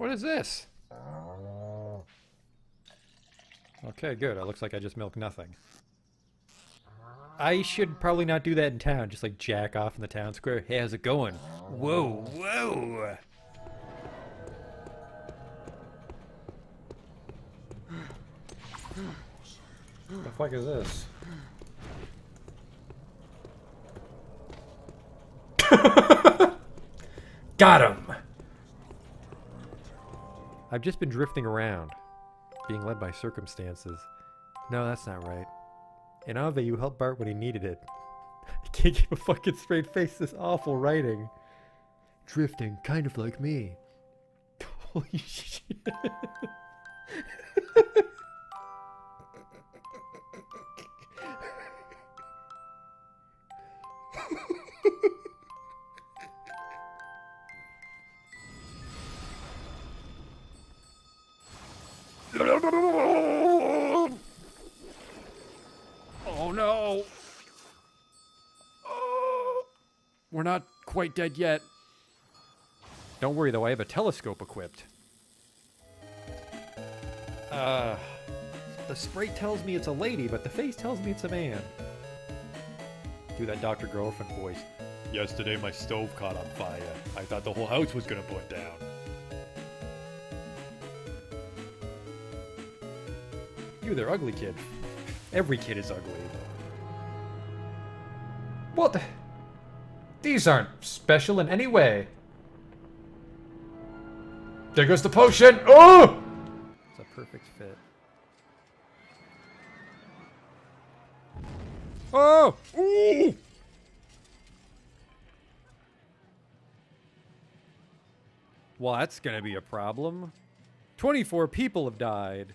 What is this? Okay, good. It looks like I just milked nothing. I should probably not do that in town. Just like jack off in the town square. Hey, how's it going? Whoa, whoa! What the fuck is this? Got him! I've just been drifting around, being led by circumstances. No, that's not right. In Ave, you helped Bart when he needed it. I can't keep a fucking straight face, this awful writing. Drifting, kind of like me. Holy shit. Oh no! Oh, we're not quite dead yet. Don't worry though, I have a telescope equipped. The sprite tells me it's a lady, but the face tells me it's a man. Do that Dr. Girlfriend voice. Yesterday my stove caught on fire. I thought the whole house was gonna burn down. You, they're ugly, kid. Every kid is ugly. What? These aren't special in any way. There goes the potion! Oh! It's a perfect fit. Oh! Ooh! Well, that's gonna be a problem. 24 people have died.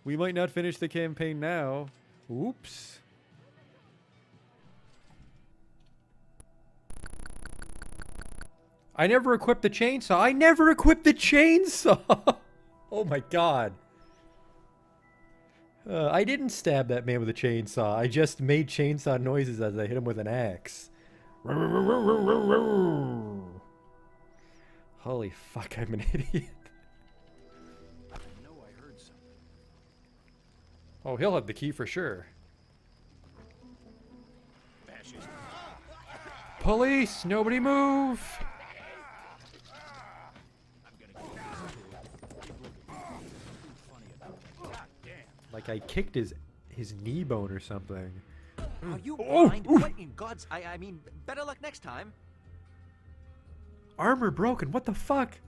We might not finish the campaign now. Oops. I never equipped the chainsaw. I never equipped the chainsaw! Oh my god. I didn't stab that man with a chainsaw. I just made chainsaw noises as I hit him with an axe. Holy fuck, I'm an idiot. Oh, he'll have the key for sure. Police! Nobody move! Like I kicked his knee bone or something. Are you blind? What in God's... I mean, better luck next time. Armor broken, what the fuck?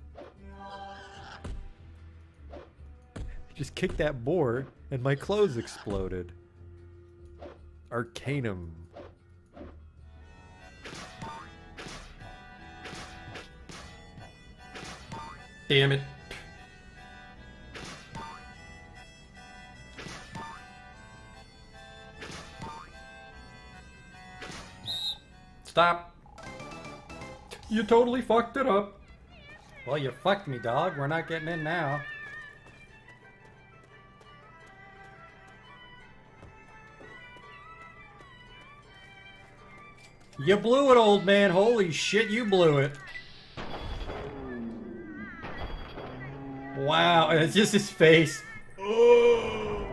Just kicked that boar and my clothes exploded. Arcanum. Damn it. Stop. You totally fucked it up. Well, you fucked me, dog. We're not getting in now. You blew it, old man. Holy shit, you blew it. Wow, and it's just his face. Oh.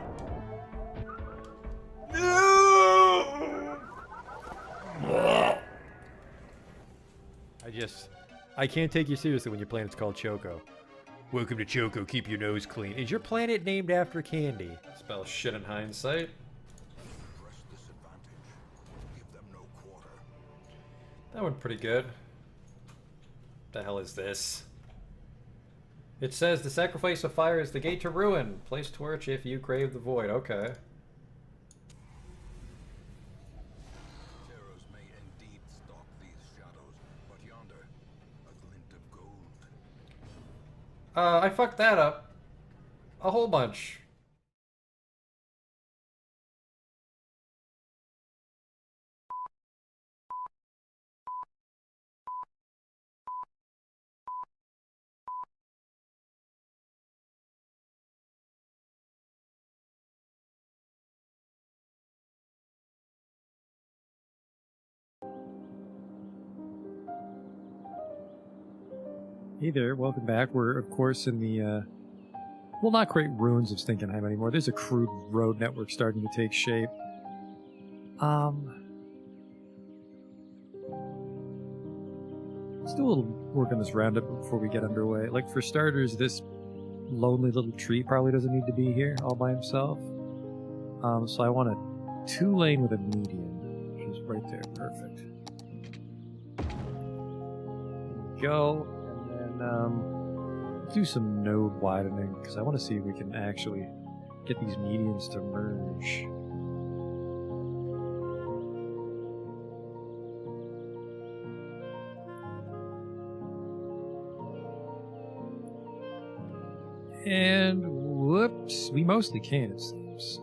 No. I can't take you seriously when your planet's called Choco. Welcome to Choco, keep your nose clean. Is your planet named after candy? Spell shit in hindsight. That went pretty good. The hell is this? It says the sacrifice of fire is the gate to ruin. Place torch if you crave the void. Okay. Terrors may indeed stalk these shadows, but yonder, a glint of gold. I fucked that up. A whole bunch. Hey there, welcome back. We're, of course, in the, well, not quite ruins of Stinkenheim anymore. There's a crude road network starting to take shape. Let's do a little work on this roundup before we get underway. Like, for starters, this lonely little tree probably doesn't need to be here all by himself. So I want a 2-lane with a median, which is right there. Perfect. There we go. And then, do some node widening, because I want to see if we can actually get these medians to merge. And whoops, we mostly can, it seems.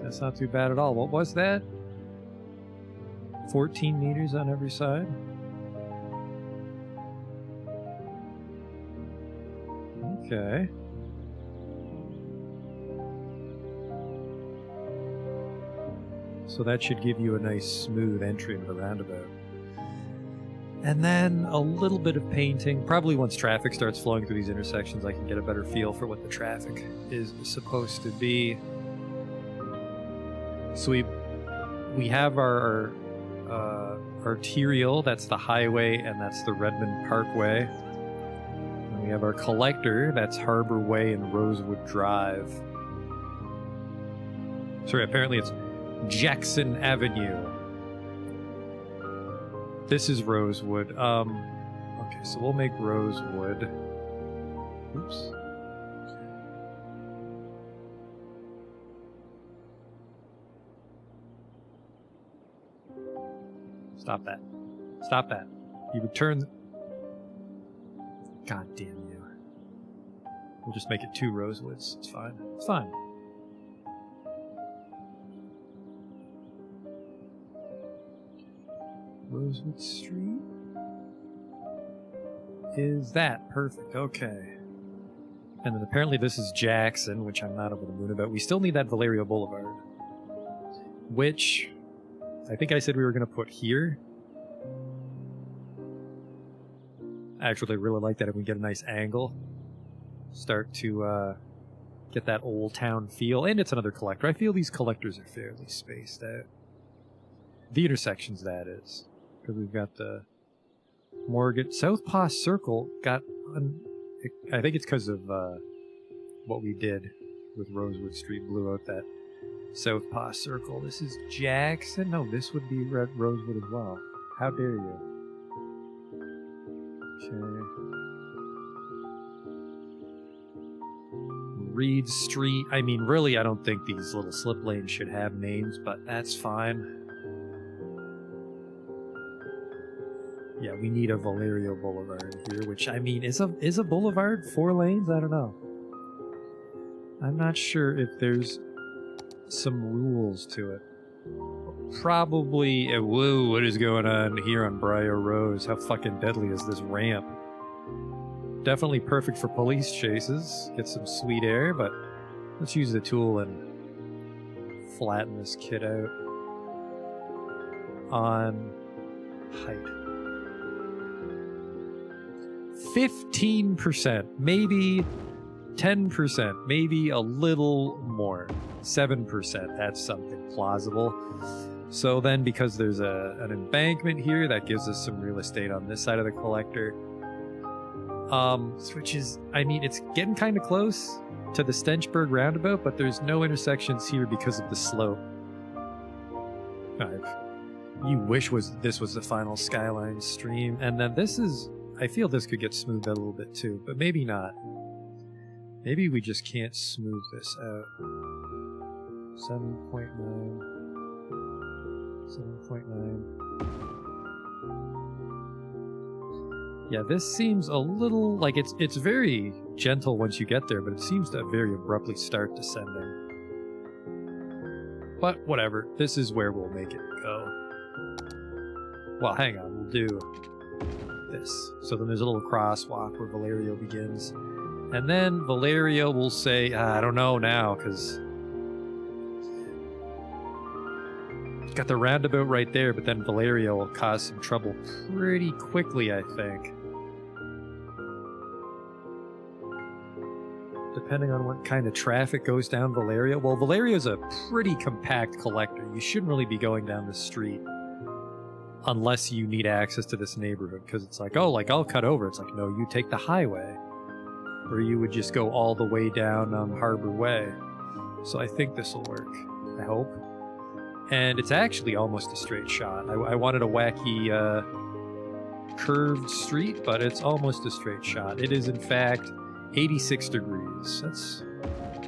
That's not too bad at all. What was that? 14 meters on every side? Okay. So that should give you a nice smooth entry into the roundabout. And then a little bit of painting. Probably once traffic starts flowing through these intersections, I can get a better feel for what the traffic is supposed to be. So we have our arterial, that's the highway, and that's the Redmond Parkway. And we have our collector, that's Harbor Way and Rosewood Drive. Sorry, apparently it's Jackson Avenue. This is Rosewood. Okay, so we'll make Rosewood. Oops. Stop that. Stop that. You return... God damn you. We'll just make it 2 Rosewoods. It's fine. It's fine. Rosewood Street? Is that perfect? Okay. And then apparently this is Jackson, which I'm not over the moon about. We still need that Valerio Boulevard. Which... I think I said we were going to put here. Actually, I really like that if we get a nice angle. Start to get that old town feel. And it's another collector. I feel these collectors are fairly spaced out. The intersections, that is. Because we've got the Morgan. Southpaw Circle got... I think it's because of what we did with Rosewood Street. Blew out that Southpaw Circle. This is Jackson. No, this would be Rosewood as well. How dare you? Okay. Reed Street. I mean, really, I don't think these little slip lanes should have names, but that's fine. Yeah, we need a Valerio Boulevard here, which, I mean, is a boulevard 4 lanes? I don't know. I'm not sure if there's some rules to it. Probably... whoa, what is going on here on Briar Rose? How fucking deadly is this ramp? Definitely perfect for police chases. Get some sweet air, but let's use the tool and flatten this kid out on height. 15%, maybe 10%, maybe a little more. 7%, that's something plausible. So then, because there's an embankment here, that gives us some real estate on this side of the collector. Which is, I mean, it's getting kind of close to the Stenchburg roundabout, but there's no intersections here because of the slope. You wish this was the final Skylines stream. And then this is, I feel this could get smoothed out a little bit too, but maybe not. Maybe we just can't smooth this out. 7.9. 7.9. Yeah, this seems a little like it's very gentle once you get there, but it seems to very abruptly start descending. But whatever, this is where we'll make it go. Well, hang on, we'll do this. So then there's a little crosswalk where Valerio begins. And then Valerio will say, I don't know now, because Got the roundabout right there, but then Valeria will cause some trouble pretty quickly, I think. Depending on what kind of traffic goes down Valeria. Well, Valeria's a pretty compact collector. You shouldn't really be going down the street unless you need access to this neighborhood, because it's like, oh, like, I'll cut over. It's like, no, you take the highway. Or you would just go all the way down Harbor Way. So I think this will work. I hope. And it's actually almost a straight shot. I wanted a wacky curved street, but it's almost a straight shot. It is, in fact, 86 degrees. That's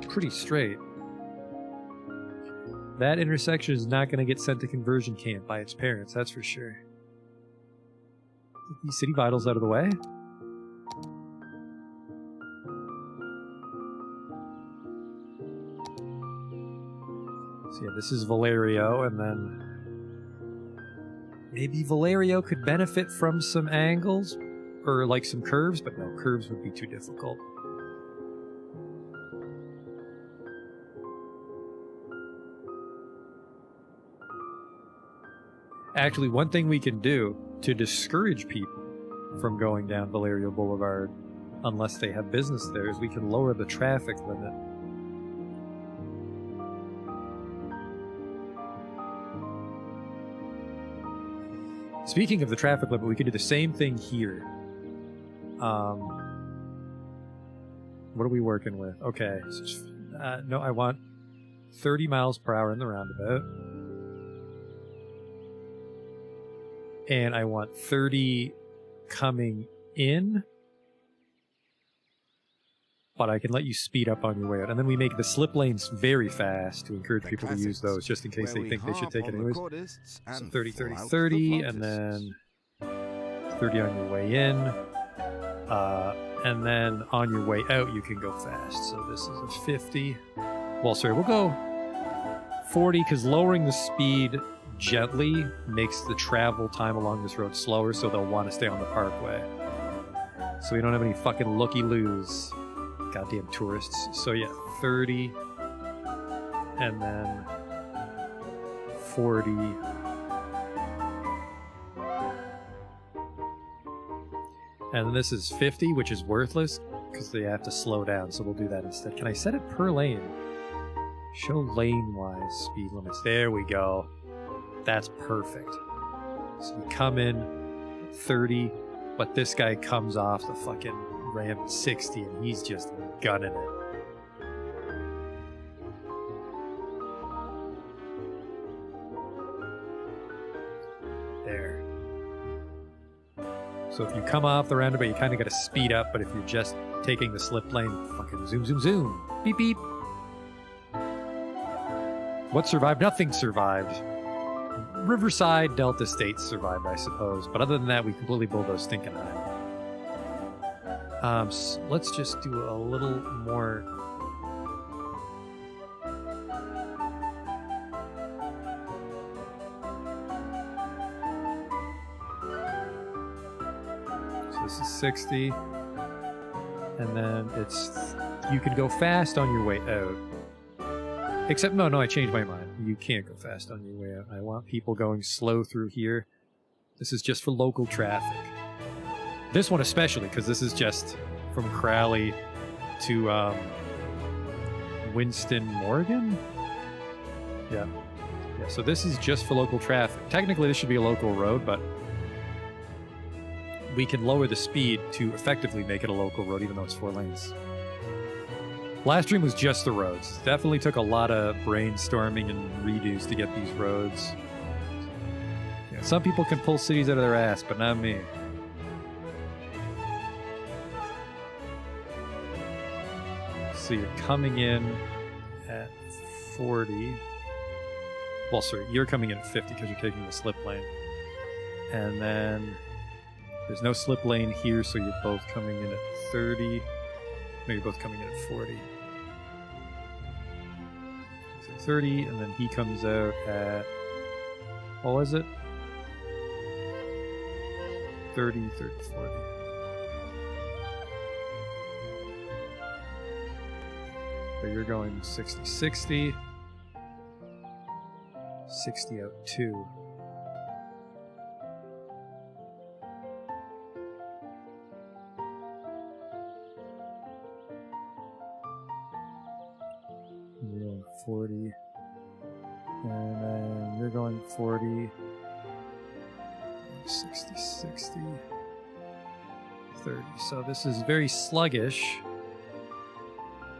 pretty straight. That intersection is not going to get sent to conversion camp by its parents, that's for sure. Get these city vitals out of the way. So yeah, this is Valerio, and then maybe Valerio could benefit from some angles, or like some curves, but no, curves would be too difficult. Actually, one thing we can do to discourage people from going down Valerio Boulevard, unless they have business there, is we can lower the traffic limit. Speaking of the traffic limit, we could do the same thing here. What are we working with? Okay. So, no, I want 30 miles per hour in the roundabout. And I want 30 coming in. But I can let you speed up on your way out. And then we make the slip lanes very fast to encourage people to use those, just in case they think they should take it anyways. So 30, 30, 30, and then 30 on your way in. And then on your way out, you can go fast. So this is a 50. Well, sorry, we'll go 40, because lowering the speed gently makes the travel time along this road slower, so they'll want to stay on the parkway. So we don't have any fucking looky-loos. Goddamn tourists. So yeah, 30, and then 40. And this is 50, which is worthless because they have to slow down, so we'll do that instead. Can I set it per lane? Show lane-wise speed limits. There we go. That's perfect. So we come in 30, but this guy comes off the fucking ramp at 60, and he's just gunning it. There. So if you come off the roundabout, you kind of got to speed up, but if you're just taking the slip lane, fucking zoom, zoom, zoom. Beep, beep. What survived? Nothing survived. Riverside, Delta State survived, I suppose. But other than that, we completely bulldozed Stinking Eye. So let's just do a little more. So this is 60. And then it's, you can go fast on your way out. Except, no, I changed my mind. You can't go fast on your way out. I want people going slow through here. This is just for local traffic. This one especially, because this is just from Crowley to Winston Morgan? Yeah, so this is just for local traffic. Technically, this should be a local road, but we can lower the speed to effectively make it a local road, even though it's 4 lanes. Last stream was just the roads. Definitely took a lot of brainstorming and redos to get these roads. Yeah, some people can pull cities out of their ass, but not me. So you're coming in at 40. Well, sorry, you're coming in at 50 because you're taking the slip lane. And then there's no slip lane here, so you're both coming in at 30. No, you're both coming in at 40. 30, and then he comes out at, what was it? 30, 30, 40. So you're going 60, 60. 60 out 2. You're going 40. And then you're going 40. 60, 60. 30. So this is very sluggish.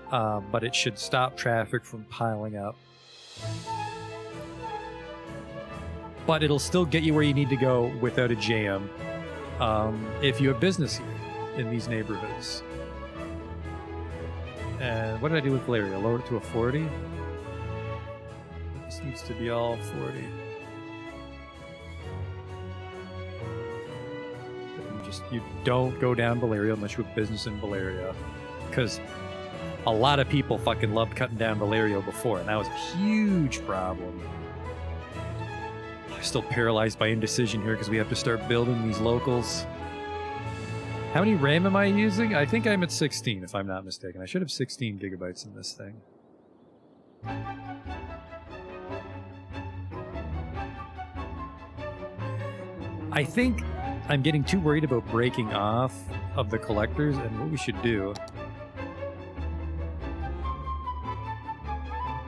But it should stop traffic from piling up. But it'll still get you where you need to go without a jam if you have business here in these neighborhoods. And what did I do with Valeria? Lower it to a 40? This needs to be all 40. You don't go down Valeria unless you have business in Valeria. Because a lot of people fucking loved cutting down Valerio before, and that was a huge problem. I'm still paralyzed by indecision here because we have to start building these locals. How many RAM am I using? I think I'm at 16, if I'm not mistaken. I should have 16 gigabytes in this thing. I think I'm getting too worried about breaking off of the collectors, and what we should do...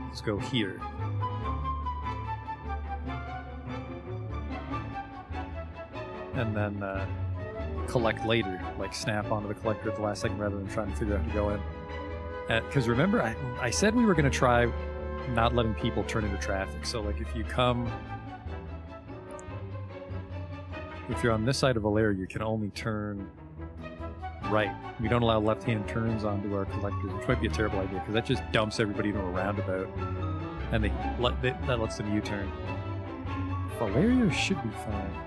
Let's go here. And then collect later, like snap onto the collector at the last second rather than trying to figure out how to go in. Because remember, I said we were going to try not letting people turn into traffic. So like if you come... If you're on this side of Valeria, you can only turn right. We don't allow left-hand turns onto our collectors, which might be a terrible idea because that just dumps everybody into a roundabout, and that lets them U-turn. Valeria should be fine.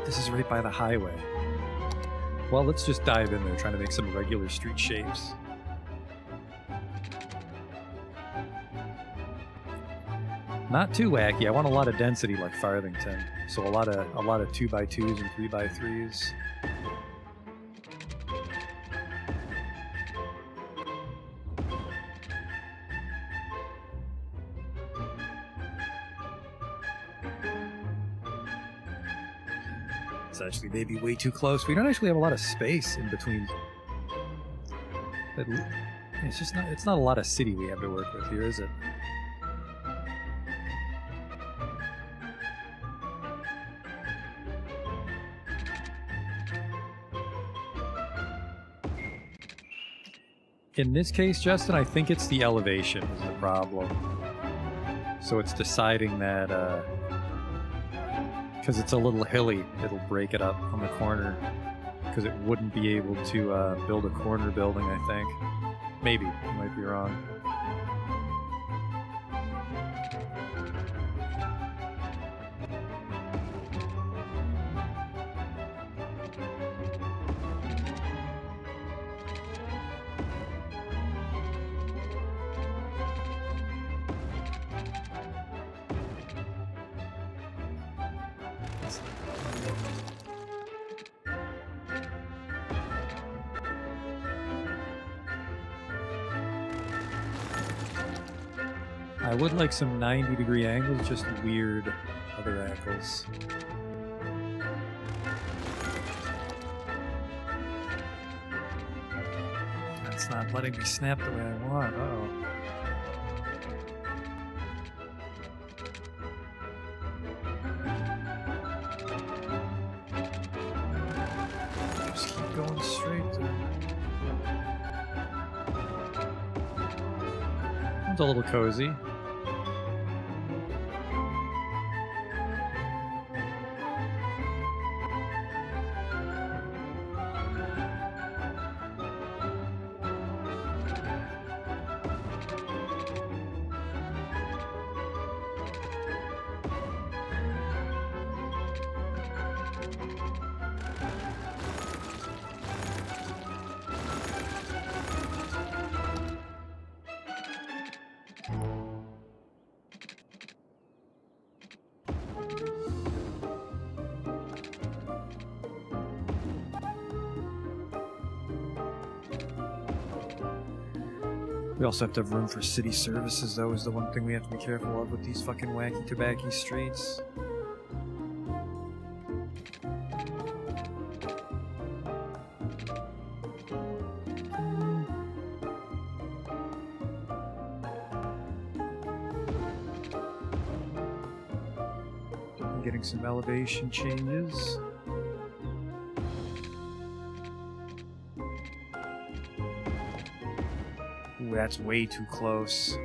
This is right by the highway. Well, let's just dive in there, trying to make some regular street shapes. Not too wacky. I want a lot of density like Farthington, so a lot of 2x2s and 3x3s. It's actually maybe way too close. We don't actually have a lot of space in between. It's just not. It's not a lot of city we have to work with here, is it? In this case, Justin, I think it's the elevation is the problem. So it's deciding that. Because it's a little hilly, it'll break it up on the corner. Because it wouldn't be able to build a corner building, I think. Maybe. I might be wrong. I would like some 90-degree angles, just weird other angles. That's not letting me snap the way I want. Uh-oh. Just keep going straight there. It's a little cozy. We also have to have room for city services, though, is the one thing we have to be careful of with these fucking wacky tobacco streets. Getting some elevation changes. Ooh, that's way too close.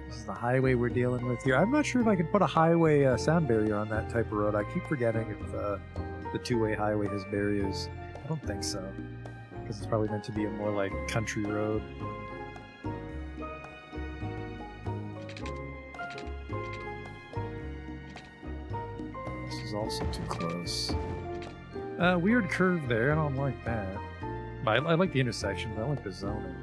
This is the highway we're dealing with here. I'm not sure if I can put a highway sound barrier on that type of road. I keep forgetting if the two-way highway has barriers. I don't think so, because it's probably meant to be a more like country road. Also too close. Weird curve there. I don't like that. I like the intersection, but I like the zoning.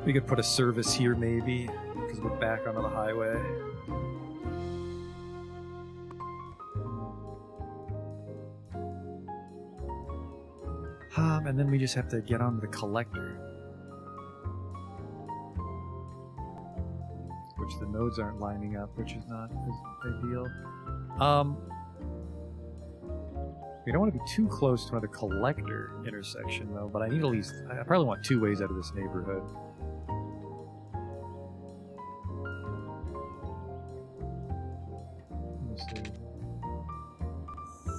We could put a service here maybe, because we're back onto the highway. And then we just have to get onto the collector, which the nodes aren't lining up, which is not as ideal. We don't want to be too close to another collector intersection, though, but I need at least... I probably want 2 ways out of this neighborhood. Let's see.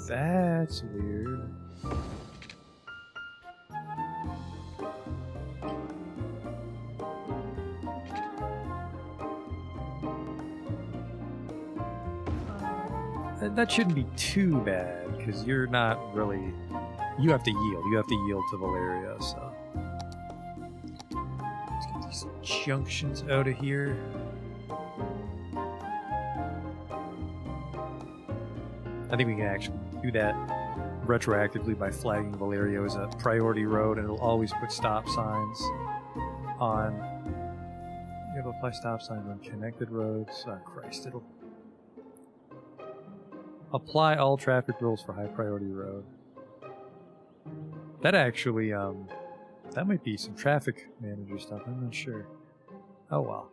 That's weird. That shouldn't be too bad, because you're not really... You have to yield. You have to yield to Valeria, so... Let's get these junctions out of here. I think we can actually do that retroactively by flagging Valerio as a priority road, and it'll always put stop signs on... You have to apply stop signs on connected roads. Oh, Christ, it'll... Apply all traffic rules for high priority road. That actually, that might be some traffic manager stuff. I'm not sure. Oh well.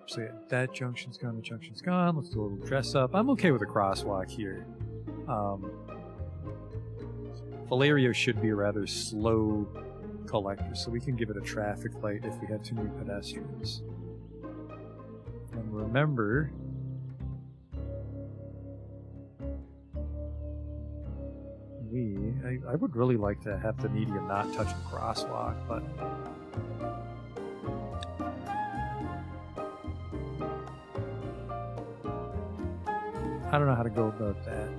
So yeah, that junction's gone. The junction's gone. Let's do a little dress up. I'm okay with a crosswalk here. Valerio should be a rather slow collector, so we can give it a traffic light if we have too many pedestrians. And remember. I would really like to have the medium not touch the crosswalk, but I don't know how to go about that.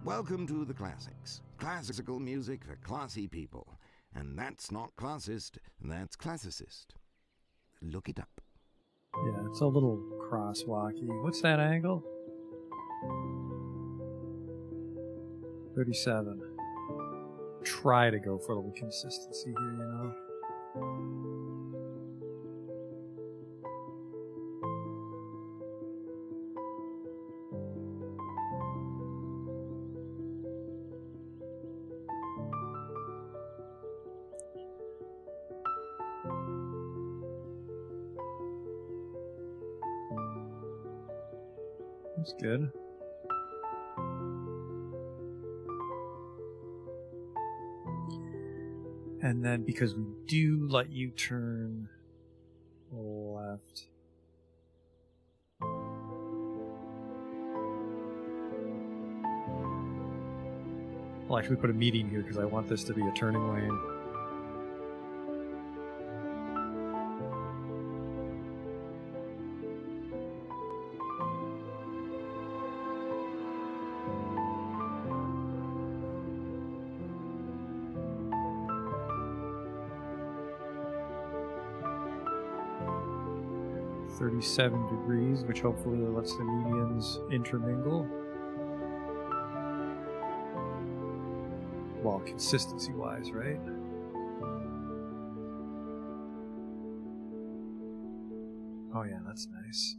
Welcome to the classics. Classical music for classy people. And that's not classist, that's classicist. Look it up. Yeah, it's a little crosswalky. What's that angle? 37. Try to go for a little consistency here, you know? That's good. And then because we do let you turn left. I'll actually put a median here because I want this to be a turning lane. 37 degrees, which hopefully lets the medians intermingle. Well, consistency-wise, right? Oh yeah, that's nice.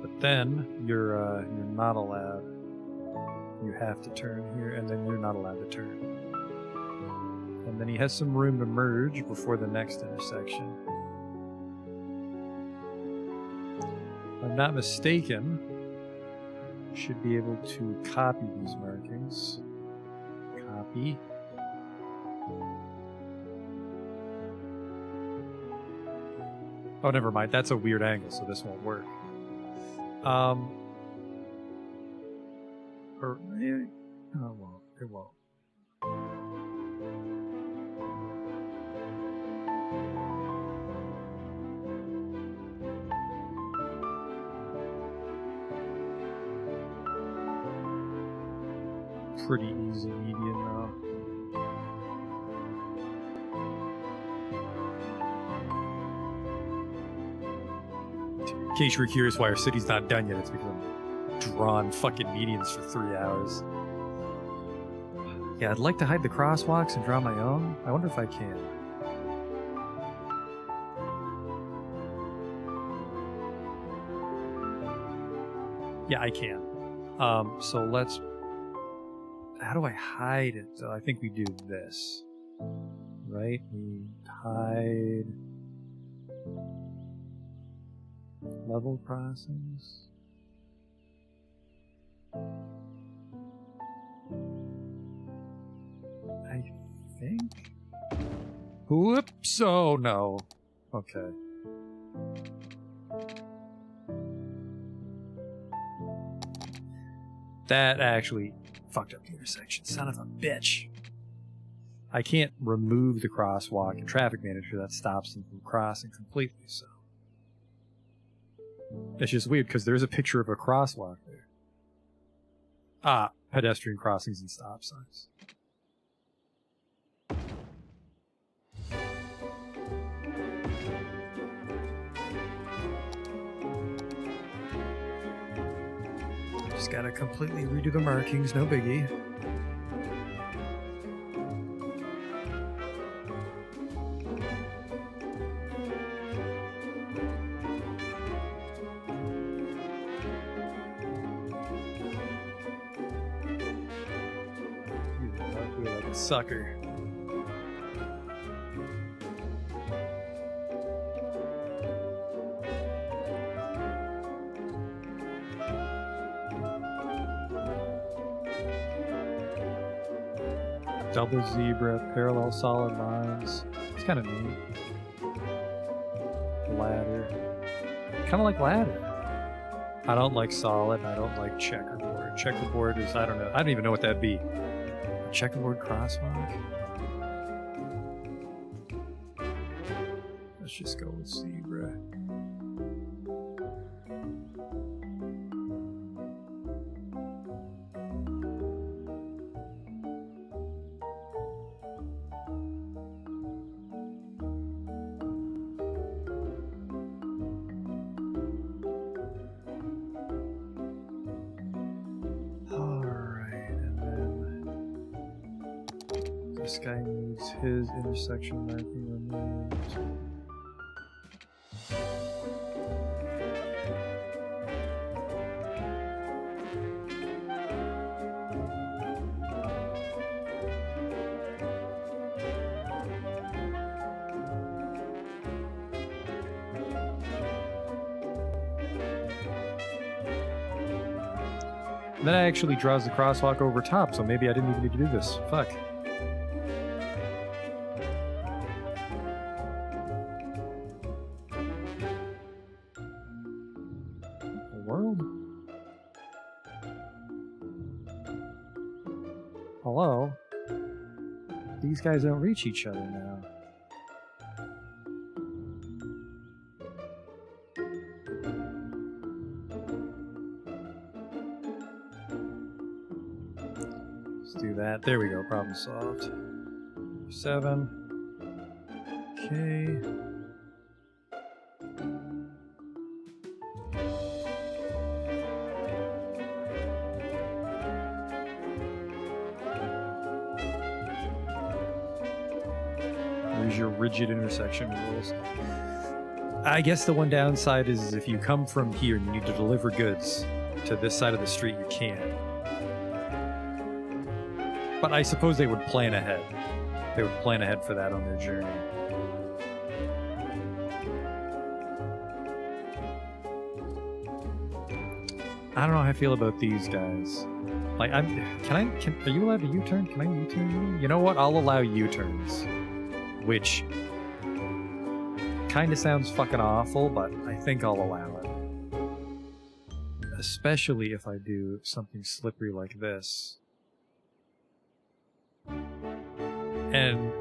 But then you're not allowed. You have to turn here, and then you're not allowed to turn. And then he has some room to merge before the next intersection. If I'm not mistaken, should be able to copy these markings. Copy. Oh, never mind. That's a weird angle, so this won't work. Or maybe, oh, well, it won't. Pretty easy median though. In case you were curious why our city's not done yet, it's because I'm drawing fucking medians for 3 hours. Yeah, I'd like to hide the crosswalks and draw my own. I wonder if I can. Yeah, I can. So let's... How do I hide it? So I think we do this. Right? We hide... level crossings. I think. Whoops! Oh no. Okay. That actually fucked up the intersection. Son of a bitch. I can't remove the crosswalk and traffic manager that stops them from crossing completely, so. It's just weird because there's a picture of a crosswalk there. Ah, pedestrian crossings and stop signs. Just gotta completely redo the markings, no biggie. Sucker. Double zebra, parallel solid lines. It's kind of neat. Ladder. Kind of like ladder. I don't like solid, and I don't like checkerboard. Checkerboard is, I don't know. I don't even know what that'd be. Checkerboard crosswalk? Let's just go with zebra. This guy needs his intersection marking removed. That actually draws the crosswalk over top, so maybe I didn't even need to do this. Fuck. Hello? These guys don't reach each other now. Let's do that. There we go. Problem solved. 7. Okay. There's your rigid intersection rules. I guess the one downside is if you come from here and you need to deliver goods to this side of the street, you can't. But I suppose they would plan ahead. They would plan ahead for that on their journey. I don't know how I feel about these guys. Like, are you allowed to U-turn? Can I U-turn you? You know what? I'll allow U-turns. Which kind of sounds fucking awful, but I think I'll allow it. Especially if I do something slippery like this. And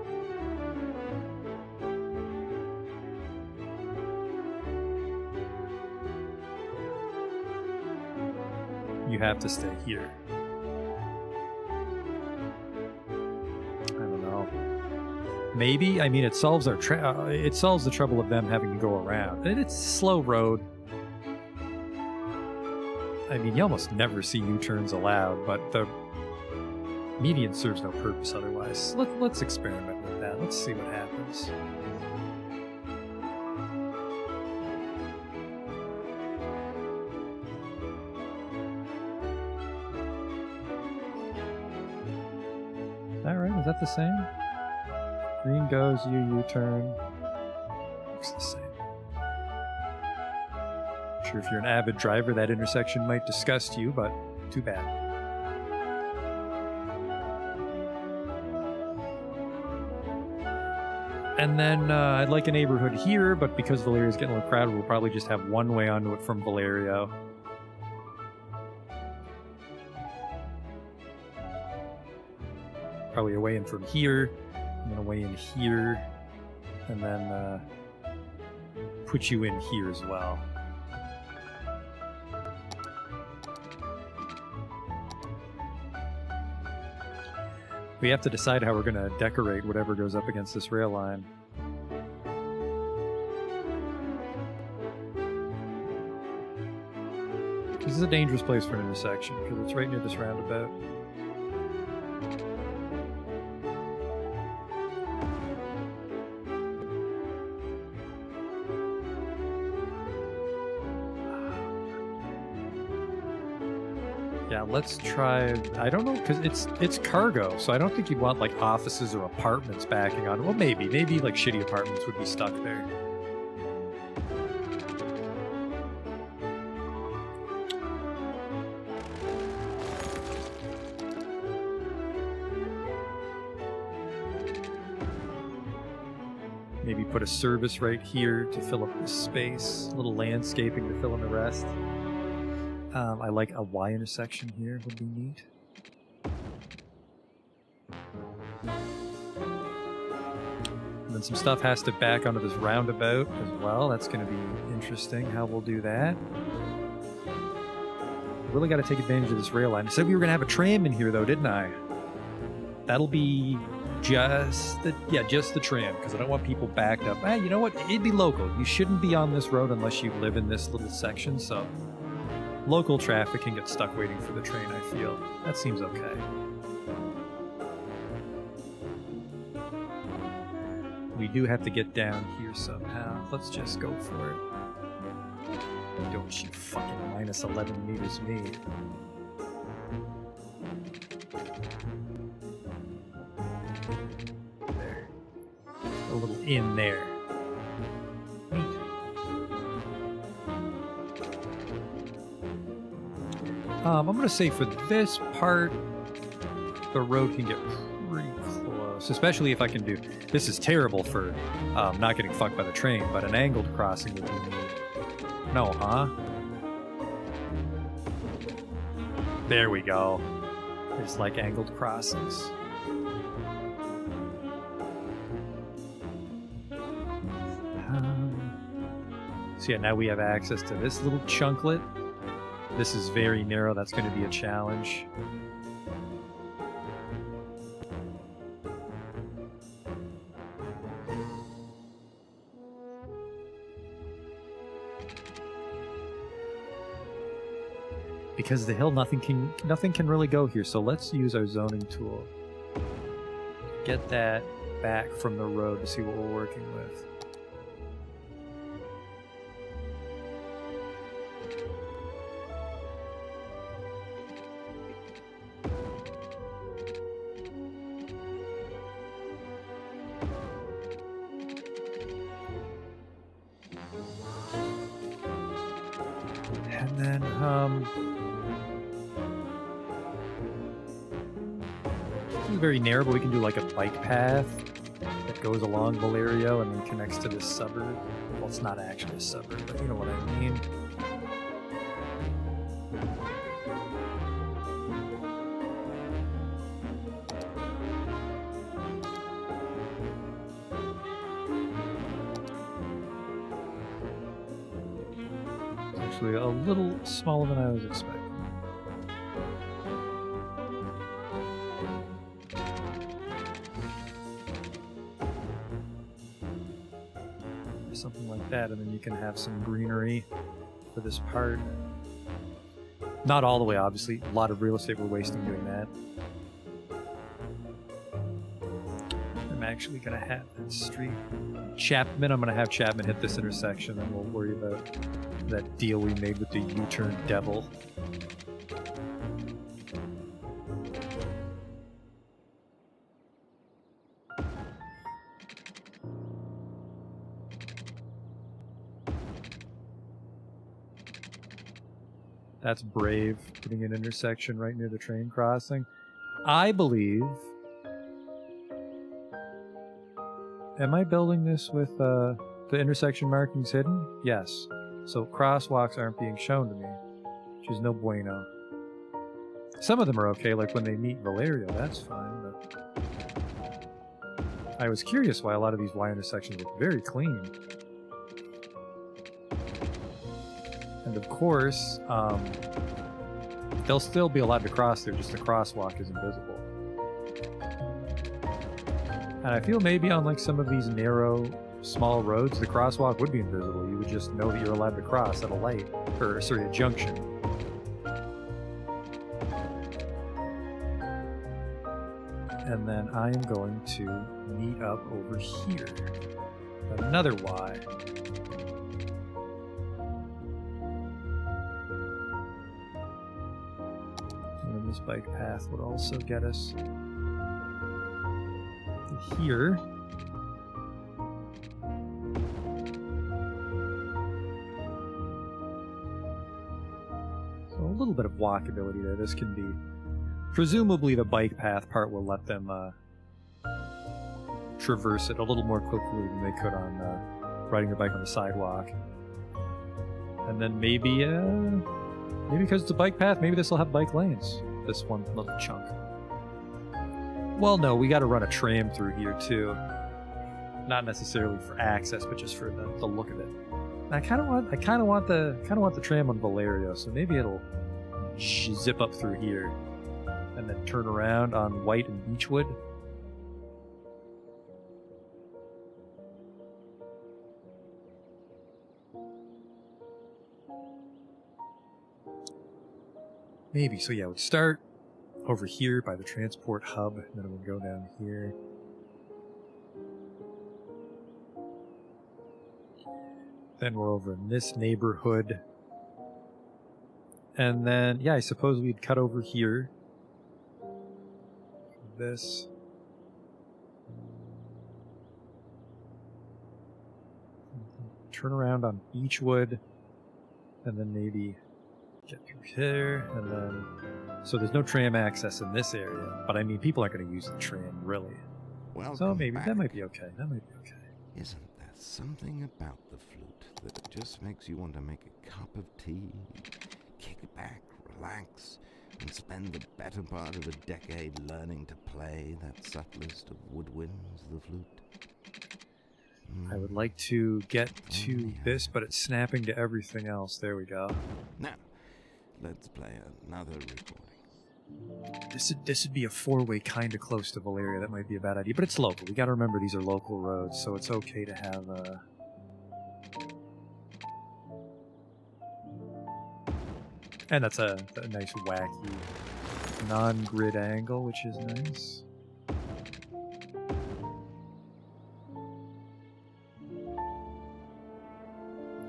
you have to stay here. I don't know. Maybe, I mean, it solves our it solves the trouble of them having to go around. And it's a slow road. I mean, you almost never see U-turns allowed, but the median serves no purpose otherwise. Let's experiment with that. Let's see what happens. Alright, is that the same? Green goes, you U-turn. Looks the same. Sure, if you're an avid driver, that intersection might disgust you, but too bad. And then I'd like a neighborhood here, but because Valeria's getting a little crowded, we'll probably just have one way onto it from Valerio. Probably a way in from here, and then a way in here, and then put you in here as well. We have to decide how we're going to decorate whatever goes up against this rail line. This is a dangerous place for an intersection, because it's right near this roundabout. Yeah, let's try... I don't know, because it's cargo, so I don't think you'd want, like, offices or apartments backing on. Well, maybe. Maybe, like, shitty apartments would be stuck there. Maybe put a service right here to fill up this space. A little landscaping to fill in the rest. I like a Y intersection here, would be neat. And then some stuff has to back onto this roundabout as well. That's going to be interesting how we'll do that. Really got to take advantage of this rail line. I said we were going to have a tram in here though, didn't I? That'll be just the tram, because I don't want people backed up. You know what? It'd be local. You shouldn't be on this road unless you live in this little section, so... Local traffic can get stuck waiting for the train, I feel. That seems okay. We do have to get down here somehow. Let's just go for it. Don't you fucking minus 11 meters me. There. A little in there. I'm going to say for this part, the road can get pretty close, especially if I can do... This is terrible for not getting fucked by the train, but an angled crossing would be neat. No, huh? There we go. I just like angled crossings. So yeah, now we have access to this little chunklet. This is very narrow, that's going to be a challenge. Because the hill, nothing can really go here. So let's use our zoning tool. Get that back from the road to see what we're working with. And then, it's very narrow, but we can do like a bike path that goes along Valerio and then connects to this suburb. Well, it's not actually a suburb, but you know what I mean. It's actually a little smaller than I was expecting. Something like that, and then you can have some greenery for this part. Not all the way, obviously. A lot of real estate we're wasting doing that. I'm actually going to have that street. Chapman, I'm going to have Chapman hit this intersection, and we'll worry about that deal we made with the U-turn devil. That's brave, putting an intersection right near the train crossing. I believe... Am I building this with the intersection markings hidden? Yes. So crosswalks aren't being shown to me, which is no bueno. Some of them are okay, like when they meet Valerio, that's fine, but... I was curious why a lot of these Y intersections look very clean. And of course, there'll still be allowed to cross there, just the crosswalk is invisible. And I feel maybe on like some of these narrow, small roads, the crosswalk would be invisible. You would just know that you're allowed to cross at a light, or sorry, a junction. And then I am going to meet up over here. Another Y. And this bike path would also get us here. So a little bit of walkability there. This can be... Presumably the bike path part will let them traverse it a little more quickly than they could on riding their bike on the sidewalk. And then maybe because it's a bike path, maybe this will have bike lanes. This one little chunk. Well, no, we got to run a tram through here too. Not necessarily for access, but just for the look of it. And I kind of want the tram on Valerio, so maybe it'll zip up through here and then turn around on White and Beechwood. Maybe. So yeah, we'd start over here by the transport hub, and then it would go down here. Then we're over in this neighborhood. And then, yeah, I suppose we'd cut over here. This. Turn around on Beechwood. And then maybe get through here. And then... So there's no tram access in this area. But I mean, people aren't going to use the tram, really. Welcome So maybe back. that might be okay. That might be okay. Isn't there something about the flute that just makes you want to make a cup of tea, kick back, relax, and spend the better part of a decade learning to play that subtlest of woodwinds, the flute? I would like to get to this, but it's snapping to everything else. There we go. Now, let's play another recording. This would be a four-way kind of close to Valeria. That might be a bad idea, but it's local. We got to remember these are local roads, so it's okay to have And that's a nice wacky non-grid angle, which is nice.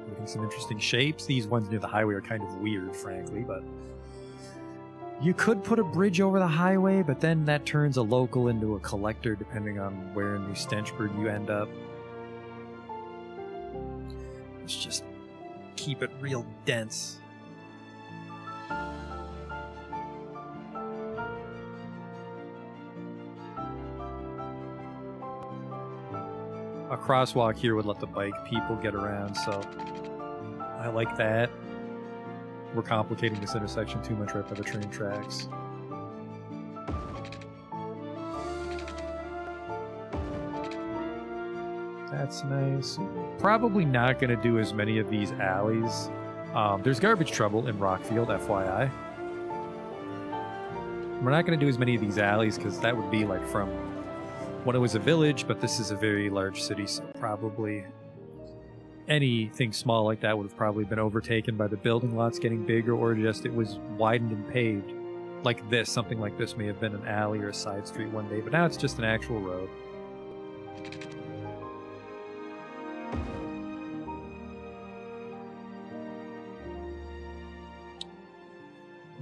Making some interesting shapes. These ones near the highway are kind of weird, frankly, but you could put a bridge over the highway, but then that turns a local into a collector depending on where in New Stenchburg you end up. Let's just keep it real dense. A crosswalk here would let the bike people get around, so I like that. We're complicating this intersection too much right by the train tracks. That's nice. Probably not going to do as many of these alleys. There's garbage trouble in Rockfield, FYI. We're not going to do as many of these alleys because that would be like from when it was a village, but this is a very large city, so probably anything small like that would have probably been overtaken by the building lots getting bigger, or just it was widened and paved. Like this, something like this may have been an alley or a side street one day, but now it's just an actual road.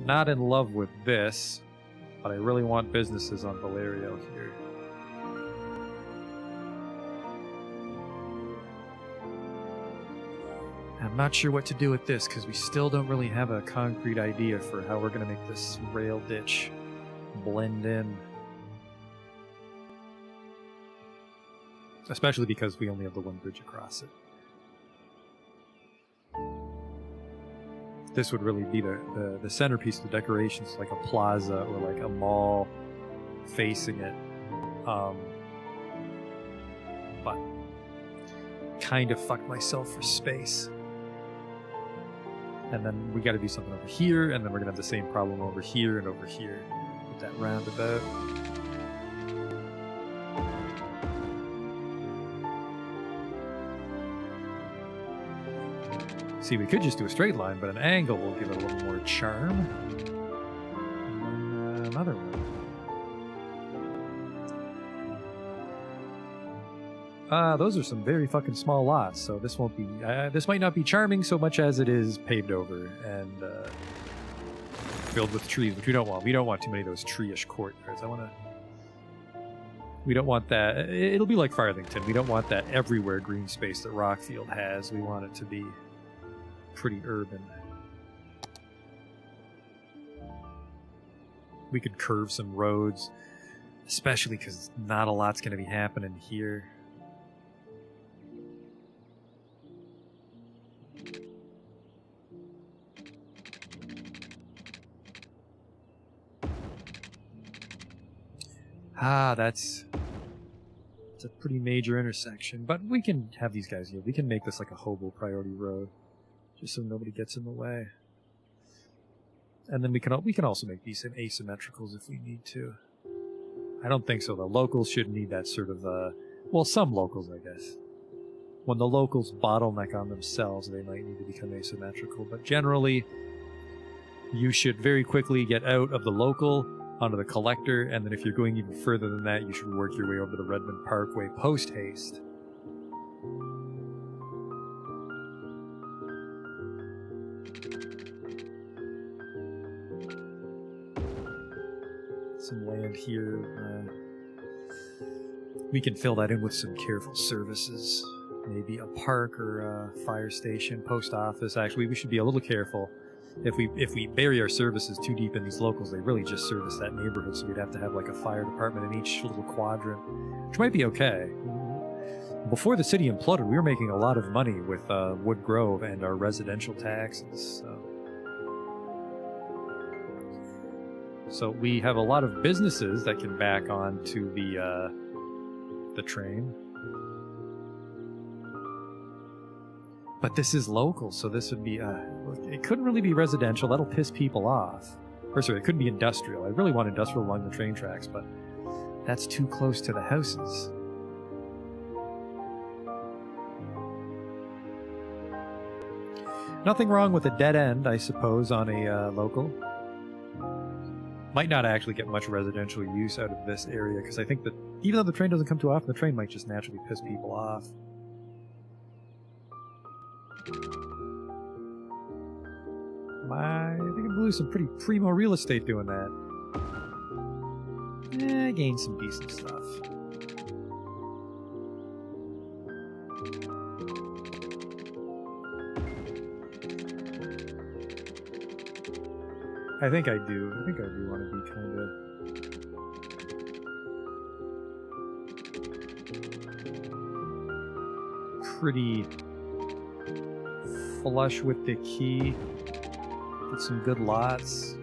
Not in love with this, but I really want businesses on Valerio here. I'm not sure what to do with this because we still don't really have a concrete idea for how we're going to make this rail ditch blend in. Especially because we only have the one bridge across it. This would really be the centerpiece of the decorations, like a plaza or like a mall facing it. But kind of fucked myself for space. And then we got to do something over here, and then we're going to have the same problem over here and over here with that roundabout. See, we could just do a straight line, but an angle will give it a little more charm. And then another one. Those are some very fucking small lots, so this won't be. This might not be charming so much as it is paved over and filled with trees, which we don't want. We don't want too many of those tree-ish courtyards. We don't want that. It'll be like Farthington. We don't want that everywhere green space that Rockfield has. We want it to be pretty urban. We could curve some roads, especially because not a lot's going to be happening here. That's a pretty major intersection, but we can have these guys here. We can make this like a hobo priority road, just so nobody gets in the way. And then we can also make these asymmetricals if we need to. I don't think so. The locals should need that sort of well, some locals, I guess. When the locals bottleneck on themselves, they might need to become asymmetrical. But generally, you should very quickly get out of the local onto the collector, and then if you're going even further than that, you should work your way over to the Redmond Parkway post-haste. Some land here. We can fill that in with some careful services. Maybe a park or a fire station, post office. Actually, we should be a little careful. If we bury our services too deep in these locals, they really just service that neighborhood, so we'd have to have like a fire department in each little quadrant, which might be okay. Before the city imploded, we were making a lot of money with Wood Grove and our residential taxes. So we have a lot of businesses that can back on to the train. But this is local, so this would be, it couldn't really be residential. That'll piss people off. Or sorry, it couldn't be industrial. I really want industrial along the train tracks, but that's too close to the houses. Nothing wrong with a dead end, I suppose, on a local. Might not actually get much residential use out of this area, because I think that even though the train doesn't come too often, the train might just naturally piss people off. I think I blew some pretty primo real estate doing that. I gained some decent stuff. I think I do. I think I do want to be kind of pretty flush with the key. Get some good lots.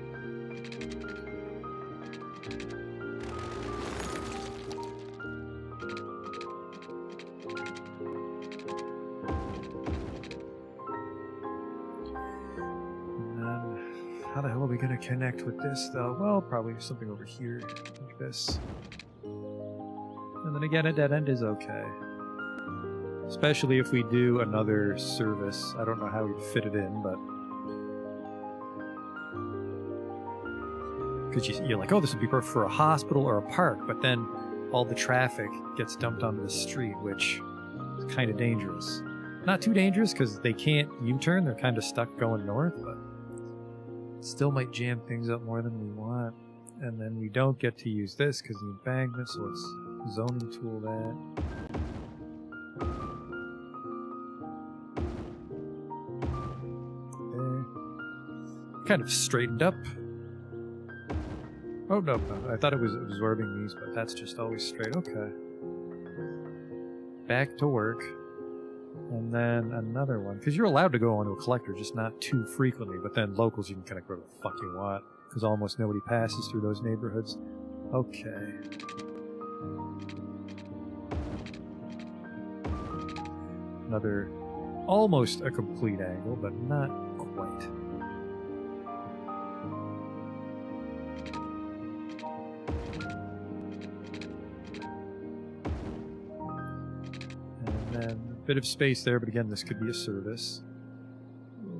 How the hell are we going to connect with this, though? Well, probably something over here, like this. And then again, a dead end is okay. Especially if we do another service. I don't know how we'd fit it in, but... Because you're like, oh, this would be perfect for a hospital or a park, but then all the traffic gets dumped onto the street, which is kind of dangerous. Not too dangerous, because they can't U-turn. They're kind of stuck going north, but... still might jam things up more than we want. And then we don't get to use this because the embankment, so let's zoning tool that. There. Kind of straightened up. Oh, no, I thought it was absorbing these, but that's just always straight. Okay. Back to work. And then another one, because you're allowed to go onto a collector, just not too frequently, but then locals you can kind of go where the fuck you want, because almost nobody passes through those neighborhoods. Okay. Another, almost a complete angle, but not quite. And then bit of space there, but again, this could be a service.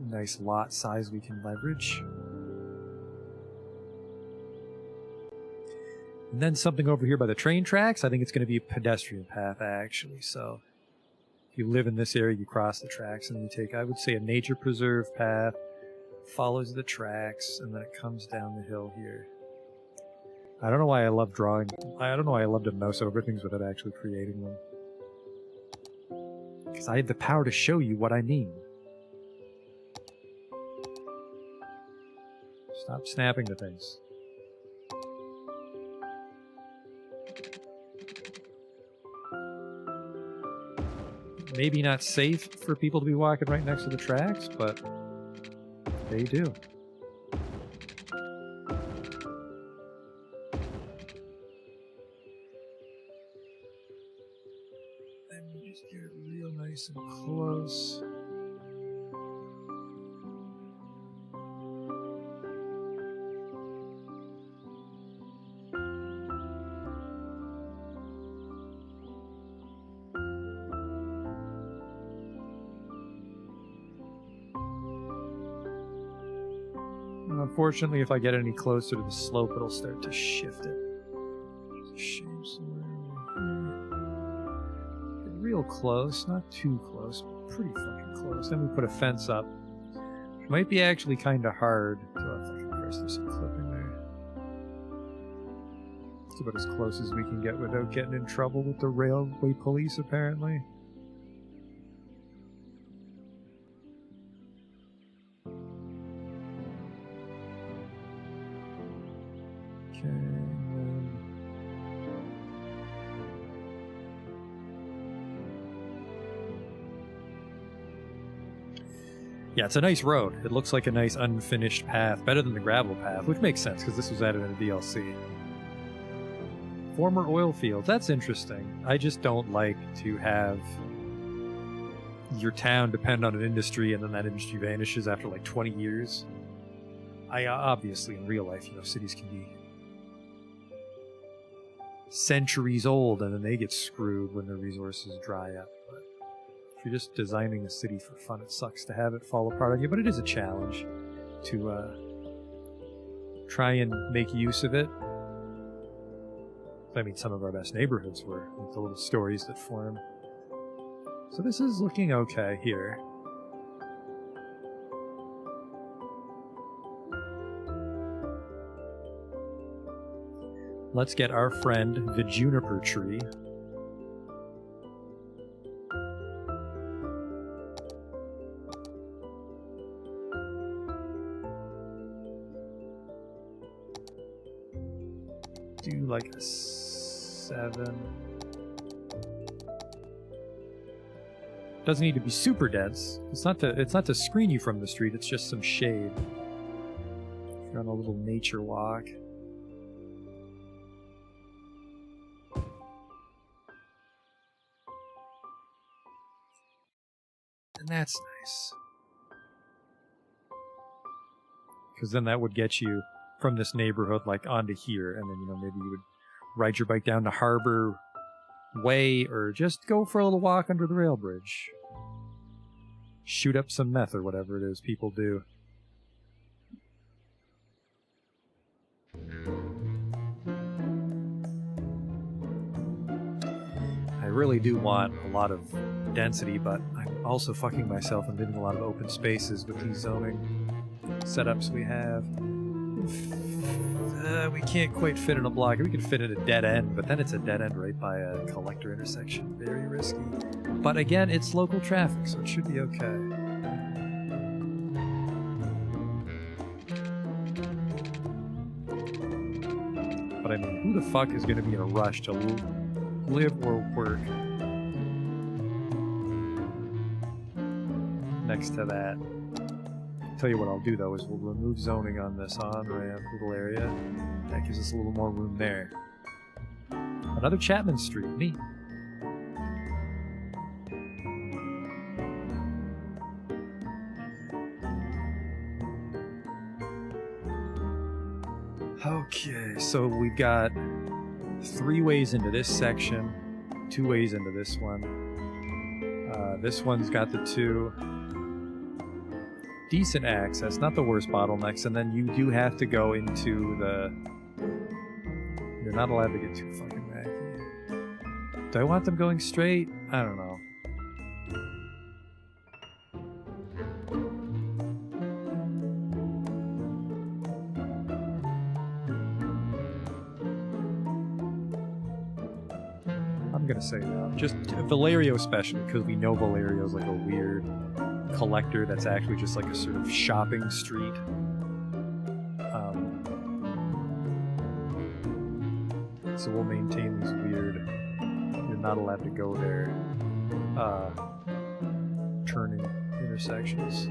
Nice lot size we can leverage. And then something over here by the train tracks. I think it's going to be a pedestrian path, actually. So if you live in this area, you cross the tracks and you take, I would say, a nature preserve path, follows the tracks, and then it comes down the hill here. I don't know why I love drawing. I don't know why I love to mouse over things without actually creating them. Because I have the power to show you what I mean. Stop snapping to things. Maybe not safe for people to be walking right next to the tracks, but they do. Let me just get it real nice and close. Unfortunately, if I get any closer to the slope, it'll start to shift it. Which is a shame. Somewhere over here. Get real close, not too close, but pretty fucking close. Then we put a fence up. Which might be actually kind of hard. Oh, fucking Christ, there's some clipping there. It's about as close as we can get without getting in trouble with the railway police, apparently. Yeah, it's a nice road. It looks like a nice unfinished path, better than the gravel path, which makes sense because this was added in a DLC. Former oil fields, that's interesting. I just don't like to have your town depend on an industry and then that industry vanishes after like 20 years. Obviously in real life, cities can be centuries old and then they get screwed when their resources dry up. But If you're just designing a city for fun, it sucks to have it fall apart on you, but it is a challenge to try and make use of it. I mean, some of our best neighborhoods were with the little stories that form. So this is looking okay here. Let's get our friend, the juniper tree. Do like a 7. Doesn't need to be super dense. It's not to screen you from the street, it's just some shade. If you're on a little nature walk. And that's nice. Because then that would get you from this neighborhood like onto here, and then, you know, maybe you would ride your bike down to Harbor Way, or just go for a little walk under the rail bridge. Shoot up some meth or whatever it is people do. I really do want a lot of density, but I'm also fucking myself and leaving a lot of open spaces with these zoning setups we have. We can't quite fit in a block. We can fit in a dead end, but then it's a dead end right by a collector intersection. Very risky. But again, it's local traffic, so it should be okay. But I mean, who the fuck is going to be in a rush to live or work next to that? Tell you what I'll do though is we'll remove zoning on this on-ramp little area. That gives us a little more room there. Another Chapman Street, neat. Okay, so we've got 3 ways into this section, 2 ways into this one. This one's got the 2. Decent access, not the worst bottlenecks, and then you do have to go into the... You're not allowed to get too fucking wacky. Do I want them going straight? I don't know. I'm gonna say no. Just Valerio especially, because we know Valerio's like a weird collector that's actually just like a sort of shopping street. So we'll maintain these weird, you're not allowed to go there, turning intersections.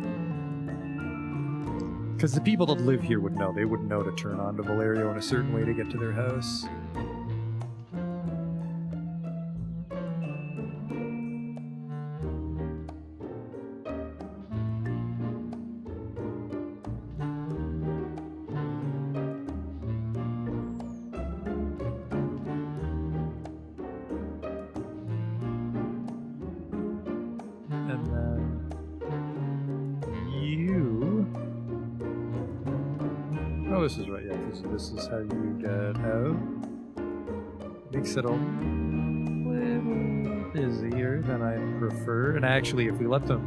Because the people that live here would know. They would know to turn onto Valerio in a certain way to get to their house. This is right, yeah, this is how you get out. Makes it a little busier than I prefer. And actually, if we let them...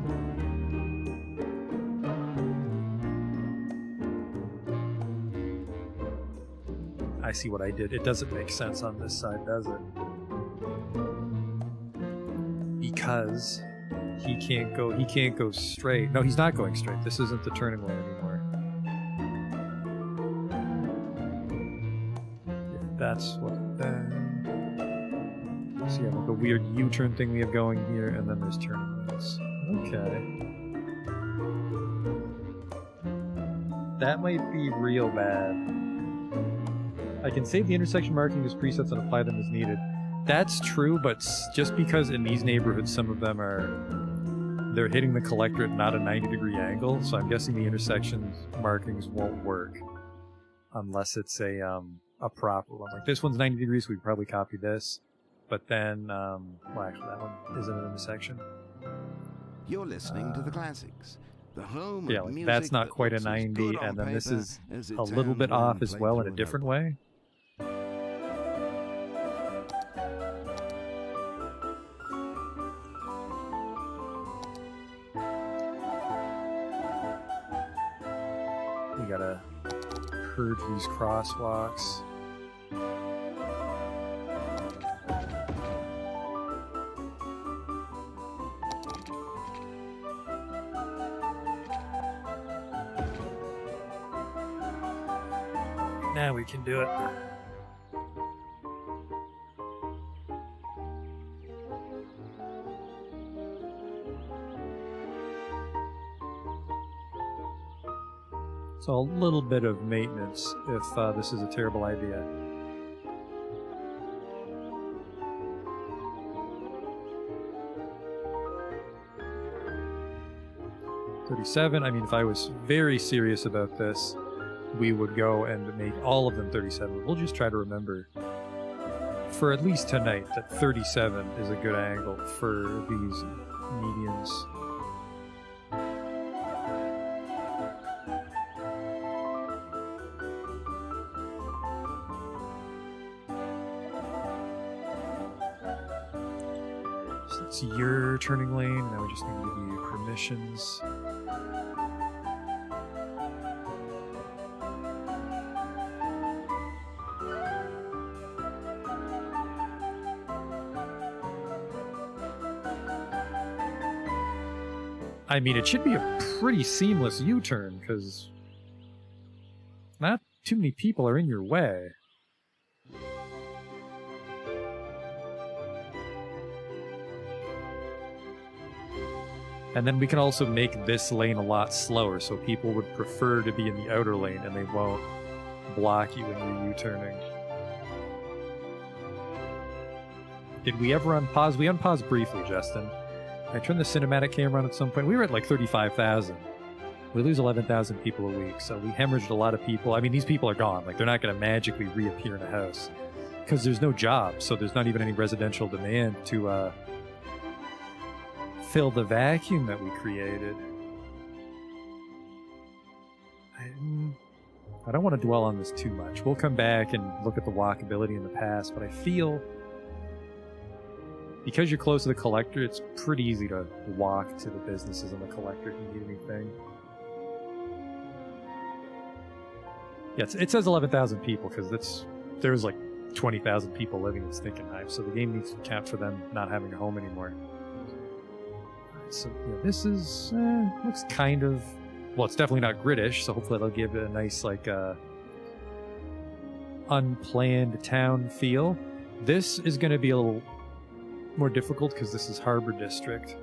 I see what I did. It doesn't make sense on this side, does it? Because he can't go straight. No, he's not going straight. This isn't the turning lane anymore. That's what so yeah, like a weird U-turn thing we have going here, and then there's turning lanes. Okay. That might be real bad. I can save the intersection marking as presets and apply them as needed. That's true, but just because in these neighborhoods some of them they're hitting the collector at not a 90-degree angle, so I'm guessing the intersection markings won't work unless it's a proper one. Like this one's 90 degrees, so we probably copy this. But then, well, actually, that one isn't an intersection. You're listening to the classics. The home Yeah, of like music that's not that quite a looks as 90, good on and then this paper is as it a little bit sounds when off as played well in through a a different notebook. way. We gotta purge these crosswalks. Now we can do it. So a little bit of maintenance if this is a terrible idea. $37. I mean, if I was very serious about this, we would go and make all of them 37. We'll just try to remember for at least tonight that 37 is a good angle for these medians. So that's your turning lane. Now we just need to give you permissions. I mean, it should be a pretty seamless U-turn, because not too many people are in your way. And then we can also make this lane a lot slower, so people would prefer to be in the outer lane, and they won't block you when you're U-turning. Did we ever unpause? We unpaused briefly, Justin. I turned the cinematic camera on at some point. We were at like 35,000. We lose 11,000 people a week, so we hemorrhaged a lot of people. I mean, these people are gone. Like, they're not going to magically reappear in a house because there's no job, so there's not even any residential demand to fill the vacuum that we created. I don't want to dwell on this too much. We'll come back and look at the walkability in the past, but I feel because you're close to the collector, it's pretty easy to walk to the businesses in the collector if you need anything. Yeah, it says 11,000 people because there's like 20,000 people living in Stinkenheim, so the game needs to account for them not having a home anymore. So yeah, this is looks kind of, well, it's definitely not British, so hopefully it'll give it a nice like unplanned town feel. This is going to be a little more difficult because this is Harbor District,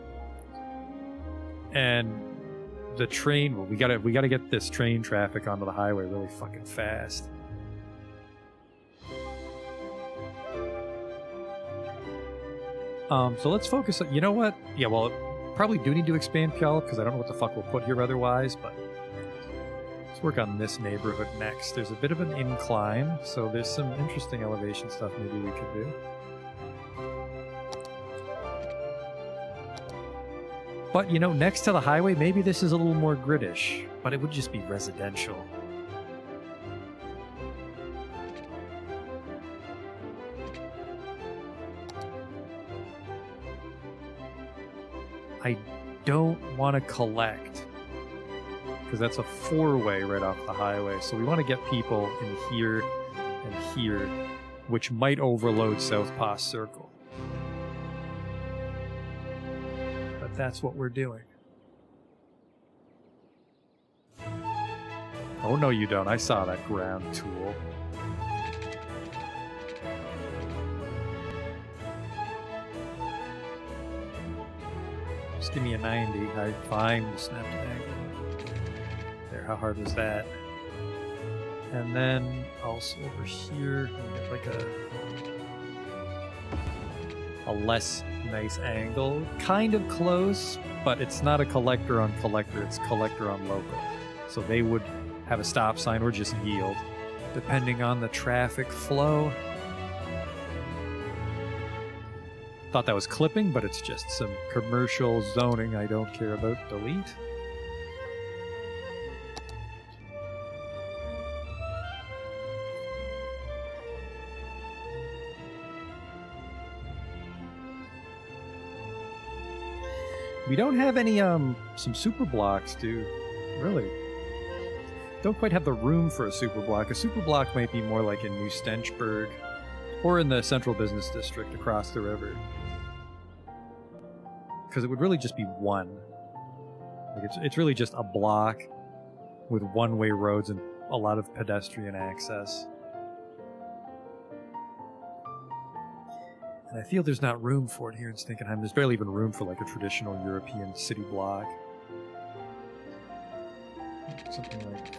and the train. Well, we gotta get this train traffic onto the highway really fucking fast. So let's focus on, you know what? Yeah, well, probably do need to expand Puyallup because I don't know what the fuck we'll put here otherwise, but let's work on this neighborhood next. There's a bit of an incline, so there's some interesting elevation stuff maybe we could do. But, you know, next to the highway, maybe this is a little more British, but it would just be residential. I don't want to collect, because that's a four-way right off the highway. So we want to get people in here and here, which might overload South Pass Circle. But that's what we're doing. Oh, no, you don't. I saw that ground tool. Just give me a 90. I find the snapped angle. There, how hard was that? And then also over here, we get like a less nice angle. Kind of close, but it's not a collector on collector, it's collector on local. So they would have a stop sign or just yield, depending on the traffic flow. thought that was clipping, but it's just some commercial zoning I don't care about. Delete. We don't have any some super blocks, dude. Really. Don't quite have the room for a super block. A super block might be more like in New Stenchburg or in the central business district across the river. Because it would really just be one. Like it's really just a block with one-way roads and a lot of pedestrian access. And I feel there's not room for it here in Stinkenheim. There's barely even room for like a traditional European city block. Something like...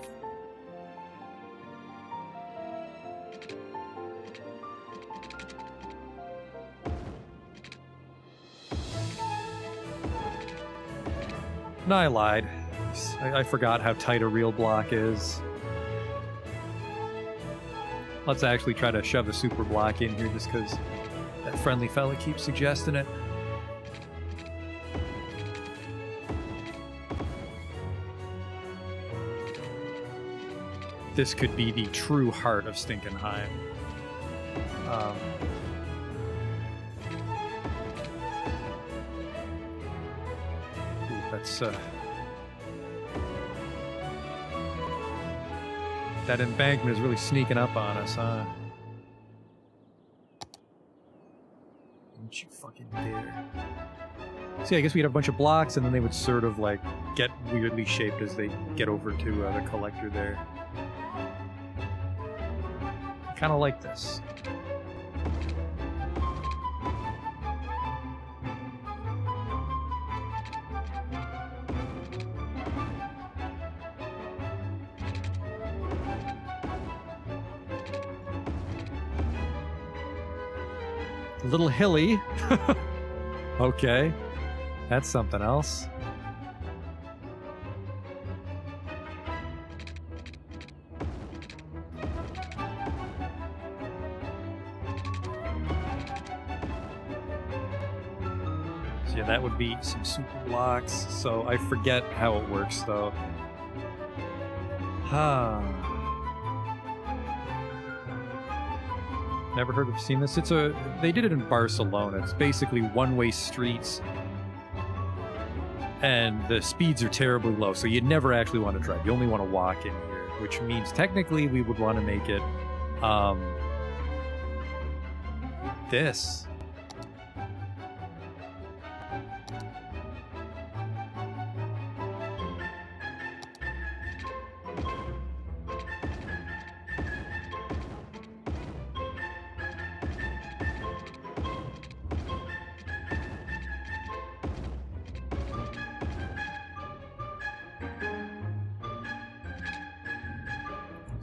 No, I lied. I forgot how tight a real block is. Let's actually try to shove a super block in here just because that friendly fella keeps suggesting it. This could be the true heart of Stinkenheim. That's that embankment is really sneaking up on us, huh? Don't you fucking dare. See, I guess we'd have a bunch of blocks and then they would sort of like get weirdly shaped as they get over to the collector there. Kind of like this. A little hilly. Okay. That's something else. So yeah, that would be some super blocks. So I forget how it works though. Never heard of seen this. They did it in Barcelona. It's basically one-way streets and the speeds are terribly low, so you never actually want to drive. You only want to walk in here, which means technically we would want to make it this.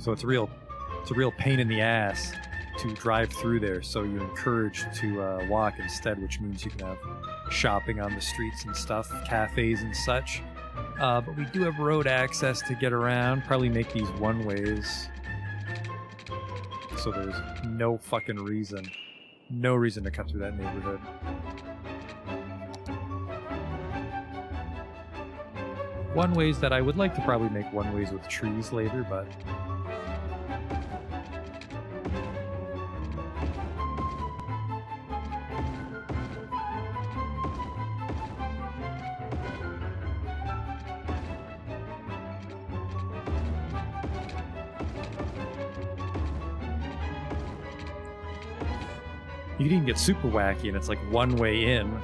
So it's a real pain in the ass to drive through there. So you're encouraged to walk instead, which means you can have shopping on the streets and stuff, cafes and such. But we do have road access to get around. Probably make these one ways. So there's no fucking reason to cut through that neighborhood. One ways that I would like to probably make one ways with trees later, but you can even get super wacky and it's like one way in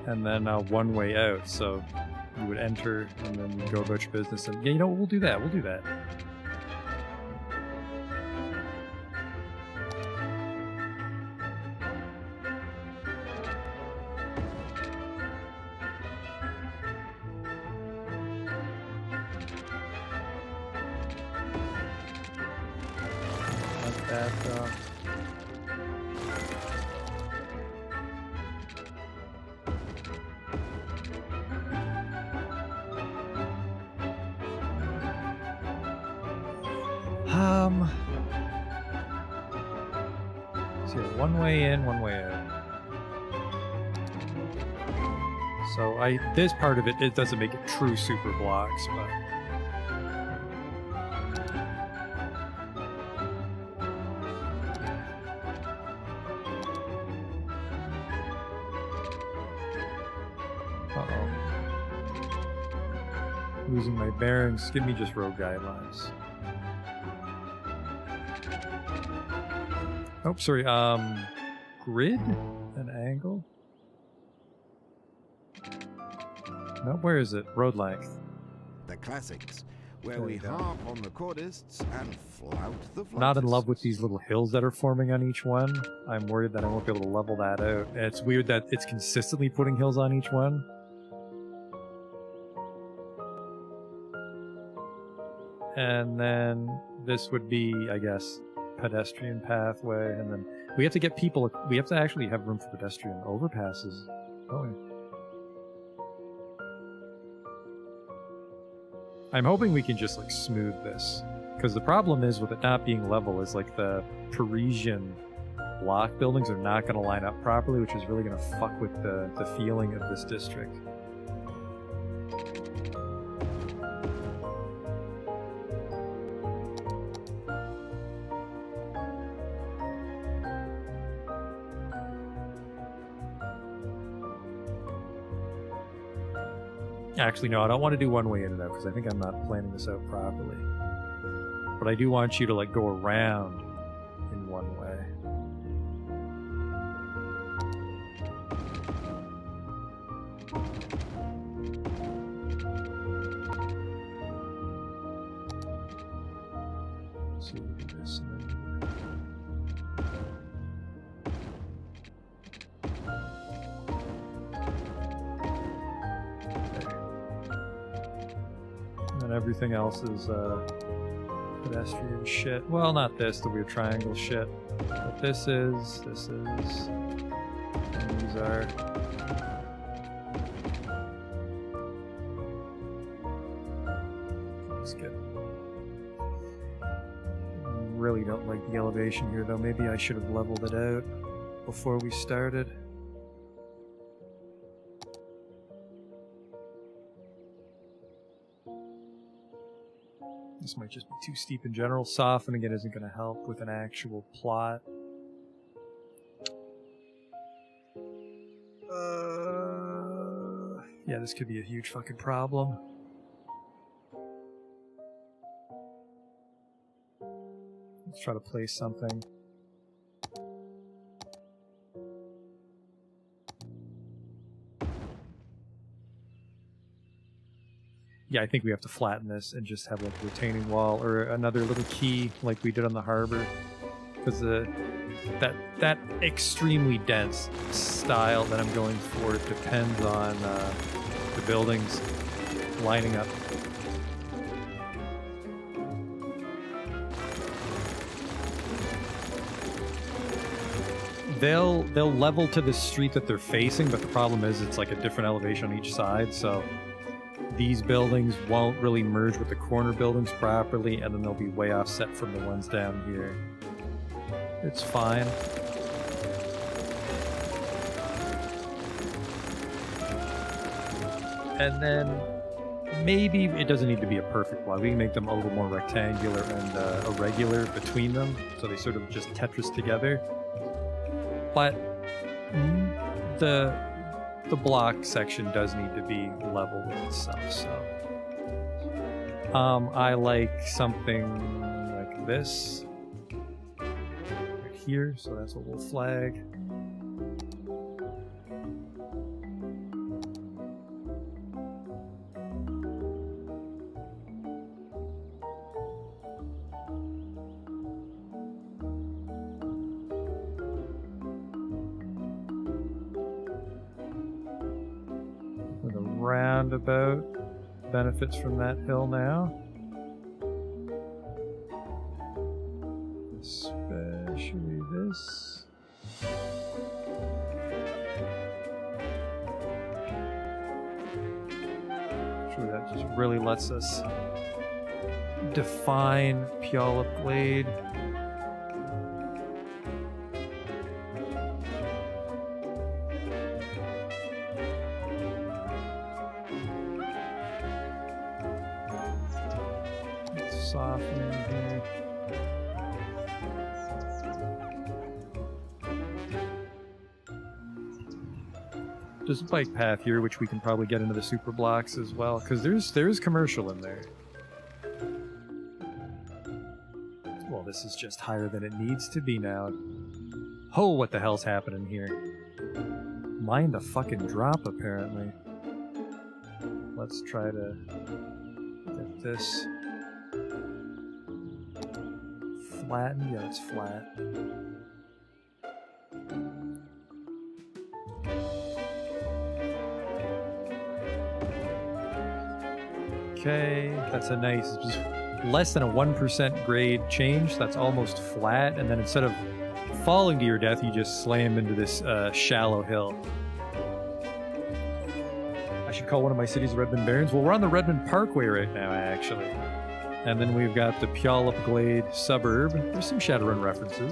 and then one way out. So you would enter and then you go about your business and yeah, you know what, we'll do that. Like that. So yeah, one way in, one way out. So this part of it doesn't make it true super blocks, but uh-oh. Losing my bearings. Give me just road guidelines. Oh, sorry. Grid? An angle? No, where is it? Road length. The classics, where There we you go. harp on the chordists and flout the flautists. Not in love with these little hills that are forming on each one. I'm worried that I won't be able to level that out. It's weird that it's consistently putting hills on each one. And then this would be, I guess, pedestrian pathway. And then we have to get people, we have to actually have room for pedestrian overpasses. Oh, I'm hoping we can just like smooth this, because the problem is with it not being level is like the Parisian block buildings are not going to line up properly, which is really going to fuck with the feeling of this district. Actually, no, I don't want to do one way in and out because I think I'm not planning this out properly. But I do want you to like go around in one way. So we'll do this and then and everything else is pedestrian shit. Well, not this, the weird triangle shit. But this is, and these are. Let's get. Really don't like the elevation here, though. Maybe I should have leveled it out before we started. This might just be too steep in general. Softening it isn't going to help with an actual plot. Yeah, this could be a huge fucking problem. Let's try to place something. Yeah, I think we have to flatten this and just have like a retaining wall or another little key like we did on the harbor. Because that extremely dense style that I'm going for depends on the buildings lining up. They'll level to the street that they're facing, but the problem is it's like a different elevation on each side, so these buildings won't really merge with the corner buildings properly, and then they'll be way offset from the ones down here. It's fine. And then maybe it doesn't need to be a perfect block. We can make them a little more rectangular and irregular between them, so they sort of just Tetris together. But the block section does need to be level with itself, so I like something like this right here, so that's what we'll flag. Roundabout benefits from that hill now. Especially this. Sure, that just really lets us define Puyallup Glade. softening here. There's a bike path here, which we can probably get into the super blocks as well, because there's commercial in there. Well, this is just higher than it needs to be now. Oh, what the hell's happening here? Mind a fucking drop, apparently. Let's try to get this flattened. Yeah, it's flat. Okay, that's a nice, just less than a 1% grade change. That's almost flat, and then instead of falling to your death, you just slam into this shallow hill. I should call one of my cities Redmond Barrens. Well, we're on the Redmond Parkway right now, actually. And then we've got the Puyallup Glade suburb. There's some Shadowrun references.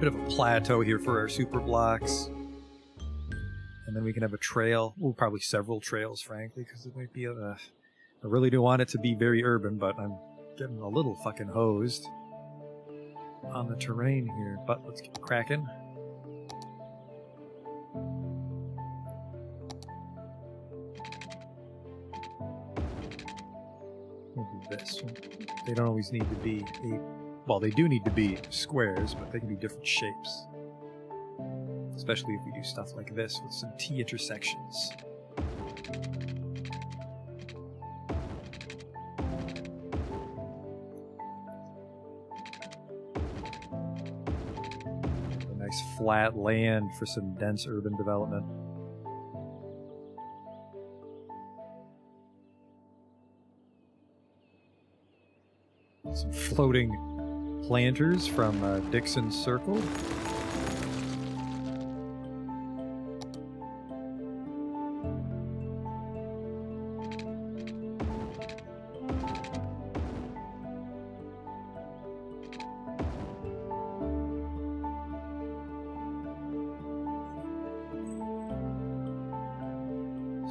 Bit of a plateau here for our super blocks, and then we can have a trail. Well, probably several trails, frankly, because it might be I really do want it to be very urban, but I'm getting a little fucking hosed on the terrain here. But let's get cracking. We'll do this. They don't always need to be well, they do need to be squares, but they can be different shapes. Especially if we do stuff like this with some T-intersections. A nice flat land for some dense urban development. Some floating planters from Dixon Circle.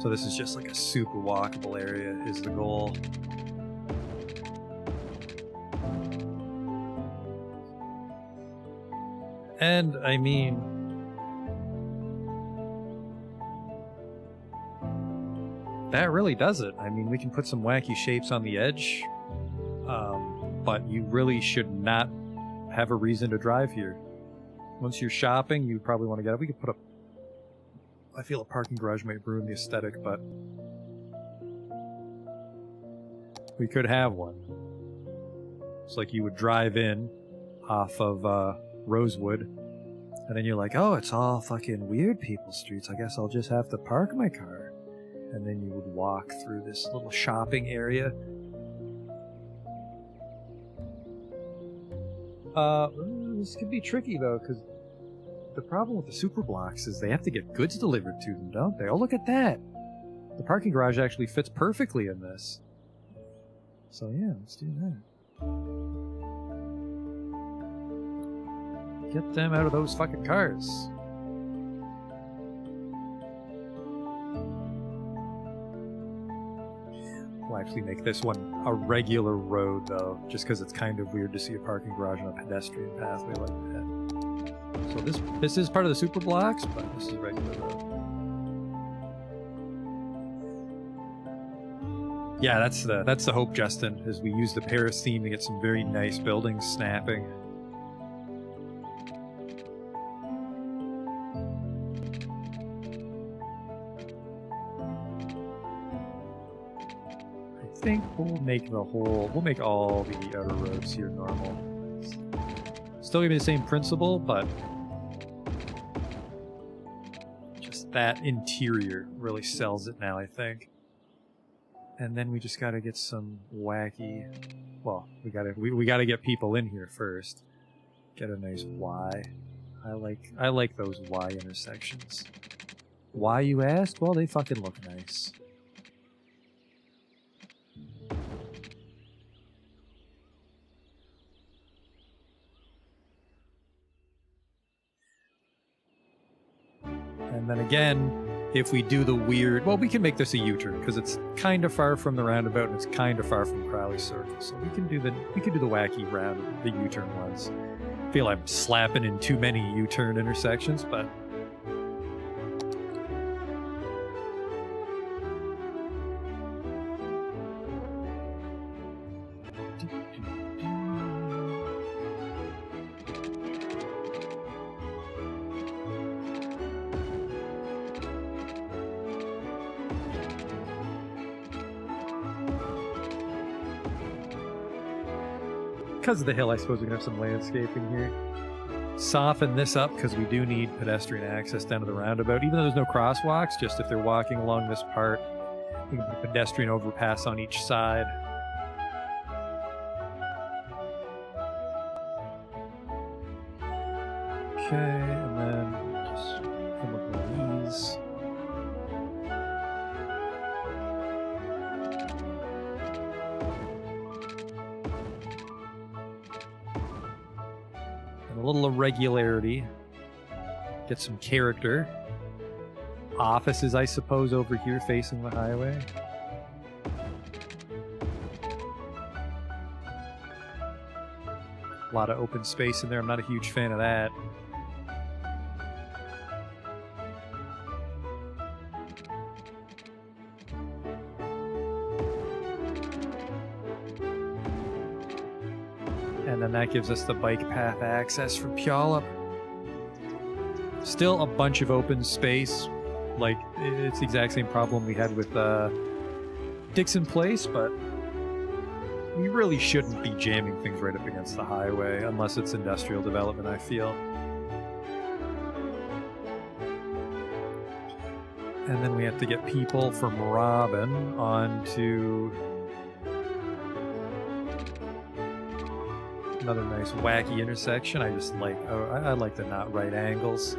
So this is just like a super walkable area is the goal. And, I mean, that really does it. I mean, we can put some wacky shapes on the edge, but you really should not have a reason to drive here. Once you're shopping, you probably want to get up. We could put up... I feel a parking garage might ruin the aesthetic, but we could have one. It's like you would drive in off of Rosewood, and then you're like, oh, it's all fucking weird people streets. I guess I'll just have to park my car. And then you would walk through this little shopping area. This could be tricky, though, because the problem with the super blocks is they have to get goods delivered to them, don't they? Oh, look at that! The parking garage actually fits perfectly in this. So yeah, let's do that. Get them out of those fucking cars. We'll actually make this one a regular road, though, just because it's kind of weird to see a parking garage on a pedestrian pathway like that. So this is part of the super blocks, but this is a regular road. Yeah, that's the hope, Justin, is we use the Paris theme to get some very nice buildings snapping. I think we'll make all the outer roads here normal. Still gonna be the same principle, but just that interior really sells it now, I think. And then we just gotta get some wacky... Well, we gotta get people in here first. Get a nice Y. I like those Y intersections. Why, you ask? Well, they fucking look nice. And then again, if we do the weird, well, we can make this a U-turn because it's kind of far from the roundabout and it's kind of far from Crowley Circle. So we can do the wacky round, the U-turn ones. I feel I'm slapping in too many U-turn intersections, but because of the hill, I suppose we can have some landscaping here. Soften this up because we do need pedestrian access down to the roundabout. Even though there's no crosswalks, just if they're walking along this part, we can put a pedestrian overpass on each side. Okay, and then just come up with these. A little irregularity. Get some character. Offices, I suppose, over here facing the highway. A lot of open space in there. I'm not a huge fan of that. And then that gives us the bike path access from Puyallup. Still a bunch of open space. Like, it's the exact same problem we had with Dixon Place, but we really shouldn't be jamming things right up against the highway unless it's industrial development, I feel. And then we have to get people from Robin onto another nice wacky intersection. I just like, I like the not right angles.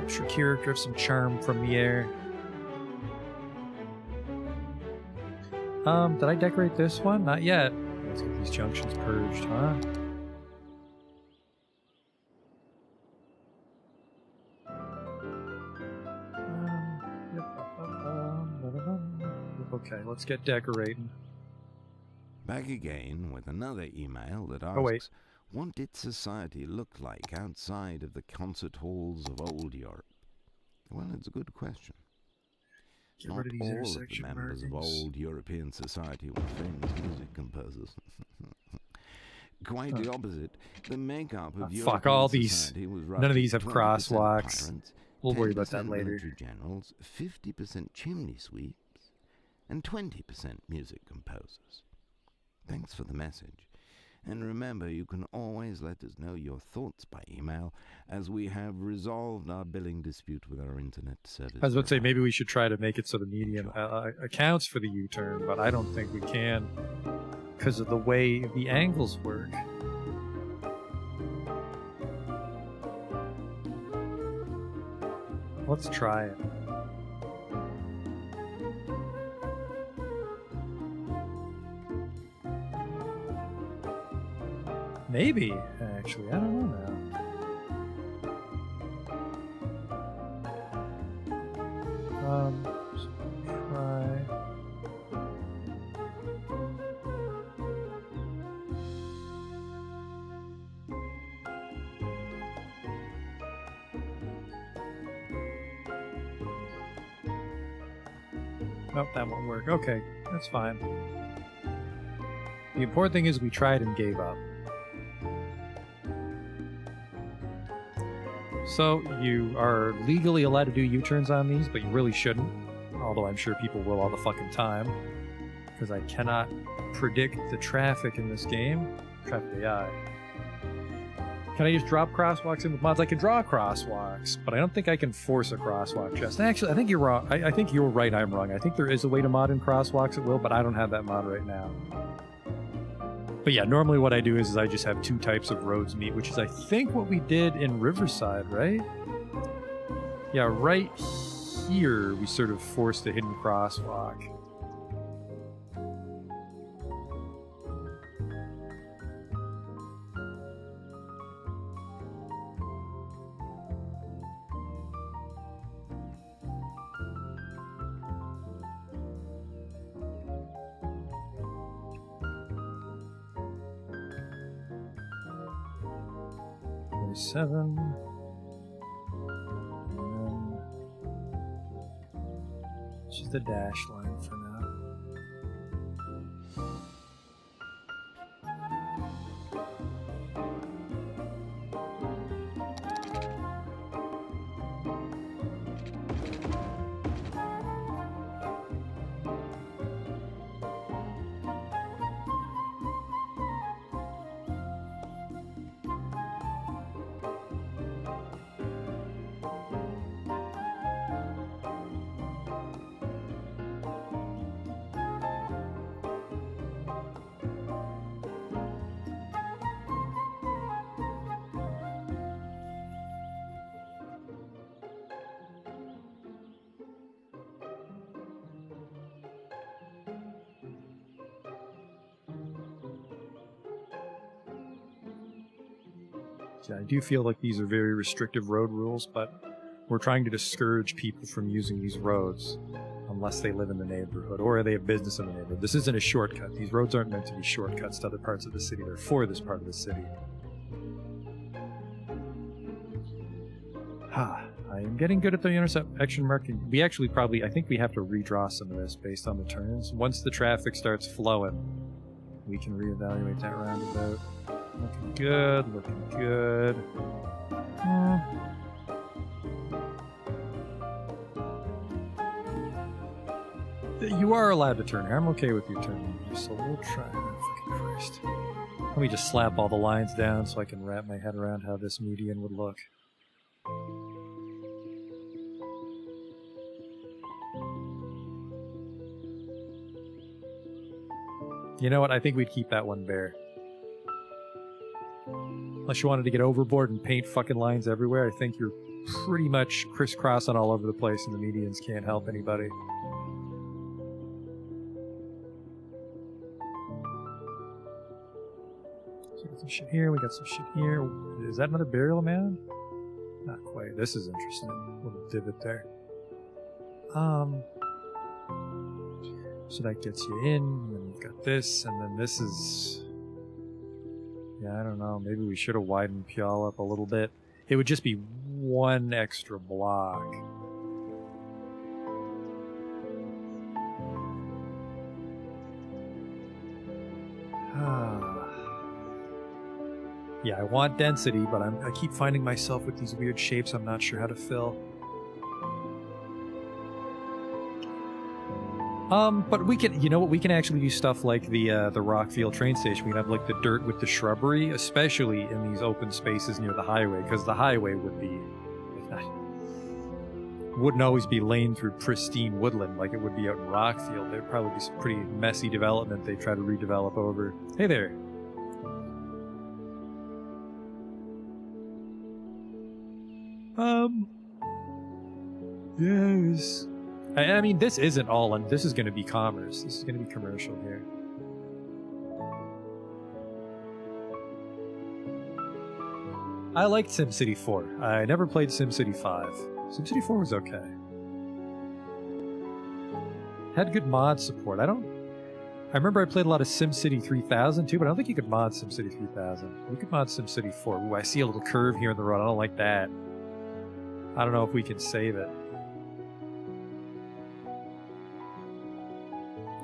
Extra character, some charm from the air. Did I decorate this one? Not yet. Let's get these junctions purged, huh? Okay, let's get decorating. Back again with another email that asks, what did society look like outside of the concert halls of old Europe? Well, it's a good question. Not all of the members of old European society were famous music composers. Quite the opposite. The makeup of European fuck all these. society was None of these have 20% crosswalks. pirates, We'll worry about 10% that later. military generals, 50% chimney sweeps, and 20% music composers. Thanks for the message. And remember, you can always let us know your thoughts by email, as we have resolved our billing dispute with our internet service. I was about to say, maybe we should try to make it so the median accounts for the U-turn, but I don't think we can because of the way the angles work. Let's try it. Maybe, actually. I don't know now. So try. Nope, that won't work. Okay, that's fine. The important thing is we tried and gave up. So, you are legally allowed to do U-turns on these, but you really shouldn't. Although I'm sure people will all the fucking time. Because I cannot predict the traffic in this game. Traffic AI. Can I just drop crosswalks in with mods? I can draw crosswalks, but I don't think I can force a crosswalk just. Actually, I think you're wrong. I think you're right, I'm wrong. I think there is a way to mod in crosswalks at will, but I don't have that mod right now. But yeah, normally what I do is I just have two types of roads meet, which is I think what we did in Riverside, right? Yeah, right here we sort of forced a hidden crosswalk. 27. And then it's just the dash line for now. Yeah, I do feel like these are very restrictive road rules, but we're trying to discourage people from using these roads unless they live in the neighborhood or they have business in the neighborhood. This isn't a shortcut. These roads aren't meant to be shortcuts to other parts of the city. They're for this part of the city. I am getting good at the intersection marking. We actually I think we have to redraw some of this based on the turns. Once the traffic starts flowing, we can reevaluate that roundabout. Looking good, looking good. You are allowed to turn here. I'm okay with you turning here, so we'll try. Oh, fucking Christ. Let me just slap all the lines down so I can wrap my head around how this median would look. You know what? I think we'd keep that one bare. Unless you wanted to get overboard and paint fucking lines everywhere, I think you're pretty much crisscrossing all over the place and the medians can't help anybody. So we got some shit here, we got some shit here. Is that another burial mound? Not quite. This is interesting. Little divot there. So that gets you in, and then we've got this, and then this is... Yeah, I don't know. Maybe we should have widened Puyallup up a little bit. It would just be one extra block. Yeah, I want density, but I keep finding myself with these weird shapes I'm not sure how to fill. But we can, you know what, we can actually do stuff like the Rockfield train station. We can have like the dirt with the shrubbery, especially in these open spaces near the highway, because the highway wouldn't always be laned through pristine woodland like it would be out in Rockfield. There'd probably be some pretty messy development they try to redevelop over. Hey there. Yes. I mean, this isn't all, and this is going to be commerce. This is going to be commercial here. I liked SimCity 4. I never played SimCity 5. SimCity 4 was okay. Had good mod support. I remember I played a lot of SimCity 3000 too, but I don't think you could mod SimCity 3000. You could mod SimCity 4. Ooh, I see a little curve here in the road. I don't like that. I don't know if we can save it.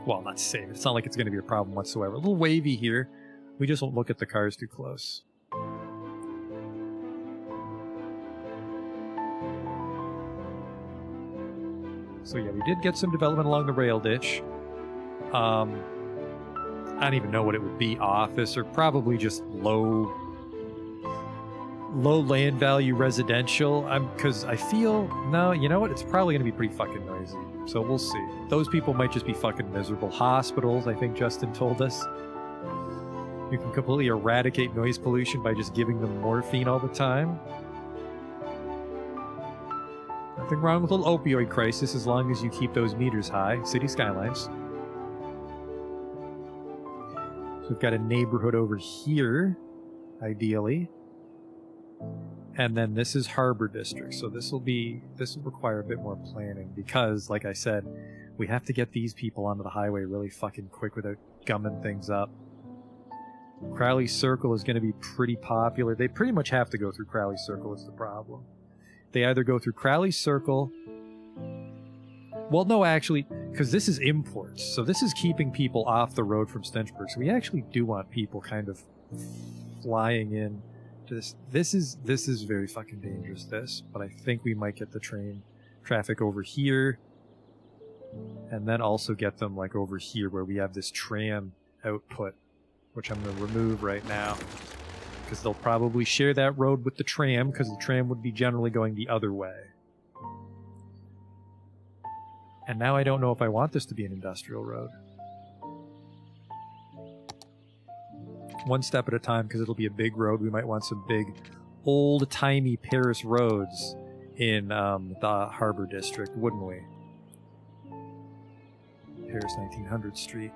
Well, not save it. It's not like it's going to be a problem whatsoever. A little wavy here. We just won't look at the cars too close. So yeah, we did get some development along the rail ditch. I don't even know what it would be, office or probably just low land value residential. Because I feel, no, you know what? It's probably going to be pretty fucking noisy. So we'll see. Those people might just be fucking miserable. Hospitals, I think Justin told us. You can completely eradicate noise pollution by just giving them morphine all the time. Nothing wrong with a little opioid crisis as long as you keep those meters high. City Skylines. So we've got a neighborhood over here, ideally. And then this is Harbor District, so this will require a bit more planning because, like I said, we have to get these people onto the highway really fucking quick without gumming things up. Crowley Circle is going to be pretty popular. They pretty much have to go through Crowley Circle is the problem. They either go through Crowley Circle... Well, no, actually, because this is imports. So this is keeping people off the road from Stenchburg. So we actually do want people kind of flying in to this. This is very fucking dangerous, this. But I think we might get the train traffic over here. And then also get them, like, over here where we have this tram output, which I'm going to remove right now. Because they'll probably share that road with the tram, because the tram would be generally going the other way. And now I don't know if I want this to be an industrial road. One step at a time, because it'll be a big road. We might want some big, old-timey Paris roads in the Harbor District, wouldn't we? Paris 1900 Street.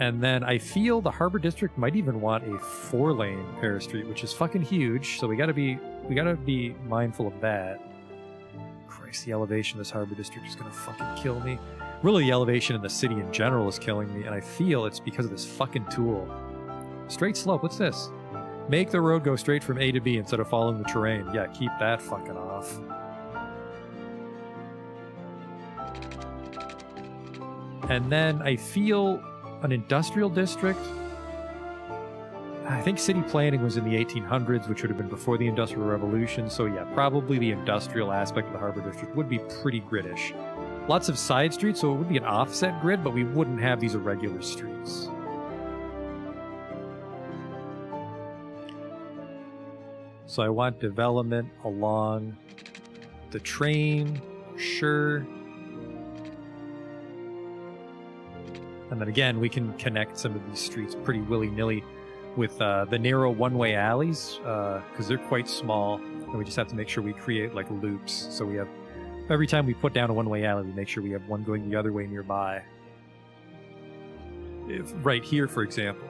And then I feel the Harbor District might even want a 4-lane Paris Street, which is fucking huge. So we gotta be mindful of that. Christ, the elevation of this Harbor District is gonna fucking kill me. Really, the elevation in the city in general is killing me, and I feel it's because of this fucking tool. Straight slope. What's this? Make the road go straight from A to B instead of following the terrain. Yeah, keep that fucking off. And then I feel an industrial district. I think city planning was in the 1800s, which would have been before the Industrial Revolution. So yeah, probably the industrial aspect of the Harbor District would be pretty griddish. Lots of side streets, so it would be an offset grid, but we wouldn't have these irregular streets. So I want development along the train, sure. And then again, we can connect some of these streets pretty willy-nilly with the narrow one-way alleys, because they're quite small, and we just have to make sure we create like loops. So we have, every time we put down a one-way alley, we make sure we have one going the other way nearby. If, right here, for example,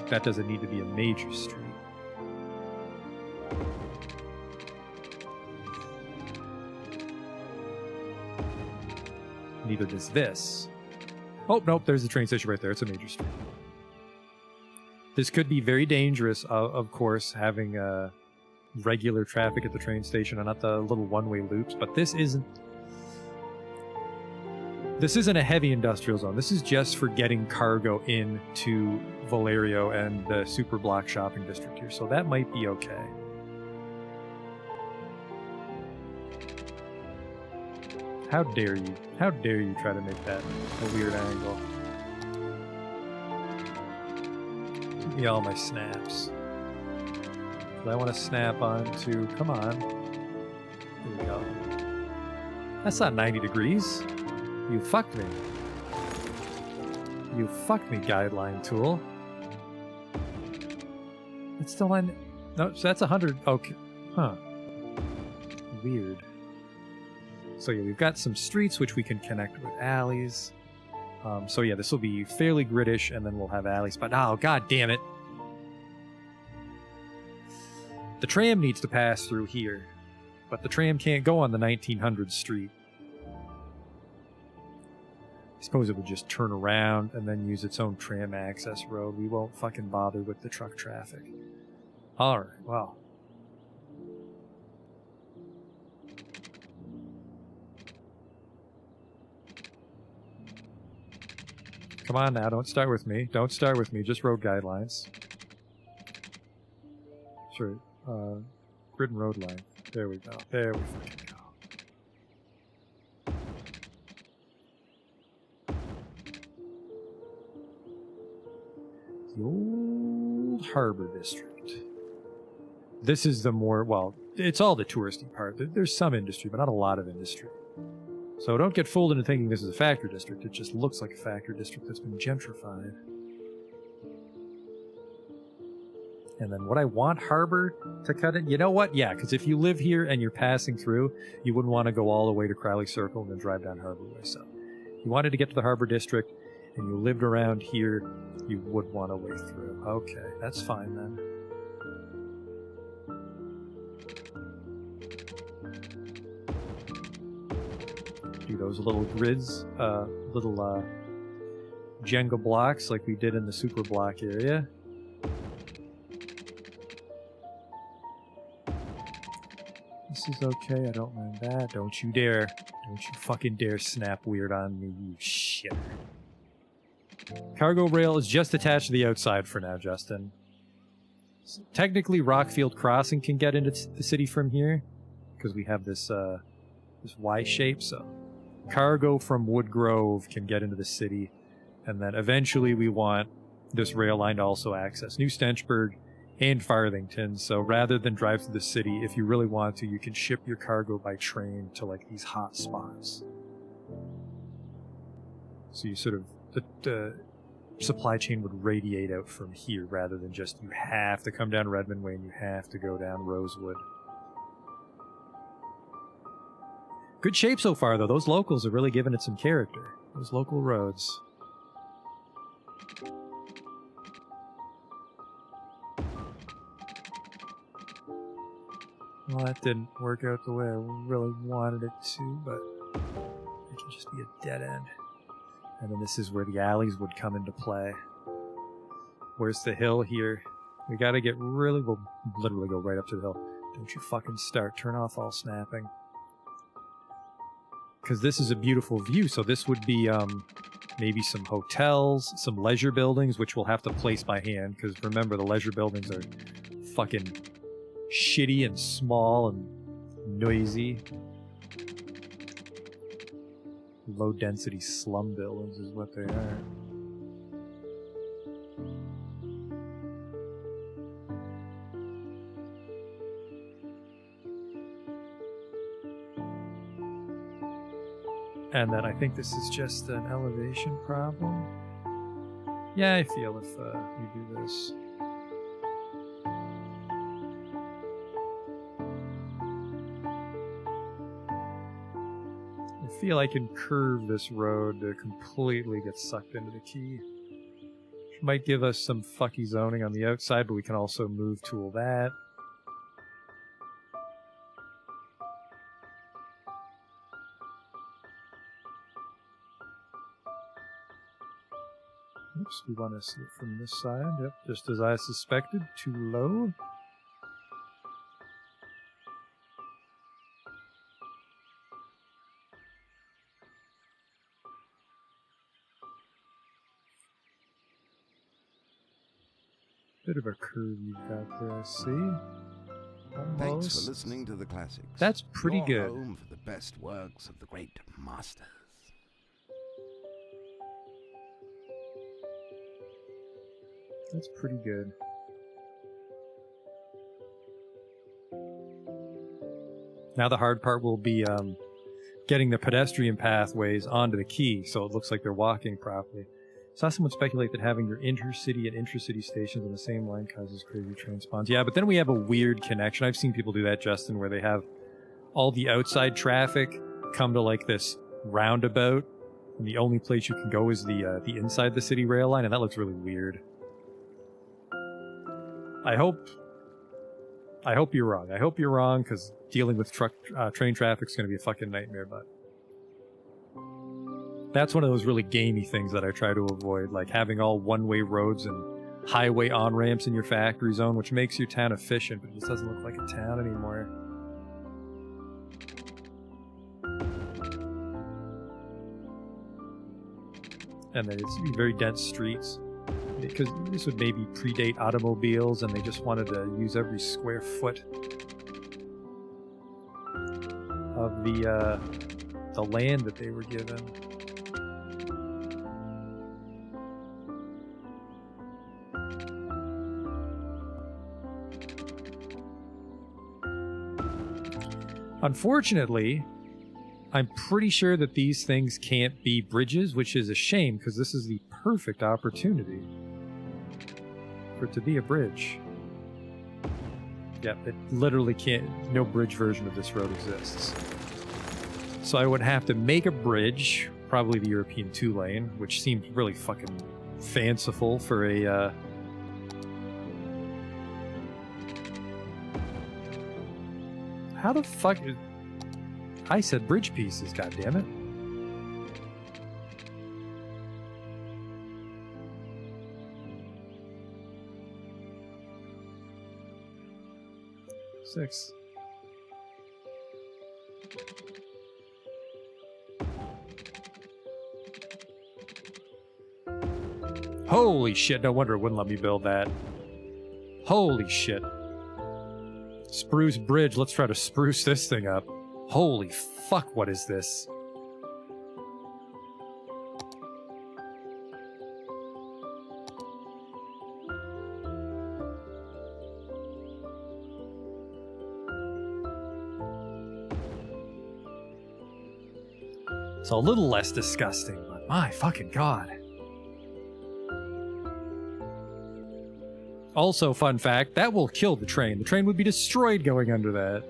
that doesn't need to be a major street. Neither does this. Oh, nope, there's the train station right there. It's a major street. This could be very dangerous, of course, having regular traffic at the train station and not the little one-way loops, but this isn't a heavy industrial zone. This is just for getting cargo into Valerio and the super block shopping district here, so that might be okay. How dare you? How dare you try to make that a weird angle? Give me all my snaps. I want to snap onto... Come on. Here we go. That's not 90 degrees. You fucked me. You fucked me, guideline tool. It's still on... No, so that's 100... Okay. Huh. Weird. So yeah, we've got some streets which we can connect with alleys. So yeah, this will be fairly griddish, and then we'll have alleys. But oh, god damn it! The tram needs to pass through here, but the tram can't go on the 1900 street. I suppose it would just turn around and then use its own tram access road. We won't fucking bother with the truck traffic. All right, well. Come on now, don't start with me. Don't start with me, just road guidelines. Sure, grid and road line. There we go. There we fucking go. The old Harbor District. This is the more, well, it's all the touristy part. There's some industry, but not a lot of industry. So don't get fooled into thinking this is a factory district. It just looks like a factory district that's been gentrified. And then what I want Harbor to cut in, you know what? Yeah, because if you live here and you're passing through, you wouldn't want to go all the way to Crowley Circle and then drive down Harbor Way. So if you wanted to get to the Harbor District and you lived around here, you would want to way through. Okay, that's fine then. those little grids, little Jenga blocks like we did in the super block area. This is okay, I don't mind that. Don't you dare. Don't you fucking dare snap weird on me, you shit. Cargo rail is just attached to the outside for now, Justin. So technically, Rockfield Crossing can get into the city from here, because we have this Y shape, so cargo from Woodgrove can get into the city, and then eventually we want this rail line to also access New Stenchburg and Farthington, so rather than drive through the city, if you really want to, you can ship your cargo by train to like these hot spots. So you sort of, the supply chain would radiate out from here rather than just you have to come down Redmond Way and you have to go down Rosewood. Good shape so far, though. Those locals are really giving it some character. Those local roads. Well, that didn't work out the way I really wanted it to, but it can just be a dead end. And then this is where the alleys would come into play. Where's the hill here? We gotta get really... We'll literally go right up to the hill. Don't you fucking start. Turn off all snapping. Because this is a beautiful view, so this would be maybe some hotels, some leisure buildings, which we'll have to place by hand, because remember, the leisure buildings are fucking shitty and small and noisy. Low-density slum buildings is what they are. And then I think this is just an elevation problem. Yeah, I feel if we do this. I feel I can curve this road to completely get sucked into the key. Which might give us some fucky zoning on the outside, but we can also move tool that. Oops, we want to see it from this side. Yep, just as I suspected, too low. Bit of a curve you've got there, I see. Almost. Thanks for listening to the classics. That's pretty Your good. Home for the best works of the great masters. That's pretty good. Now the hard part will be getting the pedestrian pathways onto the quay, so it looks like they're walking properly. Saw someone speculate that having your intercity and intracity stations on the same line causes crazy train spawns. Yeah, but then we have a weird connection. I've seen people do that, Justin, where they have all the outside traffic come to like this roundabout, and the only place you can go is the inside the city rail line, and that looks really weird. I hope you're wrong. I hope you're wrong, because dealing with train traffic is going to be a fucking nightmare, but that's one of those really gamey things that I try to avoid, like having all one-way roads and highway on-ramps in your factory zone, which makes your town efficient, but it just doesn't look like a town anymore. And then it's very dense streets, because this would maybe predate automobiles, and they just wanted to use every square foot of the land that they were given. Unfortunately, I'm pretty sure that these things can't be bridges, which is a shame, because this is the perfect opportunity for it to be a bridge. Yep, it literally can't, no bridge version of this road exists. So I would have to make a bridge, probably the European 2-lane, which seemed really fucking fanciful for a, How the fuck... I said bridge pieces, goddammit. 6. Holy shit, no wonder it wouldn't let me build that. Holy shit. Spruce bridge, let's try to spruce this thing up. Holy fuck, what is this? It's a little less disgusting, but my fucking god. Also, fun fact, that will kill the train. The train would be destroyed going under that.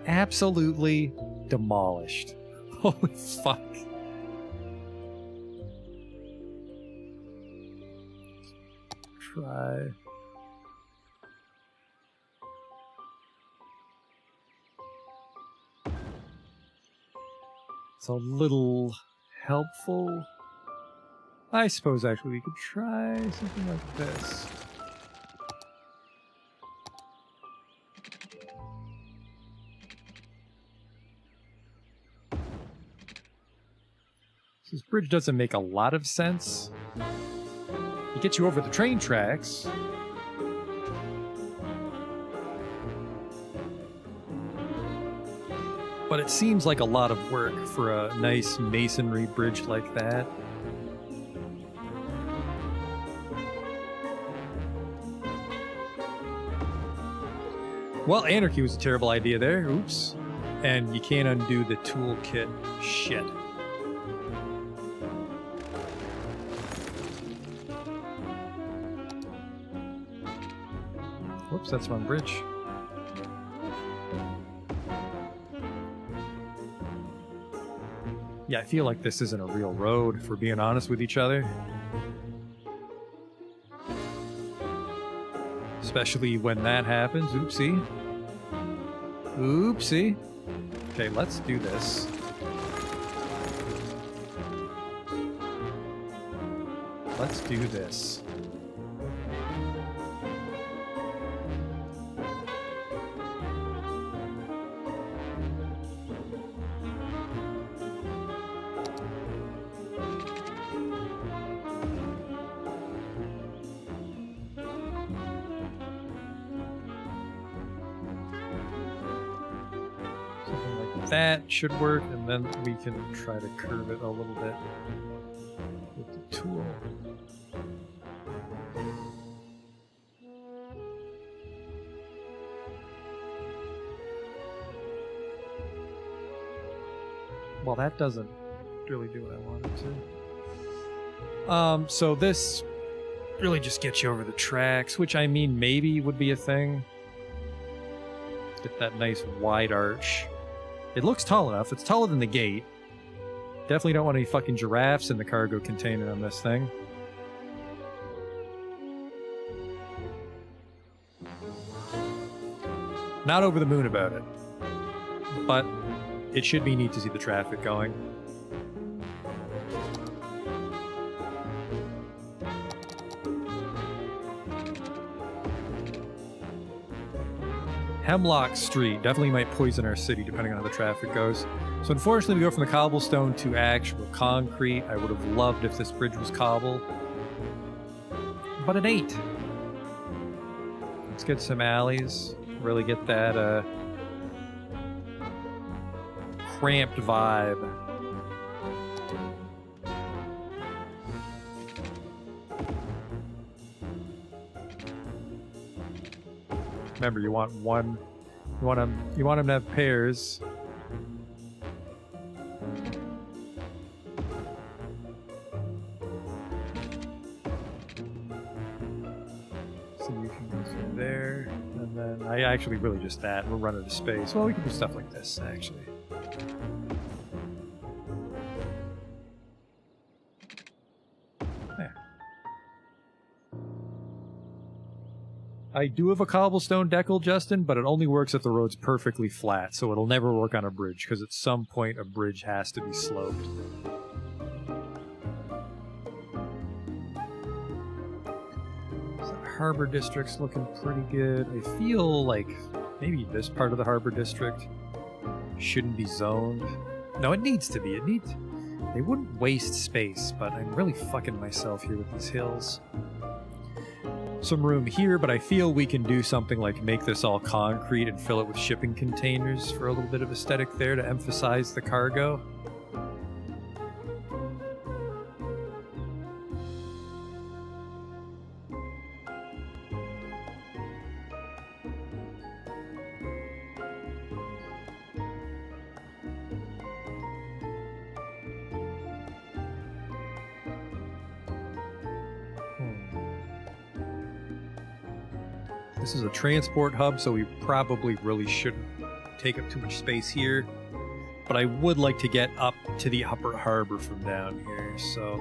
Absolutely demolished. Holy fuck. Try. It's a little helpful. I suppose actually we could try something like this. This bridge doesn't make a lot of sense. It gets you over the train tracks. But it seems like a lot of work for a nice masonry bridge like that. Well, anarchy was a terrible idea there. Oops. And you can't undo the toolkit. Shit. Whoops, that's one bridge. Yeah, I feel like this isn't a real road, if we're being honest with each other. Especially when that happens. Oopsie. Oopsie. Okay, let's do this. Let's do this. That should work, and then we can try to curve it a little bit with the tool. Well, that doesn't really do what I wanted to. So this really just gets you over the tracks, which I mean maybe would be a thing. Get that nice wide arch. It looks tall enough. It's taller than the gate. Definitely don't want any fucking giraffes in the cargo container on this thing. Not over the moon about it. But it should be neat to see the traffic going. Hemlock Street definitely might poison our city depending on how the traffic goes. So unfortunately we go from the cobblestone to actual concrete. I would have loved if this bridge was cobble. But it ain't. Let's get some alleys. Really get that cramped vibe. Remember, you want one. You want them to have pairs. So you can go through there, and then I actually really just that. We're running out of space. Well, we can do stuff like this actually. I do have a cobblestone decal, Justin, but it only works if the road's perfectly flat, so it'll never work on a bridge, because at some point a bridge has to be sloped. So the harbor district's looking pretty good. I feel like maybe this part of the harbor district shouldn't be zoned. No, it needs to be. They wouldn't waste space, but I'm really fucking myself here with these hills. Some room here, but I feel we can do something like make this all concrete and fill it with shipping containers for a little bit of aesthetic there to emphasize the cargo. This is a transport hub, so we probably really shouldn't take up too much space here. But I would like to get up to the upper harbor from down here, so...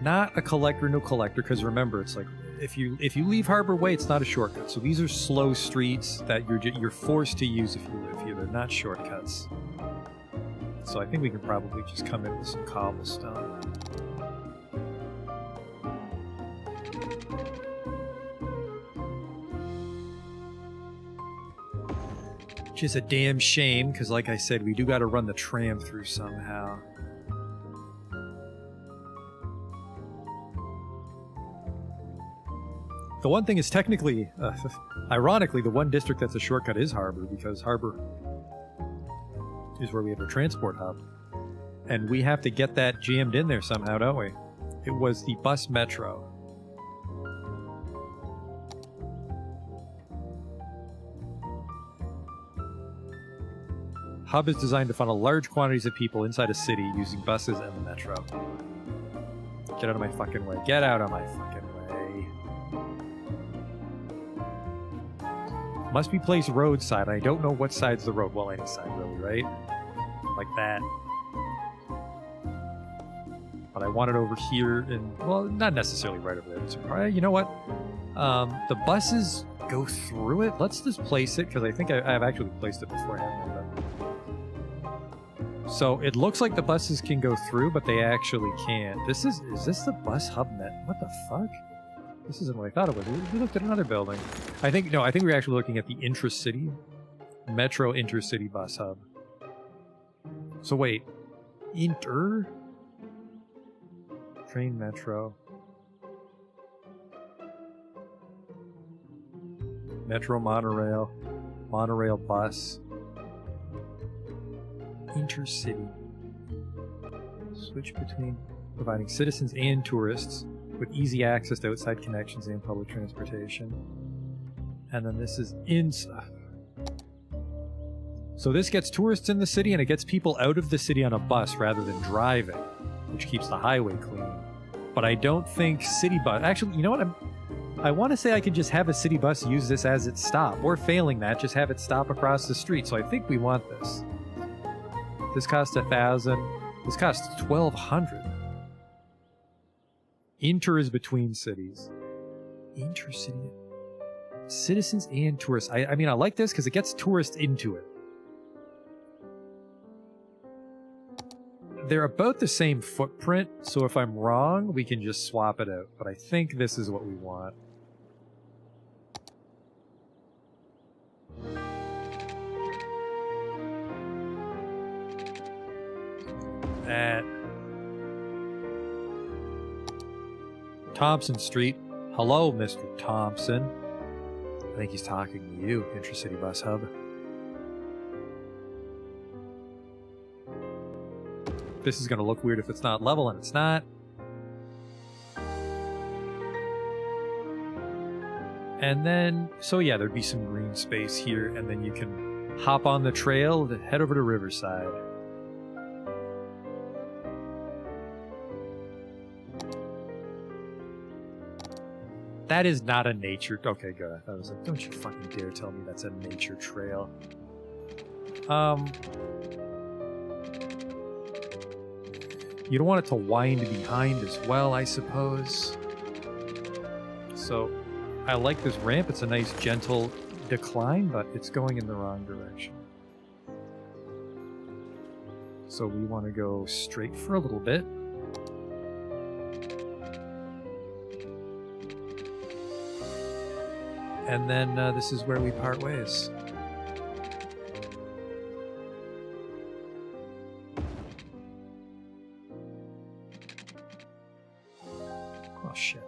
Not a collector, no collector, because remember, it's like, if you leave Harbor Way, it's not a shortcut. So these are slow streets that you're forced to use if you live here. They're not shortcuts. So I think we can probably just come in with some cobblestone. Which is a damn shame, because like I said, we do got to run the tram through somehow. The one thing is technically, ironically, the one district that's a shortcut is Harbor, because Harbor is where we have our transport hub. And we have to get that jammed in there somehow, don't we? It was the bus metro. Hub is designed to funnel large quantities of people inside a city using buses and the metro. Get out of my fucking way. Get out of my fucking way. Must be placed roadside. I don't know what side's the road. Well, any side really, right? Like that. But I want it over here and, well, not necessarily right over there. So, you know what? The buses go through it. Let's just place it, because I think I've actually placed it beforehand. So it looks like the buses can go through, but they actually can't. Is this the bus hub net? What the fuck? This isn't what I thought it was. We looked at another building. I think we're actually looking at the intracity, metro intercity bus hub. So wait, train metro. Metro monorail, monorail bus. Intercity. Switch between providing citizens and tourists with easy access to outside connections and public transportation. And then this is so this gets tourists in the city and it gets people out of the city on a bus rather than driving, which keeps the highway clean. But I don't think city bus... Actually, you know what? I want to say I could just have a city bus use this as its stop. Or failing that, just have it stop across the street. So I think we want this. This costs 1,000. This costs 1,200. Inter is between cities. Intercity. Citizens and tourists. I mean, I like this because it gets tourists into it. They're about the same footprint, so if I'm wrong, we can just swap it out. But I think this is what we want. At Thompson Street. Hello, Mr. Thompson. I think he's talking to you, Intercity Bus Hub. This is going to look weird if it's not level, and it's not. And then, so yeah, there'd be some green space here, and then you can hop on the trail to head over to Riverside. That is not a nature... Okay, good. I thought it was like, don't you fucking dare tell me that's a nature trail. You don't want it to wind behind as well, I suppose. So, I like this ramp. It's a nice, gentle decline, but it's going in the wrong direction. So we want to go straight for a little bit. and then this is where we part ways. Oh shit.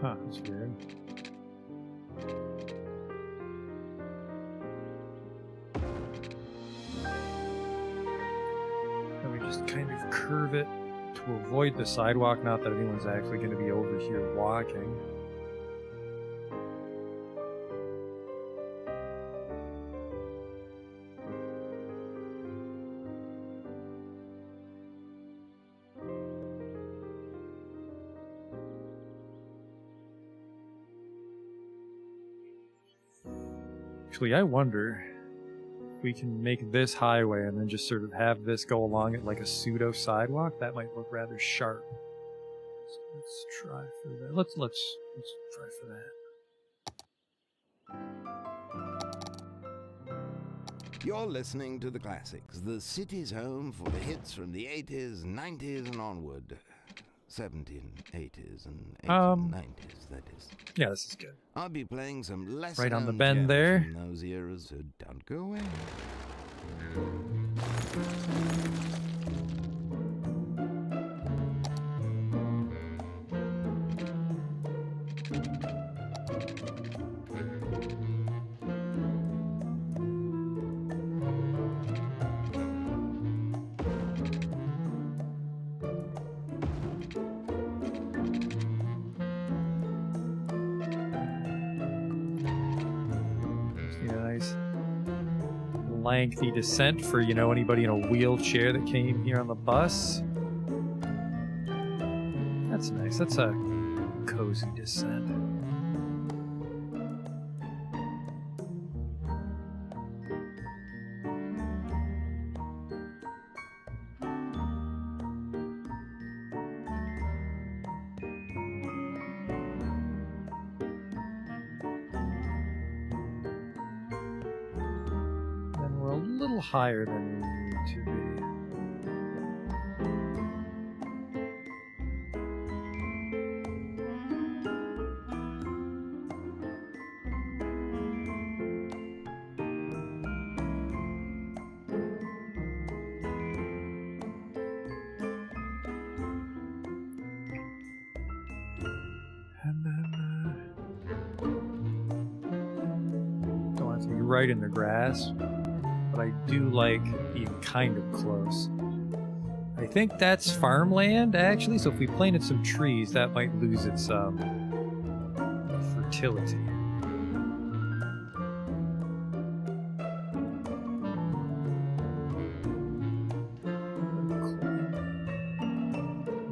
Huh, that's weird. And we just kind of curve it to avoid the sidewalk, not that anyone's actually going to be over here walking. Actually, I wonder if we can make this highway and then just sort of have this go along it like a pseudo sidewalk. That might look rather sharp. So let's try for that. Let's try for that. You're listening to the classics, the city's home for the hits from the 80s, 90s, and onward. 1780s and 1890s, that is. Yeah, this is good. I'll be playing some less Right on the known bend gems there. from those eras, so don't go away. Lengthy descent for, you know, anybody in a wheelchair that came here on the bus. That's nice. That's a cozy descent. Higher than we need to be. And then don't have to be right in the grass. But I do like being kind of close. I think that's farmland, actually, so if we planted some trees, that might lose its fertility.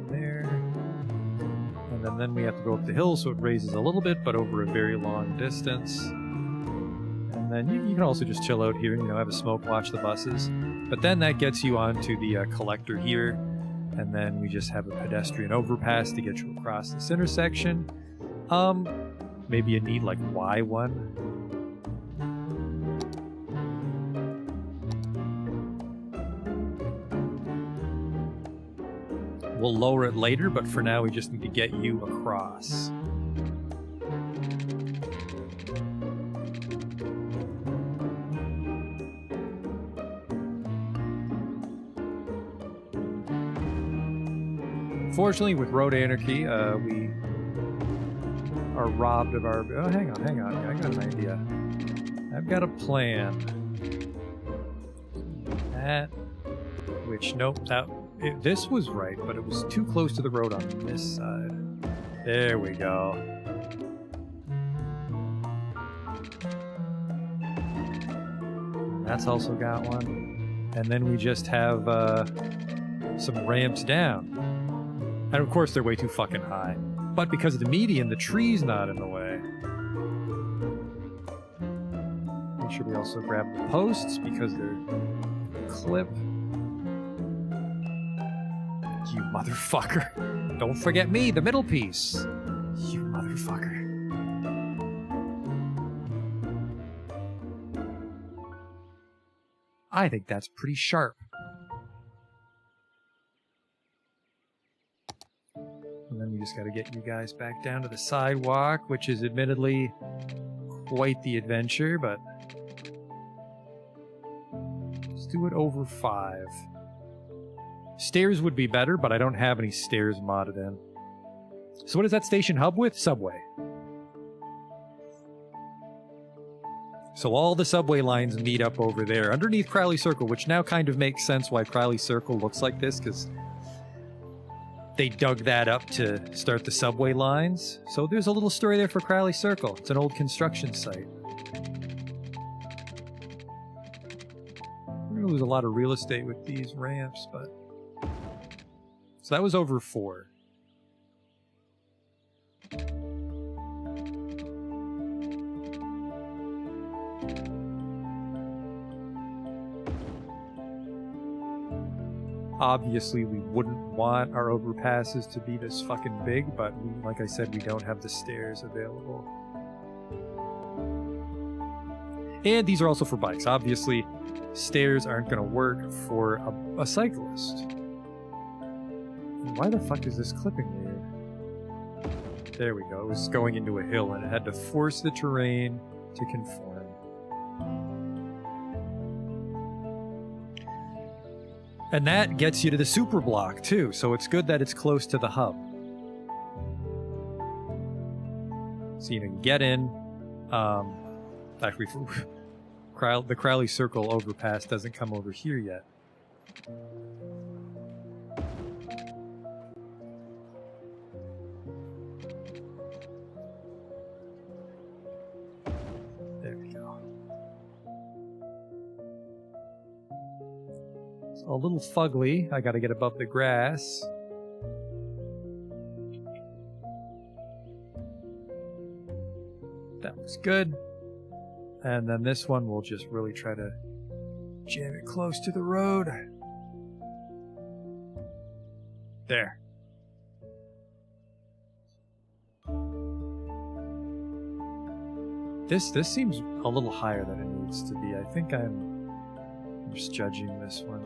There. And then we have to go up the hill, so it raises a little bit, but over a very long distance. And then you can also just chill out here and, you know, have a smoke, watch the buses. But then that gets you onto the collector here, and then we just have a pedestrian overpass to get you across this intersection. Maybe you need like Y1. We'll lower it later, but for now we just need to get you across. Fortunately, with Road Anarchy, we are robbed of our... Oh, hang on. I got an idea. I've got a plan. That... Which, nope, this was right, but it was too close to the road on this side. There we go. That's also got one. And then we just have some ramps down. And of course they're way too fucking high. But because of the median, the tree's not in the way. Make sure we also grab the posts because they're clip. You motherfucker. Don't forget me, the middle piece. You motherfucker. I think that's pretty sharp. And then we just gotta get you guys back down to the sidewalk, which is admittedly quite the adventure, but let's do it over 5. Stairs would be better, but I don't have any stairs modded in. So what is that station hub with? Subway. So all the subway lines meet up over there, underneath Crowley Circle, which now kind of makes sense why Crowley Circle looks like this, because they dug that up to start the subway lines. So there's a little story there for Crowley Circle. It's an old construction site. We're going to lose a lot of real estate with these ramps, but... So that was over 4. Obviously, we wouldn't want our overpasses to be this fucking big, but like I said, we don't have the stairs available. And these are also for bikes. Obviously, stairs aren't going to work for a cyclist. Why the fuck is this clipping weird? There we go. It was going into a hill, and it had to force the terrain to conform. And that gets you to the super block, too, so it's good that it's close to the hub. So you can get in. Actually, the Crowley Circle overpass doesn't come over here yet. There we go. It's a little fugly. I gotta get above the grass. That looks good. And then this one, we'll just really try to jam it close to the road. There. This seems a little higher than it needs to be. I think I'm misjudging this one.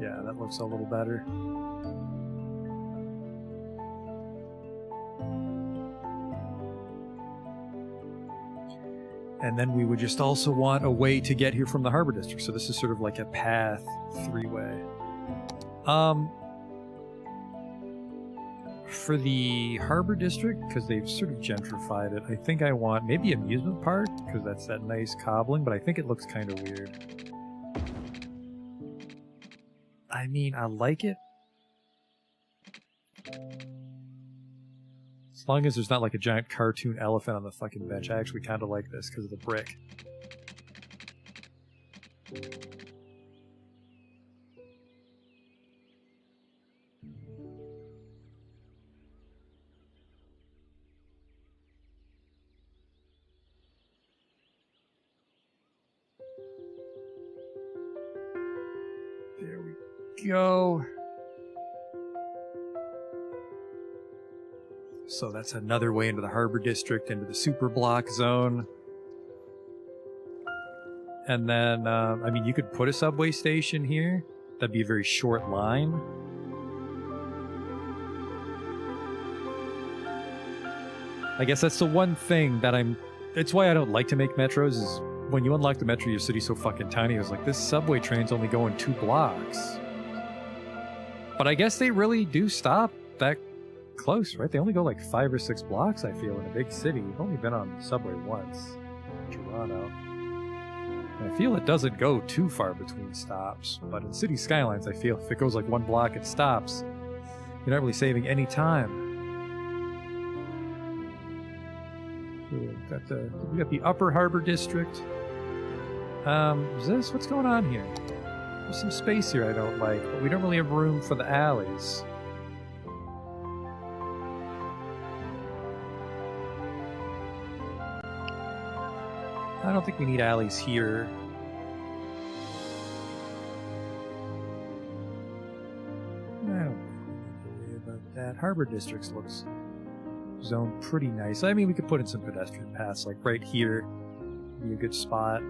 Yeah, that looks a little better. And then we would just also want a way to get here from the Harbor District. So this is sort of like a path 3-way. For the Harbor District, because they've sort of gentrified it, I think I want maybe amusement park, because that's that nice cobbling, but I think it looks kind of weird. I mean, I like it. As long as there's not like a giant cartoon elephant on the fucking bench. I actually kind of like this because of the brick. There we go. So that's another way into the Harbor District, into the super block zone. And then, I mean, you could put a subway station here. That'd be a very short line. I guess that's the one thing that it's why I don't like to make metros, is when you unlock the metro, your city's so fucking tiny. I was like, this subway train's only going 2 blocks. But I guess they really do stop that close, right? They only go like 5 or 6 blocks, I feel, in a big city. We've only been on the subway once, Toronto. And I feel it doesn't go too far between stops, but in City Skylines, I feel if it goes like 1 block, it stops. You're not really saving any time. We got the Upper Harbor District. Is this? What's going on here? There's some space here I don't like, but we don't really have room for the alleys. I don't think we need alleys here. I don't think we need to worry about that. Harbor Districts looks zoned pretty nice. I mean, we could put in some pedestrian paths, like right here. Be a good spot.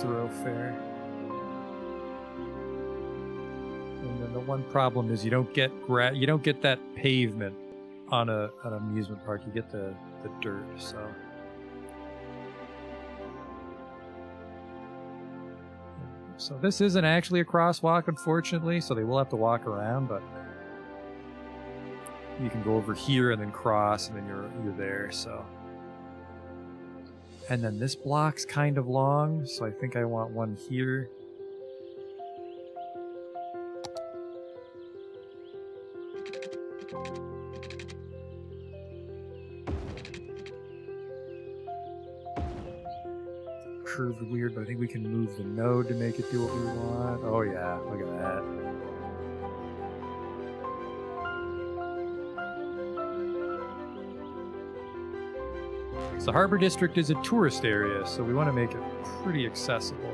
Thoroughfare. And then the one problem is you don't get that pavement on an amusement park. You get the dirt. So this isn't actually a crosswalk, unfortunately. So they will have to walk around, but you can go over here and then cross, and then you're there. So. And then this block's kind of long, so I think I want one here. Curved weird, but I think we can move the node to make it do what we want. Oh yeah, look at that. The Harbor District is a tourist area, so we want to make it pretty accessible.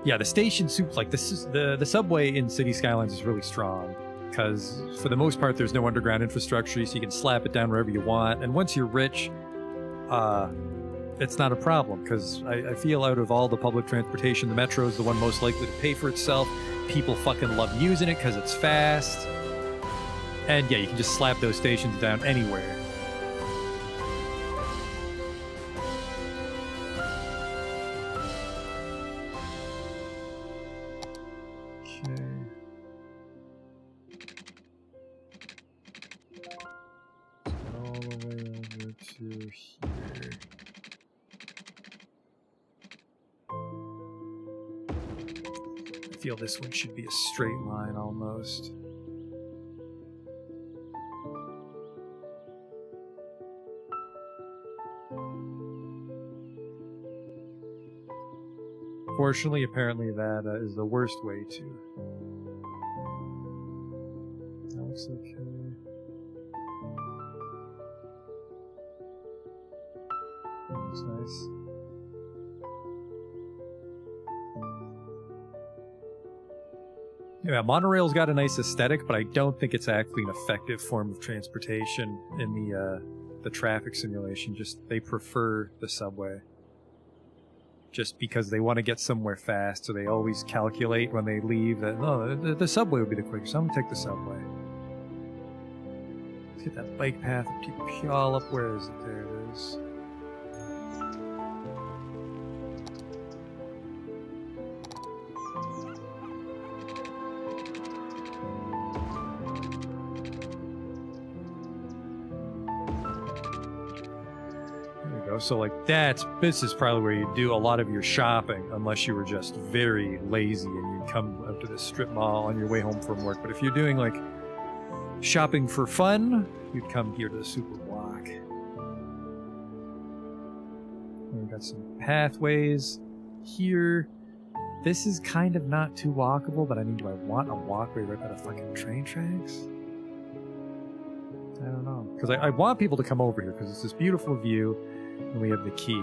Yeah, the station soup, like the subway in City Skylines is really strong because for the most part there's no underground infrastructure, so you can slap it down wherever you want. And once you're rich, it's not a problem because I feel out of all the public transportation, the metro is the one most likely to pay for itself. People fucking love using it because it's fast. And yeah, you can just slap those stations down anywhere. Okay. All the way over to here. I feel this one should be a straight line almost. Fortunately, apparently that is the worst way to. That looks okay. That looks nice. Yeah, monorail's got a nice aesthetic, but I don't think it's actually an effective form of transportation in the traffic simulation. Just they prefer the subway. Just because they want to get somewhere fast, so they always calculate when they leave that, no, the subway would be the quickest, so I'm gonna take the subway. Let's get that bike path up to Puyallup. Where is it? There it is. So like this is probably where you do a lot of your shopping, unless you were just very lazy and you come up to this strip mall on your way home from work. But if you're doing like shopping for fun, you'd come here to the super block. And we've got some pathways here. This is kind of not too walkable, but do I want a walkway right by the fucking train tracks? I don't know. Because I want people to come over here because it's this beautiful view. And we have the key.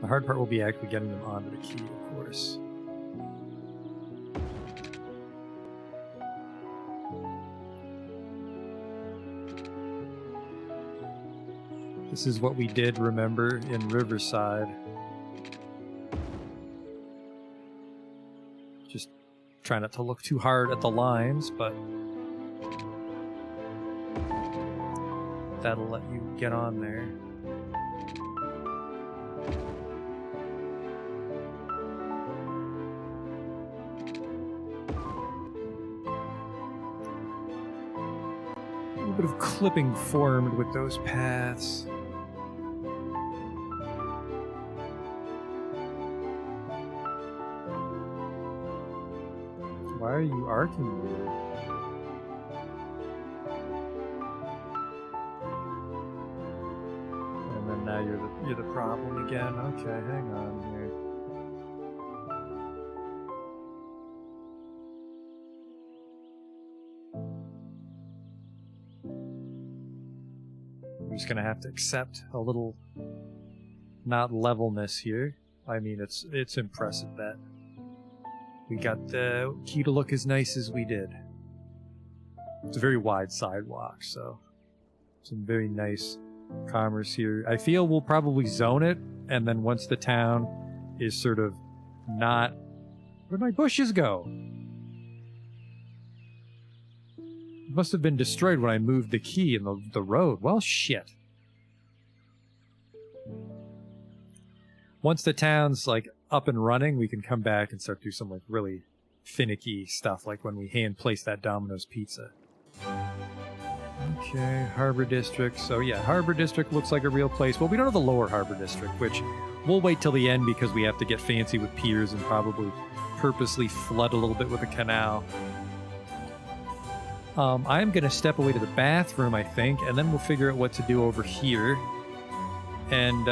The hard part will be actually getting them onto the key, of course. This is what we did, remember, in Riverside. Just Try not to look too hard at the lines, but that'll let you get on there. A little bit of clipping formed with those paths. Why are you arcing me? And then now you're the problem again. Okay, hang on here. I'm just gonna have to accept a little not levelness here. I mean, it's impressive that we got the key to look as nice as we did. It's a very wide sidewalk, so some very nice commerce here. I feel we'll probably zone it, and then once the town is sort of not... Where'd my bushes go? It must have been destroyed when I moved the key in the road. Well, shit. Once the town's, like, up and running, we can come back and start do some like really finicky stuff, like when we hand place that Domino's pizza. Okay, Harbor District. So yeah, Harbor District looks like a real place. Well, we don't have the Lower Harbor District, which we'll wait till the end because we have to get fancy with piers and probably purposely flood a little bit with a canal. I'm gonna step away to the bathroom, I think, and then we'll figure out what to do over here. And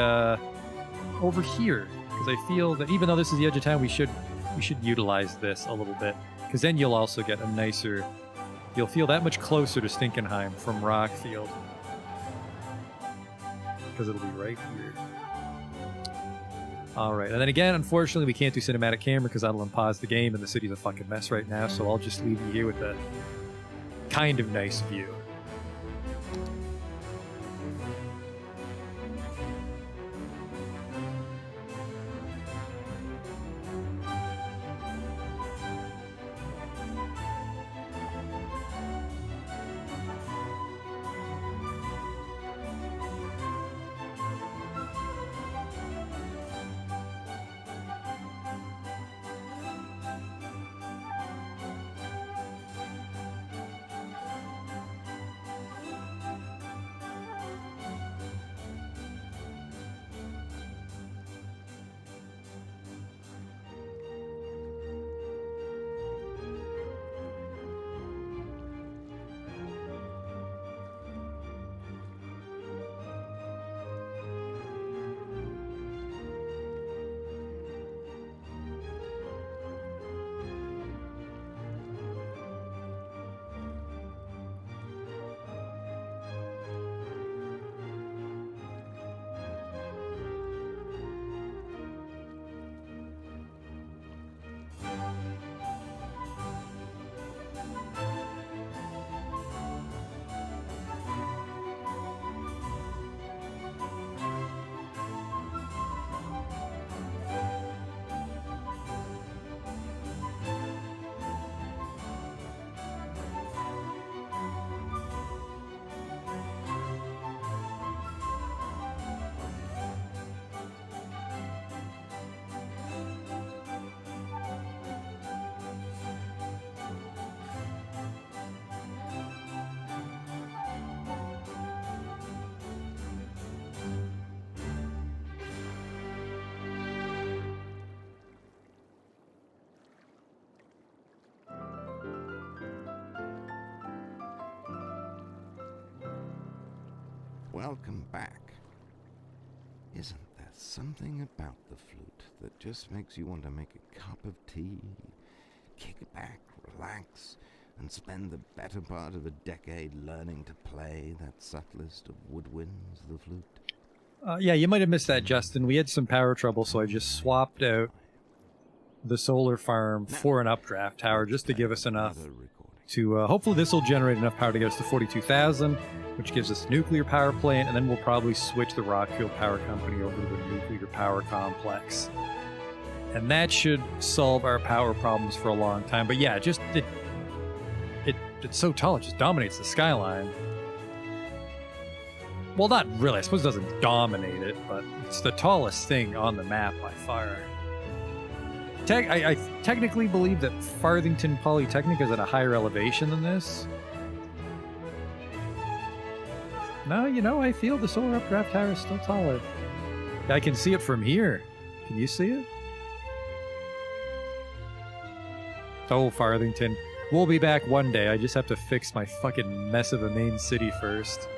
over here. Because I feel that even though this is the edge of town, we should utilize this a little bit. Because then you'll also get a nicer... You'll feel that much closer to Stinkenheim from Rockfield. Because it'll be right here. Alright, and then again, unfortunately, we can't do cinematic camera because that'll unpause the game and the city's a fucking mess right now, so I'll just leave you here with a kind of nice view. Welcome back. Isn't there something about the flute that just makes you want to make a cup of tea, kick back, relax, and spend the better part of a decade learning to play that subtlest of woodwinds, the flute? Yeah, you might have missed that, Justin. We had some power trouble, so I just swapped out the solar farm for an updraft tower just to give us enough to... hopefully this will generate enough power to get us to 42,000, which gives us a nuclear power plant, and then we'll probably switch the Rockfield Power Company over to the nuclear power complex. And that should solve our power problems for a long time. But yeah, just it's so tall, it just dominates the skyline. Well, not really. I suppose it doesn't dominate it, but it's the tallest thing on the map by far. I technically believe that Farthington Polytechnic is at a higher elevation than this. No, you know, I feel the solar updraft tower is still taller. I can see it from here. Can you see it? Oh, Farthington. We'll be back one day. I just have to fix my fucking mess of a main city first.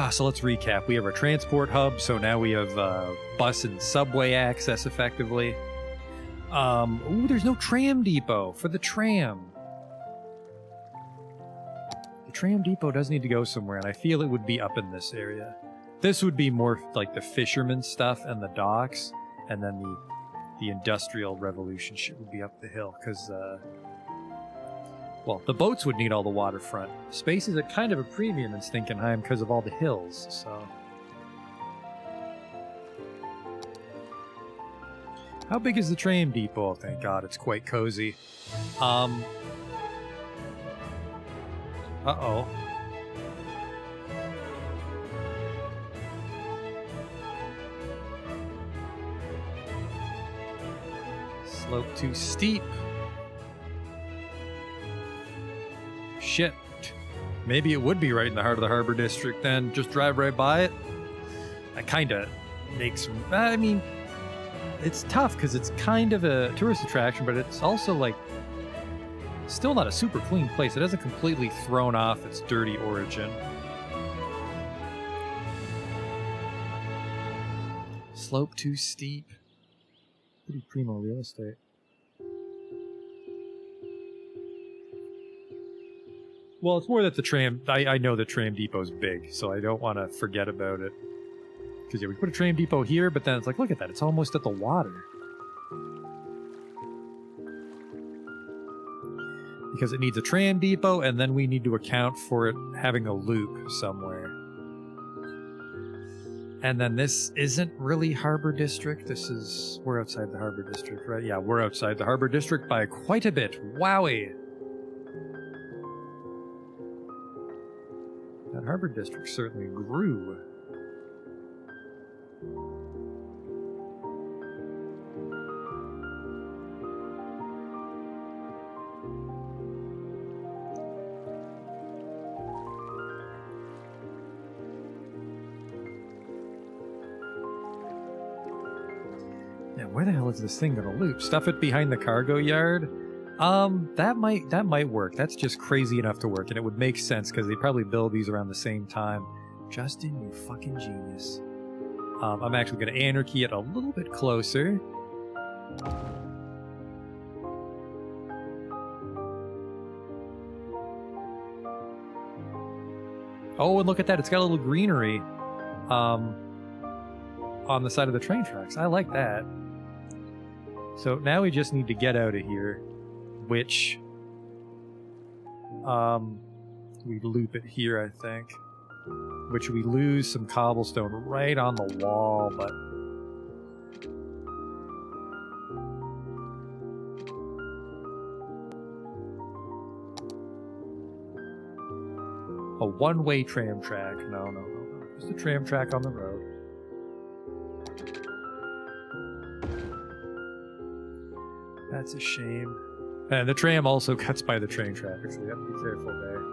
So let's recap. We have our transport hub, so now we have bus and subway access effectively. Ooh, there's no tram depot for the tram. The tram depot does need to go somewhere, and I feel it would be up in this area. This would be more like the fisherman stuff and the docks, and then the industrial revolution shit would be up the hill, because well, the boats would need all the waterfront. Space is at kind of a premium in Stinkenheim because of all the hills, so... How big is the tram depot? Thank God, it's quite cozy. Uh-oh. Slope too steep. Shit. Maybe it would be right in the heart of the Harbor District then. Just drive right by it. That kind of makes... I mean, it's tough because it's kind of a tourist attraction, but it's also like still not a super clean place. It hasn't completely thrown off its dirty origin. Slope too steep. Pretty primo real estate. Well, it's more that the tram... I know the tram depot's big, so I don't want to forget about it. Because yeah, we put a tram depot here, but then it's like, look at that, it's almost at the water. Because it needs a tram depot, and then we need to account for it having a loop somewhere. And then this isn't really Harbor District. This is... We're outside the Harbor District, right? Yeah, we're outside the Harbor District by quite a bit. Wowie! That Harbor District certainly grew. Now, where the hell is this thing gonna loop? Stuff it behind the cargo yard? That might work. That's just crazy enough to work, and it would make sense because they probably build these around the same time. Justin, you fucking genius. I'm actually going to anarchy it a little bit closer. Oh, and look at that. It's got a little greenery on the side of the train tracks. I like that. So now we just need to get out of here, which we loop it here, I think. Which we lose some cobblestone right on the wall, but... A one-way tram track. No. Just a tram track on the road. That's a shame. And the tram also cuts by the train traffic, so you have to be careful there.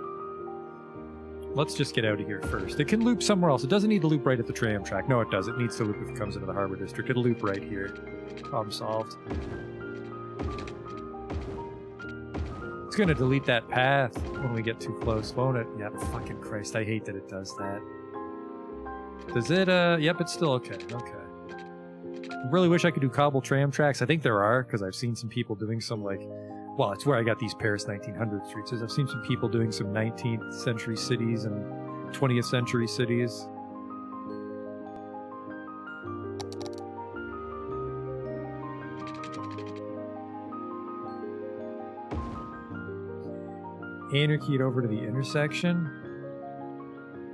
Let's just get out of here first. It can loop somewhere else. It doesn't need to loop right at the tram track. No, it does. It needs to loop if it comes into the Harbor District. It'll loop right here. Problem solved. It's going to delete that path when we get too close, won't it? Yep, fucking Christ. I hate that it does that. Does it, Yep, it's still okay. Okay. Really wish I could do cobble tram tracks. I think there are, because I've seen some people doing some, like... Well, it's where I got these Paris 1900 streets. I've seen some people doing some 19th century cities and 20th century cities. Anarchy over to the intersection.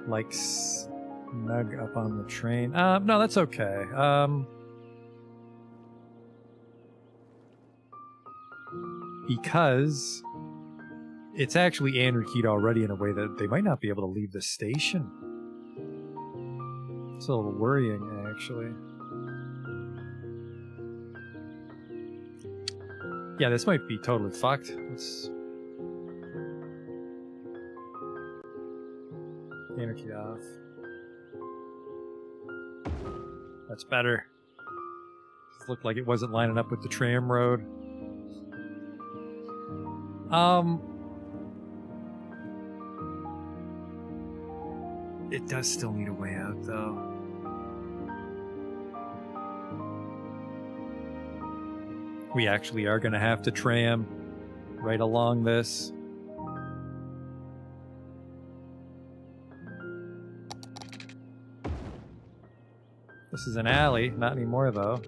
Like snug up on the train. No, that's okay. Because it's actually anarchied already in a way that they might not be able to leave the station. It's a little worrying, actually. Yeah, this might be totally fucked. Let's anarchy off. That's better. It looked like it wasn't lining up with the tram road. It does still need a way out, though. We actually are going to have to tram right along this. This is an alley, not anymore, though.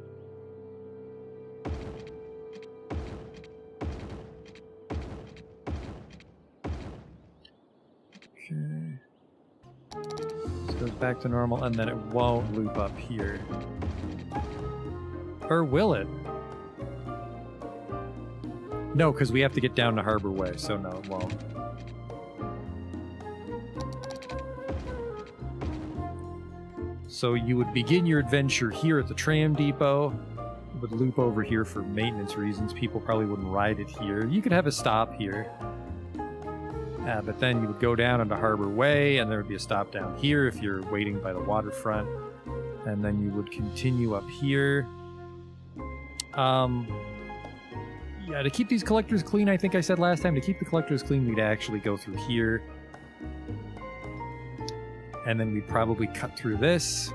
Okay. This goes back to normal, and then it won't loop up here. Or will it? No, because we have to get down to Harbor Way, so no, it won't. So you would begin your adventure here at the tram depot. You would loop over here for maintenance reasons. People probably wouldn't ride it here. You could have a stop here. But then you would go down onto Harbor Way, and there would be a stop down here if you're waiting by the waterfront. And then you would continue up here. Yeah, to keep these collectors clean, I think I said last time, to keep the collectors clean, we'd actually go through here. And then we'd probably cut through this.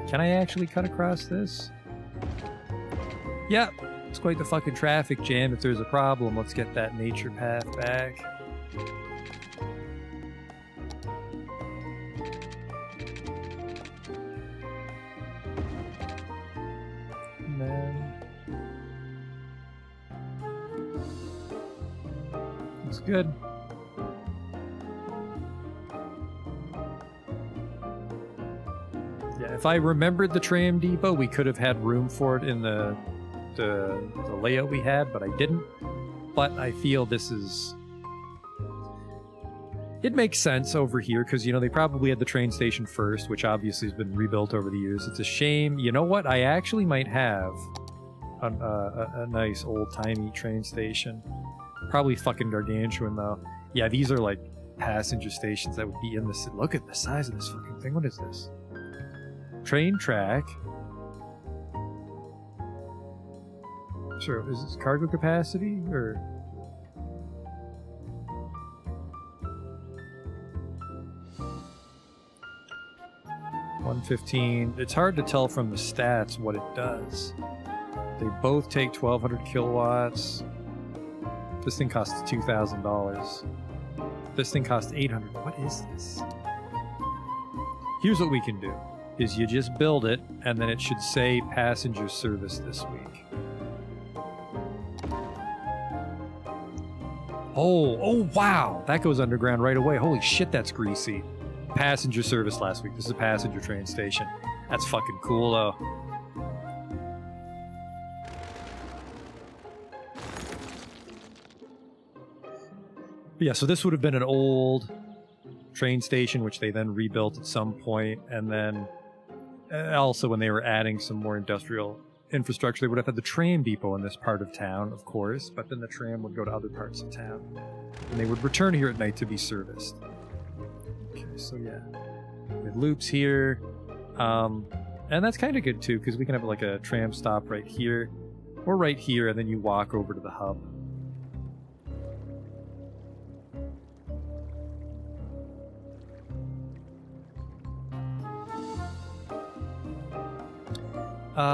Can I actually cut across this? Yep, it's quite the fucking traffic jam. If there's a problem, let's get that nature path back. And then... looks good. If I remembered the tram depot, we could have had room for it in the layout we had, but I didn't. But I feel this is... it makes sense over here, because, you know, they probably had the train station first, which obviously has been rebuilt over the years. It's a shame. You know what? I actually might have a nice old-timey train station. Probably fucking gargantuan, though. Yeah, these are, like, passenger stations that would be in the city. Look at the size of this fucking thing. What is this? Train track. Sure, is this cargo capacity or? $115. It's hard to tell from the stats what it does. They both take 1,200 kilowatts. This thing costs $2,000. This thing costs $800. What is this? Here's what we can do. Is you just build it, and then it should say passenger service this week. Oh wow! That goes underground right away. Holy shit, that's greasy. Passenger service last week. This is a passenger train station. That's fucking cool, though. But yeah, so this would have been an old train station, which they then rebuilt at some point, and then also when they were adding some more industrial infrastructure, they would have had the tram depot in this part of town, of course, but then the tram would go to other parts of town. And they would return here at night to be serviced. Okay, so yeah. It loops here. And that's kind of good too, because we can have like a tram stop right here, or right here, and then you walk over to the hub.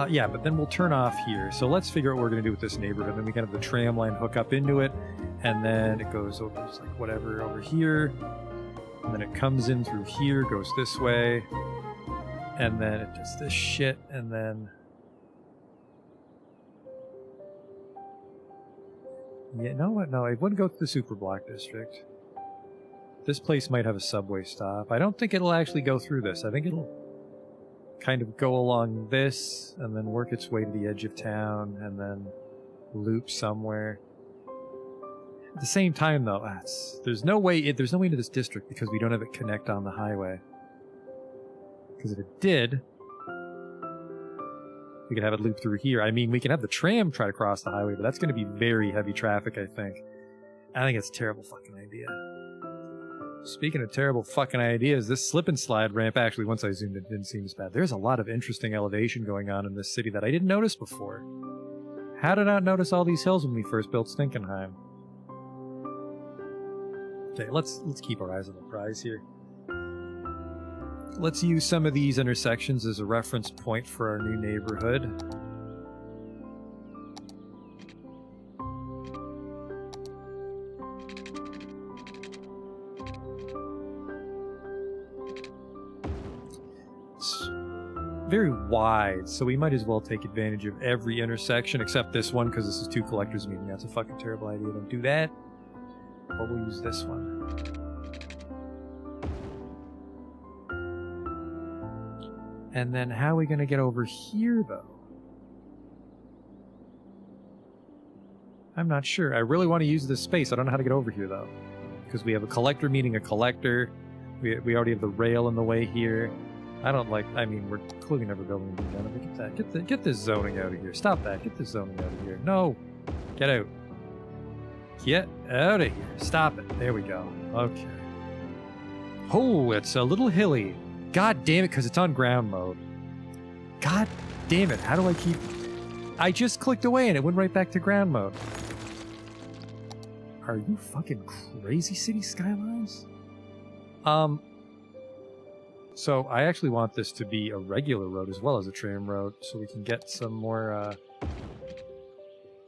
Yeah, but then we'll turn off here. So let's figure out what we're going to do with this neighborhood. Then we can have the tram line hook up into it, and then it goes over, it's like whatever over here, and then it comes in through here, goes this way, and then it does this shit, and then Yeah, no, what? No, I wouldn't go to the super block district. This place might have a subway stop. I don't think it'll actually go through this. I think it'll kind of go along this and then work its way to the edge of town and then loop somewhere. At the same time, though, there's no way into this district because we don't have it connect on the highway. Because if it did, we could have it loop through here. I mean, we can have the tram try to cross the highway, but that's going to be very heavy traffic, I think. I think it's a terrible fucking idea. Speaking of terrible fucking ideas, this slip and slide ramp, actually, once I zoomed in, didn't seem as bad. There's a lot of interesting elevation going on in this city that I didn't notice before. How did I not notice all these hills when we first built Stinkenheim? Okay, let's keep our eyes on the prize here. Let's use some of these intersections as a reference point for our new neighborhood. It's very wide, so we might as well take advantage of every intersection except this one because this is two collectors meeting. That's a fucking terrible idea. Don't do that. But we'll use this one. And then how are we going to get over here, though? I'm not sure. I really want to use this space. I don't know how to get over here, though. Because we have a collector meeting a collector. We already have the rail in the way here. I don't like... I mean, we're clearly never building anything down. But get this zoning out of here. Stop that. Get this zoning out of here. No! Get out. Get out of here. Stop it. There we go. Okay. Oh, it's a little hilly. God damn it, because it's on ground mode. God damn it. How do I keep... I just clicked away and it went right back to ground mode. Are you fucking crazy, City Skylines? So I actually want this to be a regular road as well as a tram road so we can get some more,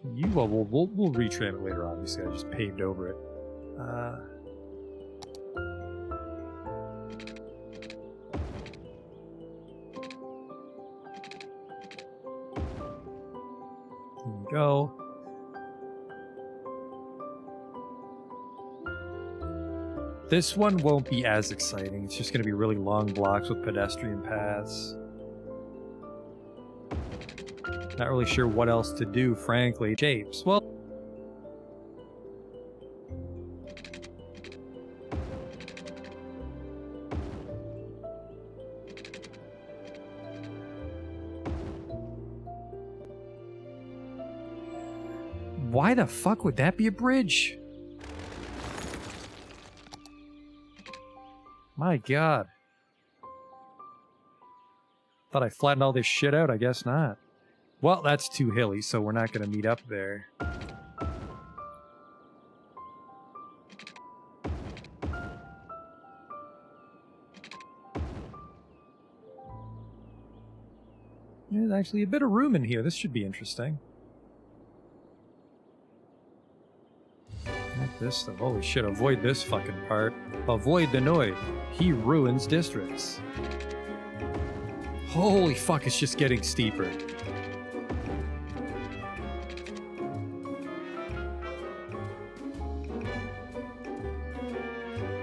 we'll retram it later, obviously. I just paved over it. Here we go. This one won't be as exciting. It's just going to be really long blocks with pedestrian paths. Not really sure what else to do, frankly. Shapes. Well... Why the fuck would that be a bridge? My god. Thought I flattened all this shit out, I guess not. Well, that's too hilly, so we're not gonna meet up there. There's actually a bit of room in here. This should be interesting. Not this stuff. Holy shit, avoid this fucking part. Avoid the noise. He ruins districts. Holy fuck, it's just getting steeper.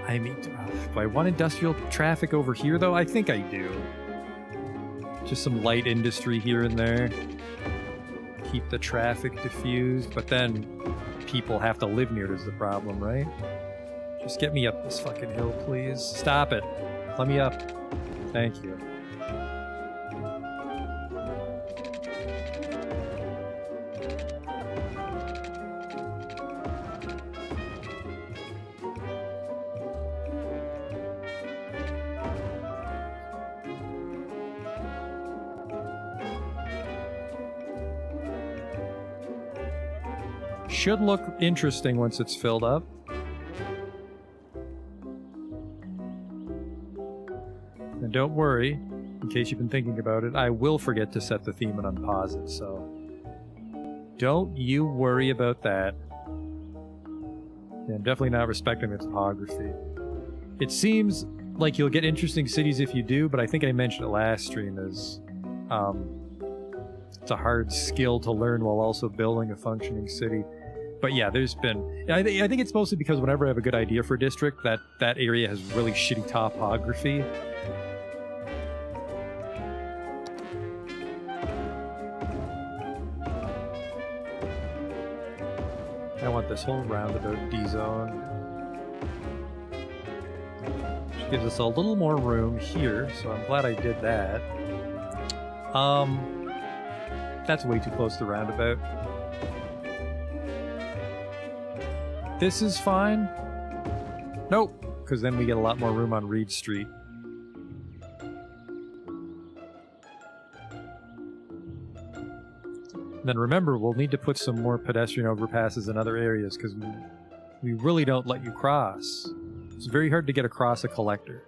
I mean, do I want industrial traffic over here, though? I think I do. Just some light industry here and there. Keep the traffic diffused, but then people have to live near it is the problem, right? Just get me up this fucking hill, please. Stop it. Let me up. Thank you. Should look interesting once it's filled up. And don't worry, in case you've been thinking about it, I will forget to set the theme and unpause it, so don't you worry about that. Yeah, I'm definitely not respecting the topography. It seems like you'll get interesting cities if you do, but I think I mentioned it last stream is it's a hard skill to learn while also building a functioning city. But yeah, there's been... I think it's mostly because whenever I have a good idea for a district, that area has really shitty topography. I want this whole roundabout D-zone. Which gives us a little more room here, so I'm glad I did that. That's way too close to roundabout. This is fine. Nope, because then we get a lot more room on Reed Street. Then remember, we'll need to put some more pedestrian overpasses in other areas because we really don't let you cross. It's very hard to get across a collector.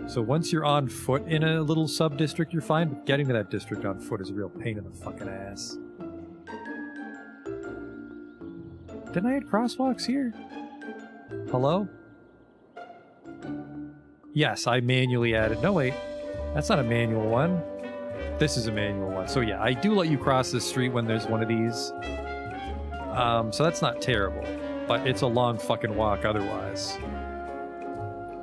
So once you're on foot in a little sub-district, you're fine, but getting to that district on foot is a real pain in the fucking ass. Didn't I add crosswalks here? Hello? Yes, I manually added... No, wait. That's not a manual one. This is a manual one. So yeah, I do let you cross the street when there's one of these. So that's not terrible. But it's a long fucking walk otherwise.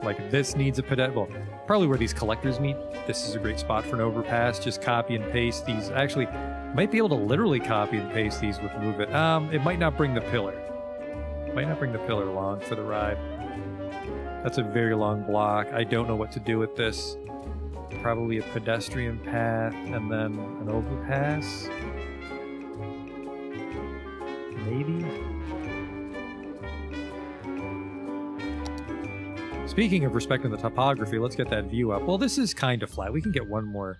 Like, this needs a pedestrian... Well, probably where these collectors meet. This is a great spot for an overpass. Just copy and paste these. Actually, might be able to literally copy and paste these with Move It. It might not bring the pillar. Might not bring the pillar along for the ride. That's a very long block. I don't know what to do with this. Probably a pedestrian path and then an overpass. Maybe? Speaking of respecting the topography, let's get that view up. Well, this is kind of flat. We can get one more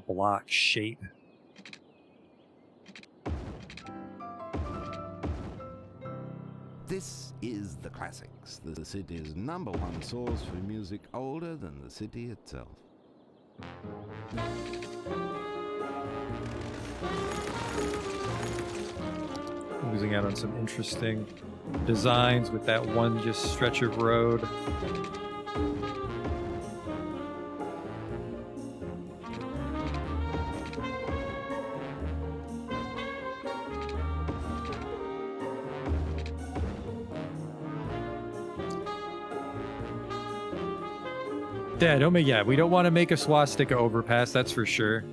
block shape. This is The Classics, the city's #1 source for music older than the city itself. Losing out on some interesting designs with that one just stretch of road. Yeah, we don't want to make a swastika overpass, that's for sure.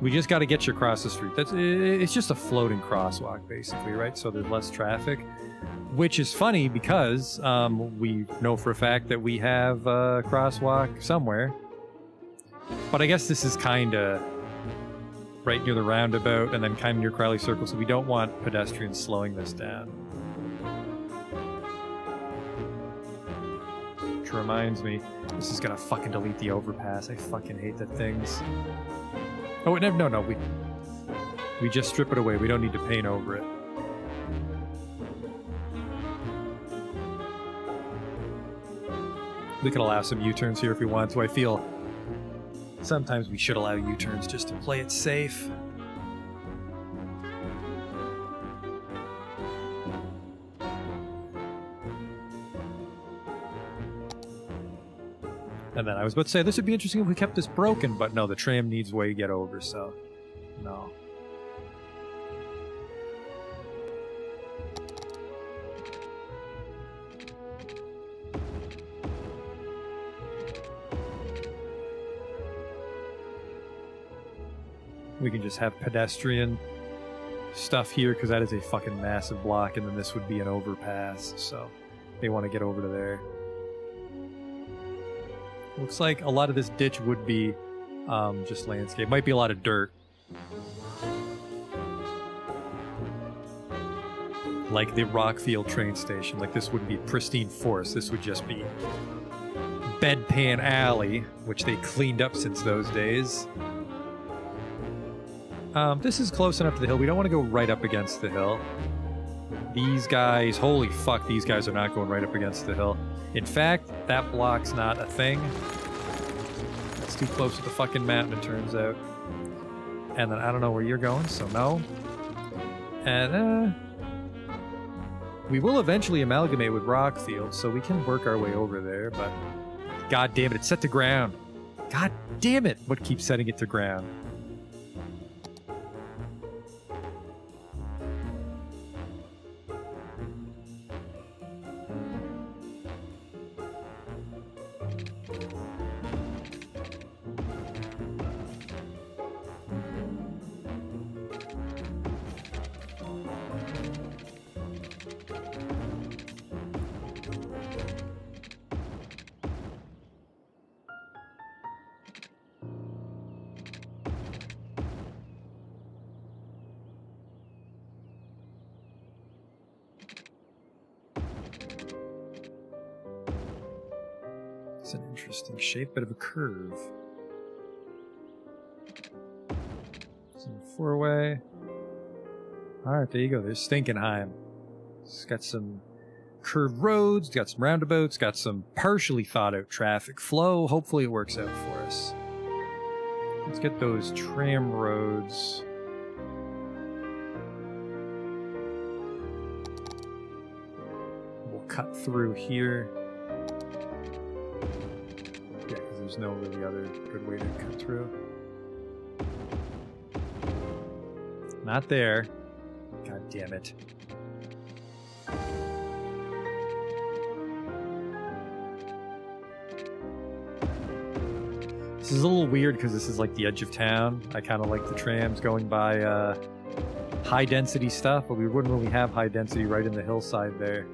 We just got to get you across the street. It's just a floating crosswalk, basically, right? So there's less traffic, which is funny because we know for a fact that we have a crosswalk somewhere. But I guess this is kind of right near the roundabout and then kind of near Crowley Circle, so we don't want pedestrians slowing this down. Which reminds me, this is gonna fucking delete the overpass. I fucking hate that things. Oh, no, we just strip it away. We don't need to paint over it. We could allow some U-turns here if we want to. I feel sometimes we should allow U-turns just to play it safe. And then I was about to say, this would be interesting if we kept this broken, but no, the tram needs way to get over, so no. We can just have pedestrian stuff here, because that is a fucking massive block, and then this would be an overpass, so they want to get over to there. Looks like a lot of this ditch would be just landscape. Might be a lot of dirt. Like the Rockfield train station. Like this wouldn't be pristine forest. This would just be Bedpan Alley, which they cleaned up since those days. This is close enough to the hill. We don't want to go right up against the hill. These guys, holy fuck, these guys are not going right up against the hill. In fact, that block's not a thing. That's too close to the fucking mountain, it turns out. And then I don't know where you're going, so no. And, we will eventually amalgamate with Rockfield, so we can work our way over there, but... God damn it, it's set to ground. God damn it, what keeps setting it to ground? interesting shape, bit of a curve. Some four-way. Alright, there you go. There's Stinkenheim. It's got some curved roads, got some roundabouts, got some partially thought out traffic flow. Hopefully it works out for us. Let's get those tram roads. We'll cut through here. Yeah, because there's no really other good way to cut through. Not there. God damn it. This is a little weird because this is like the edge of town. I kind of like the trams going by high density stuff, but we wouldn't really have high density right in the hillside there.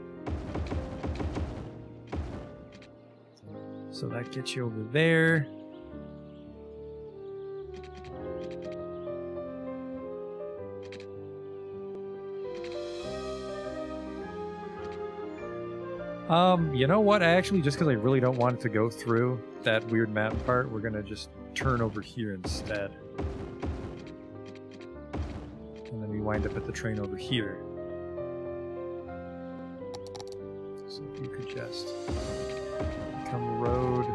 So that gets you over there. You know what? Actually, just because I really don't want it to go through that weird mountain part, we're gonna just turn over here instead. And then we wind up at the train over here. So if you could just become the road.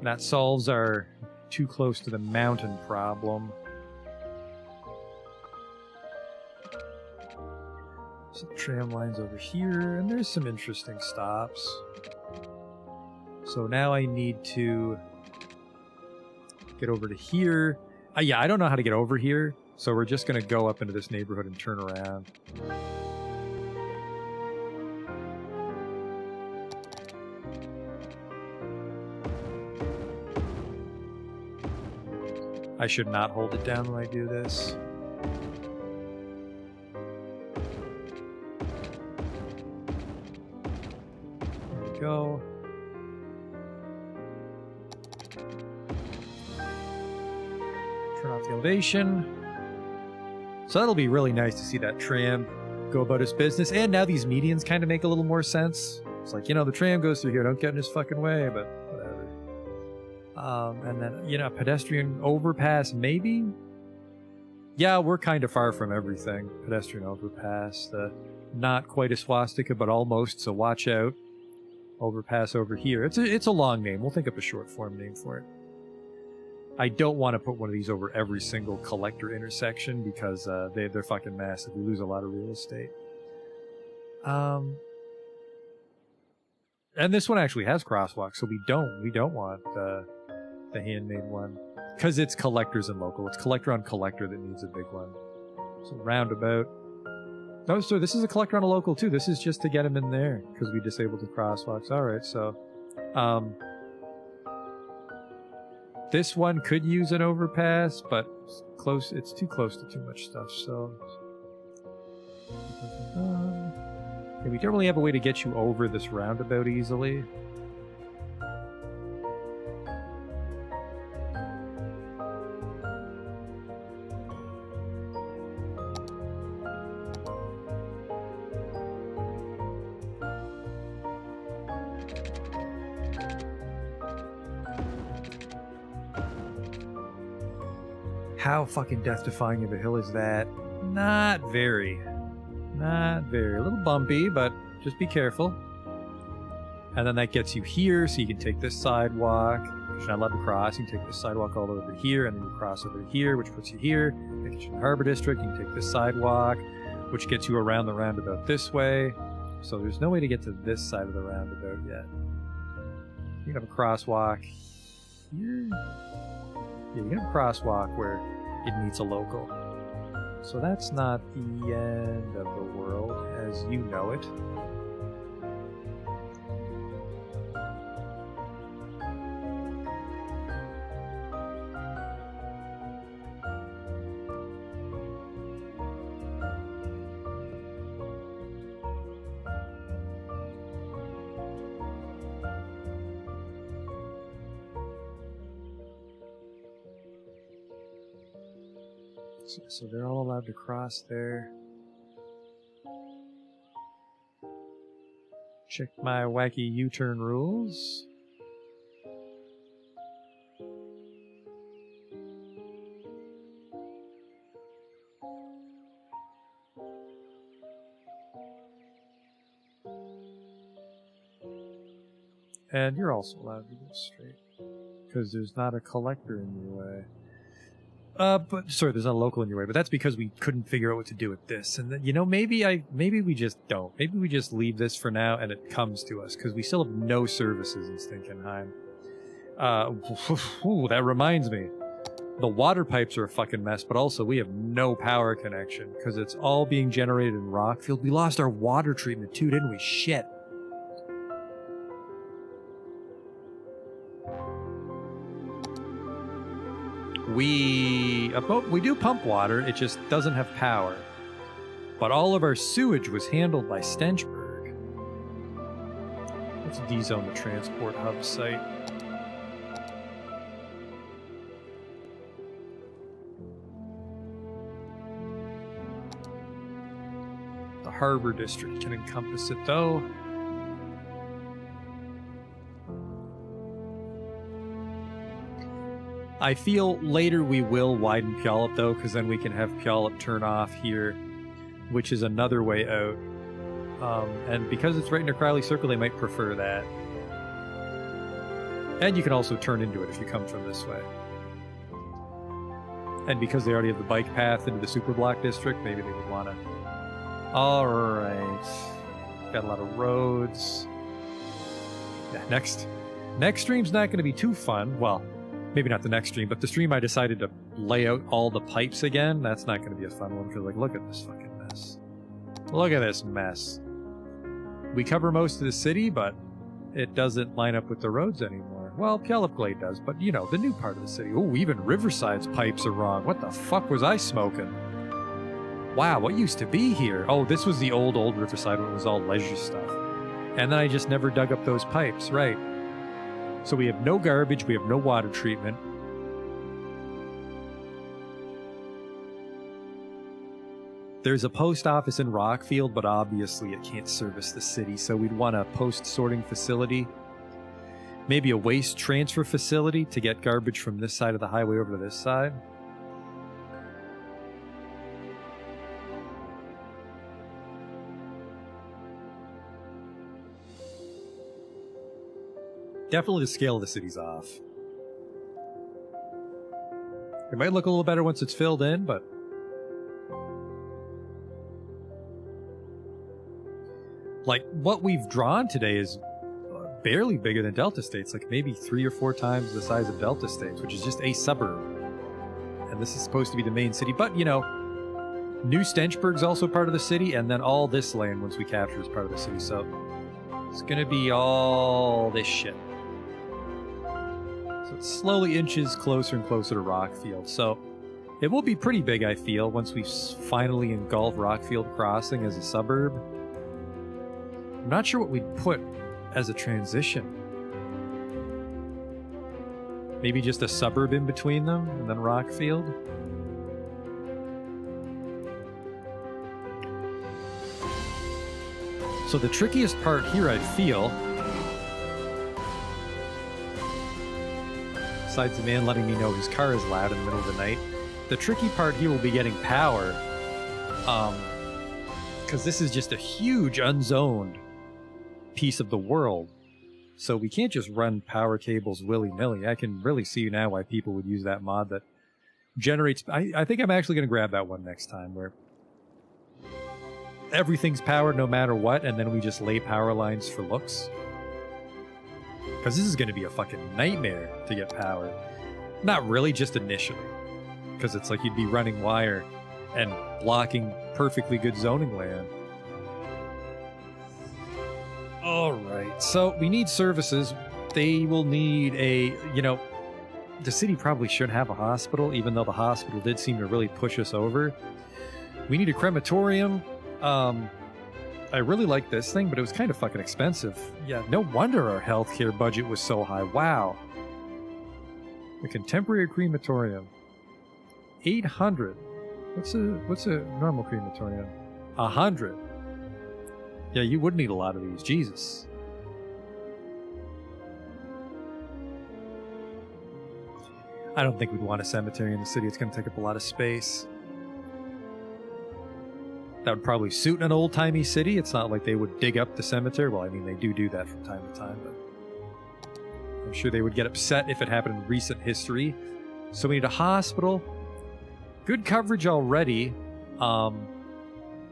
That solves our too close to the mountain problem. Some tram lines over here, and there's some interesting stops. So now I need to get over to here. Yeah, I don't know how to get over here, so we're just going to go up into this neighborhood and turn around. I should not hold it down when I do this. Go. Turn off the elevation. So that'll be really nice to see that tram go about its business. And now these medians kind of make a little more sense. It's like, you know, the tram goes through here, don't get in his fucking way, but whatever. And then, you know, pedestrian overpass, maybe? Yeah, we're kind of far from everything. Pedestrian overpass, not quite a swastika, but almost, so watch out. Overpass over here. It's a long name. We'll think up a short form name for it. I don't want to put one of these over every single collector intersection because they're fucking massive. We lose a lot of real estate. And this one actually has crosswalks, so we don't want the handmade one because it's collectors and local. It's collector on collector that needs a big one. So roundabout. Oh, so this is a collector on a local too. This is just to get him in there because we disabled the crosswalks. All right, so this one could use an overpass, but close. It's too close to too much stuff. So and we don't really have a way to get you over this roundabout easily. How fucking death-defying of a hill is that? Not very. Not very. A little bumpy, but just be careful. And then that gets you here, so you can take this sidewalk. You're not allowed to cross. You can take this sidewalk all the way over here, and then you cross over here, which puts you here. That gets you to the Harbor District. You can take this sidewalk, which gets you around the roundabout this way. So there's no way to get to this side of the roundabout yet. You can have a crosswalk here. Yeah, you can have a crosswalk where it needs a local. So that's not the end of the world as you know it. So they're all allowed to cross there. Check my wacky U-turn rules. And you're also allowed to go straight, because there's not a collector in your way. But sorry, there's not a local in your way, but that's because we couldn't figure out what to do with this. And then, you know, maybe we just don't. Maybe we just leave this for now and it comes to us, because we still have no services in Stinkenheim. That reminds me. The water pipes are a fucking mess, but also we have no power connection, because it's all being generated in Rockfield. We lost our water treatment too, didn't we? Shit. We do pump water, it just doesn't have power. But all of our sewage was handled by Stenchburg. Let's D-zone the transport hub site. The Harbor District can encompass it though. I feel later we will widen Puyallup though, because then we can have Puyallup turn off here, which is another way out. And because it's right in a Crowley Circle, they might prefer that. And you can also turn into it if you come from this way. And because they already have the bike path into the Superblock District, maybe they would want to... Alright. Got a lot of roads. Yeah, next stream's not going to be too fun. Well, maybe not the next stream, but the stream I decided to lay out all the pipes again. That's not going to be a fun one, because, like, look at this fucking mess. Look at this mess. We cover most of the city, but it doesn't line up with the roads anymore. Well, Puyallup Glade does, but, you know, the new part of the city. Oh, even Riverside's pipes are wrong. What the fuck was I smoking? Wow, what used to be here? Oh, this was the old Riverside when it was all leisure stuff. And then I just never dug up those pipes, right. So we have no garbage, we have no water treatment. There's a post office in Rockfield, but obviously it can't service the city, so we'd want a post-sorting facility. Maybe a waste transfer facility to get garbage from this side of the highway over to this side. Definitely the scale of the city's off. It might look a little better once it's filled in, but... like, what we've drawn today is barely bigger than Delta States, like maybe 3 or 4 times the size of Delta States, which is just a suburb. And this is supposed to be the main city, but, you know, New Stenchburg's also part of the city, and then all this land, once we capture, is part of the city, so it's gonna be all this shit. So it slowly inches closer and closer to Rockfield, so it will be pretty big, I feel, once we finally engulf Rockfield Crossing as a suburb. I'm not sure what we'd put as a transition. Maybe just a suburb in between them, and then Rockfield? So the trickiest part here, I feel, besides the man letting me know his car is loud in the middle of the night, the tricky part here will be getting power, because this is just a huge unzoned piece of the world. So we can't just run power cables willy-nilly. I can really see now why people would use that mod that generates... I think I'm actually going to grab that one next time, where everything's powered no matter what, and then we just lay power lines for looks. Because this is going to be a fucking nightmare to get power. Not really, just initially. Because it's like you'd be running wire and blocking perfectly good zoning land. Alright, so we need services. They will need a, you know, the city probably should have a hospital, even though the hospital did seem to really push us over. We need a crematorium. I really like this thing, but it was kind of fucking expensive. Yeah, no wonder our healthcare budget was so high. Wow. A contemporary crematorium. 800. What's a normal crematorium? 100. Yeah, you would need a lot of these. Jesus. I don't think we'd want a cemetery in the city. It's going to take up a lot of space. That would probably suit an old-timey city. It's not like they would dig up the cemetery. Well, I mean, they do that from time to time, but I'm sure they would get upset if it happened in recent history. So we need a hospital. Good coverage already.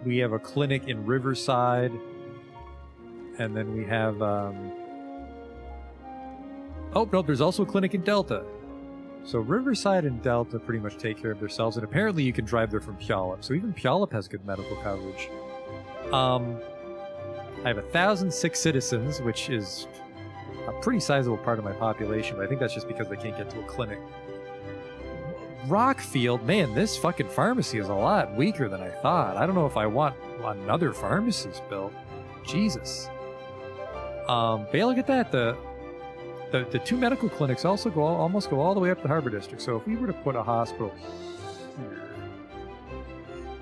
We have a clinic in Riverside. And then we have... Oh, no, there's also a clinic in Delta. So Riverside and Delta pretty much take care of themselves, and apparently you can drive there from Puyallup. So even Puyallup has good medical coverage. I have 1,006 citizens, which is a pretty sizable part of my population, but I think that's just because they can't get to a clinic. Rockfield, man, this fucking pharmacy is a lot weaker than I thought. I don't know if I want another pharmacy's built. Jesus. But yeah, look at that. The two medical clinics also almost go all the way up to Harbor District. So if we were to put a hospital here,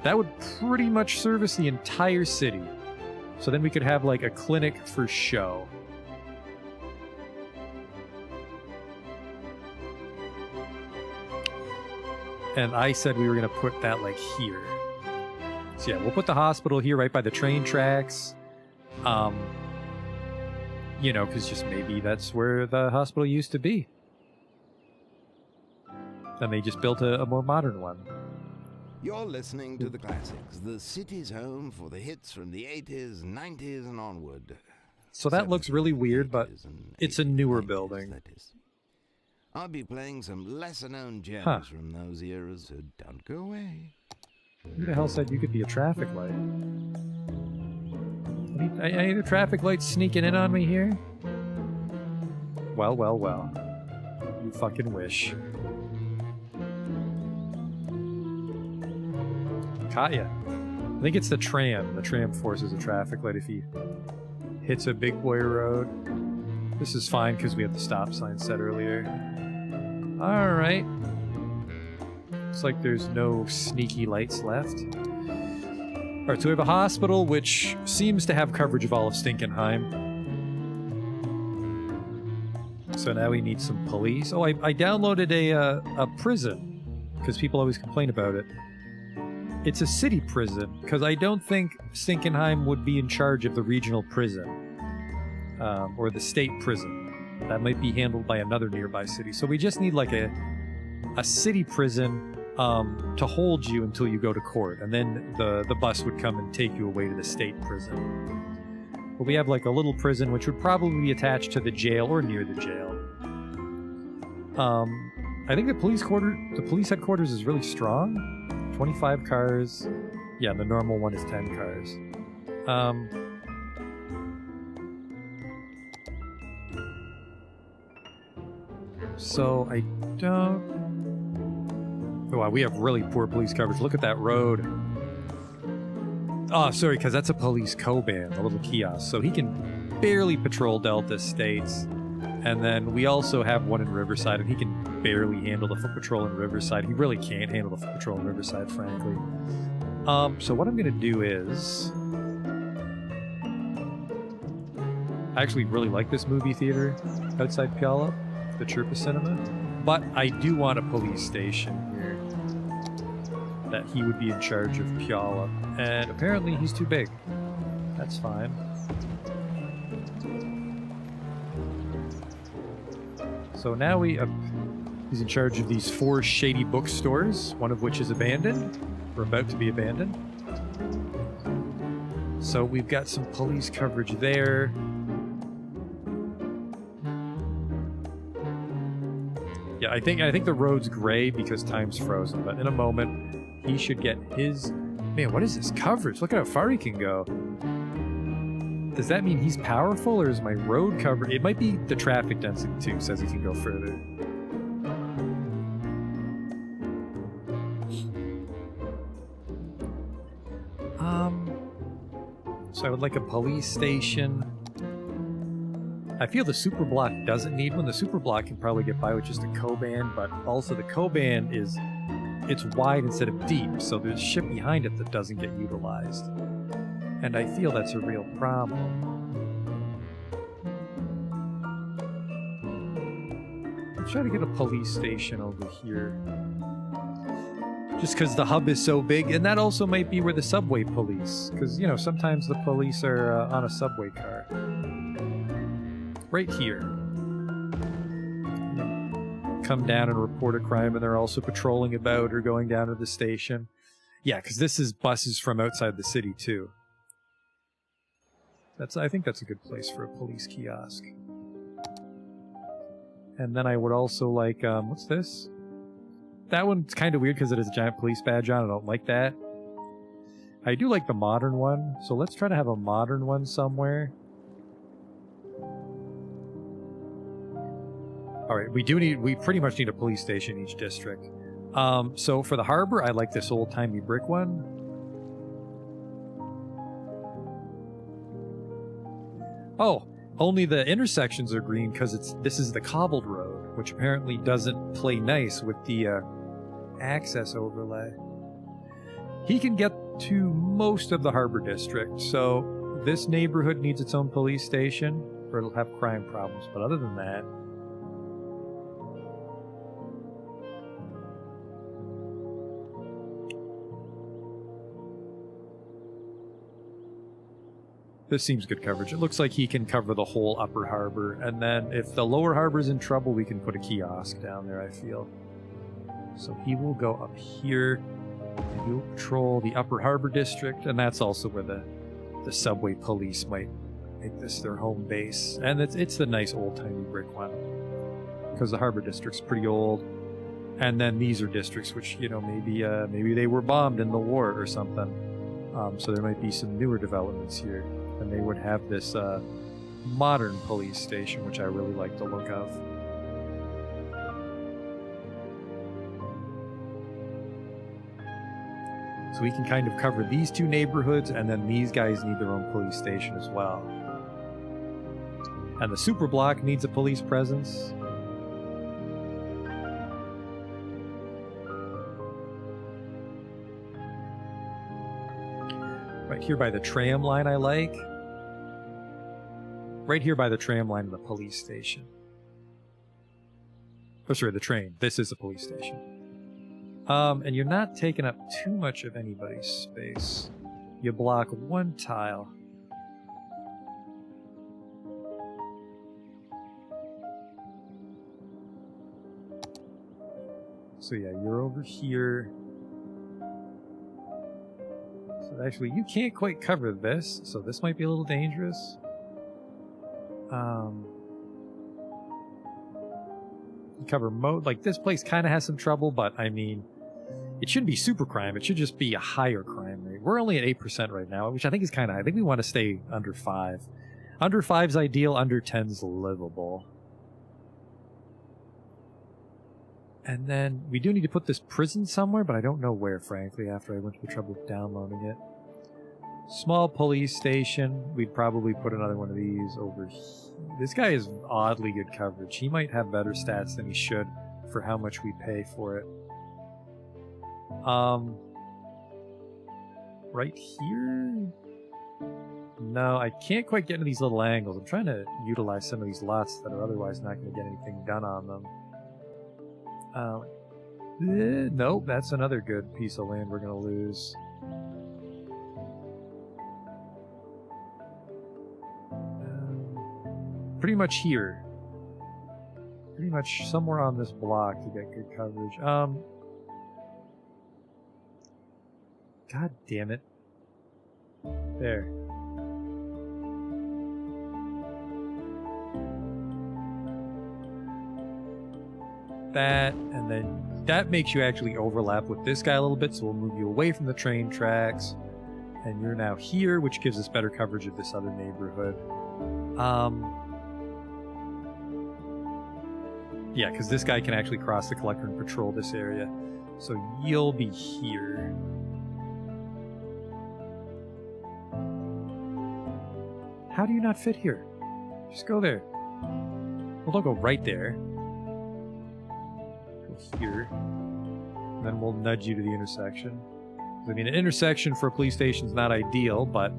that would pretty much service the entire city. So then we could have like a clinic for show. And I said we were going to put that like here. So yeah, we'll put the hospital here right by the train tracks. You know, because just maybe that's where the hospital used to be. And they just built a more modern one. You're listening to the classics, the city's home for the hits from the 80s, 90s, and onward. So that looks really weird, but it's a newer building. That is. I'll be playing some lesser-known gems from those eras, so don't go away. Who the hell said you could be a traffic light? Any of the traffic lights sneaking in on me here? Well, well, well. You fucking wish. Caught ya. I think it's the tram. The tram forces a traffic light if he hits a big boy road. This is fine because we have the stop sign set earlier. Alright. Looks like there's no sneaky lights left. Alright, so we have a hospital which seems to have coverage of all of Stinkenheim. So now we need some police. Oh, I downloaded a prison because people always complain about it. It's a city prison because I don't think Stinkenheim would be in charge of the regional prison or the state prison. That might be handled by another nearby city. So we just need like a city prison to hold you until you go to court, and then the bus would come and take you away to the state prison. But we have like a little prison which would probably be attached to the jail or near the jail. I think the police headquarters is really strong. 25 cars. Yeah, the normal one is 10 cars. So I don't... Oh, wow, we have really poor police coverage. Look at that road. Oh, sorry, because that's a police co-ban, a little kiosk. So he can barely patrol Delta States. And then we also have one in Riverside, and he can barely handle the foot patrol in Riverside. He really can't handle the foot patrol in Riverside, frankly. So what I'm going to do is... I actually really like this movie theater outside Puyallup, the Chirpa Cinema. But I do want a police station here that he would be in charge of Puyallup. And apparently he's too big. That's fine. So now he's in charge of these 4 shady bookstores, one of which is abandoned, or about to be abandoned. So we've got some police coverage there. Yeah, I think the road's gray because time's frozen, but in a moment he should get his... Man, what is this coverage? Look at how far he can go. Does that mean he's powerful, or is my road cover... It might be the traffic density, too, says he can go further. So I would like a police station. I feel the super block doesn't need one. The super block can probably get by with just a co-ban, but also the co-ban is... It's wide instead of deep, so there's shit behind it that doesn't get utilized. And I feel that's a real problem. Let's try to get a police station over here. Just because the hub is so big, and that also might be where the subway police, because, you know, sometimes the police are on a subway car. Right here. Come down and report a crime, and they're also patrolling about or going down to the station. Yeah, because this is buses from outside the city, too. I think that's a good place for a police kiosk. And then I would also like, what's this? That one's kind of weird because it has a giant police badge on. I don't like that. I do like the modern one, so let's try to have a modern one somewhere. Alright, we pretty much need a police station in each district. So for the harbor, I like this old-timey brick one. Oh, only the intersections are green because this is the cobbled road, which apparently doesn't play nice with the access overlay. He can get to most of the harbor district, so this neighborhood needs its own police station, or it'll have crime problems, but other than that... This seems good coverage. It looks like he can cover the whole upper harbor, and then if the lower harbor's in trouble, we can put a kiosk down there, I feel. So he will go up here, and he'll patrol the upper harbor district, and that's also where the subway police might make this their home base. And it's the nice old-timey brick one, because the harbor district's pretty old. And then these are districts which, you know, maybe they were bombed in the war or something. So there might be some newer developments here. And they would have this modern police station, which I really like the look of. So we can kind of cover these two neighborhoods, and then these guys need their own police station as well. And the super block needs a police presence. Right here by the tram line I like. Right here by the tram line and the police station. Oh, sorry, the train. This is a police station. And you're not taking up too much of anybody's space. You block one tile. So yeah, you're over here. So actually, you can't quite cover this, so this might be a little dangerous. Cover mode, like this place kind of has some trouble, but I mean, it shouldn't be super crime. It should just be a higher crime rate. We're only at 8% right now, which I think is kind of. I think we want to stay under 5. Under 5's ideal. Under 10's livable. And then we do need to put this prison somewhere, but I don't know where, frankly, after I went to the trouble of downloading it. Small police station. We'd probably put another one of these over here. This guy is oddly good coverage. He might have better stats than he should for how much we pay for it. Right here? No, I can't quite get into these little angles. I'm trying to utilize some of these lots that are otherwise not going to get anything done on them. Nope, that's another good piece of land we're going to lose. Pretty much here. Pretty much somewhere on this block to get good coverage. God damn it. There. That, and then that makes you actually overlap with this guy a little bit, so we'll move you away from the train tracks. And you're now here, which gives us better coverage of this other neighborhood. Yeah, because this guy can actually cross the collector and patrol this area. So you'll be here. How do you not fit here? Just go there. Well, don't go right there. Go here. And then we'll nudge you to the intersection. I mean, an intersection for a police station is not ideal, but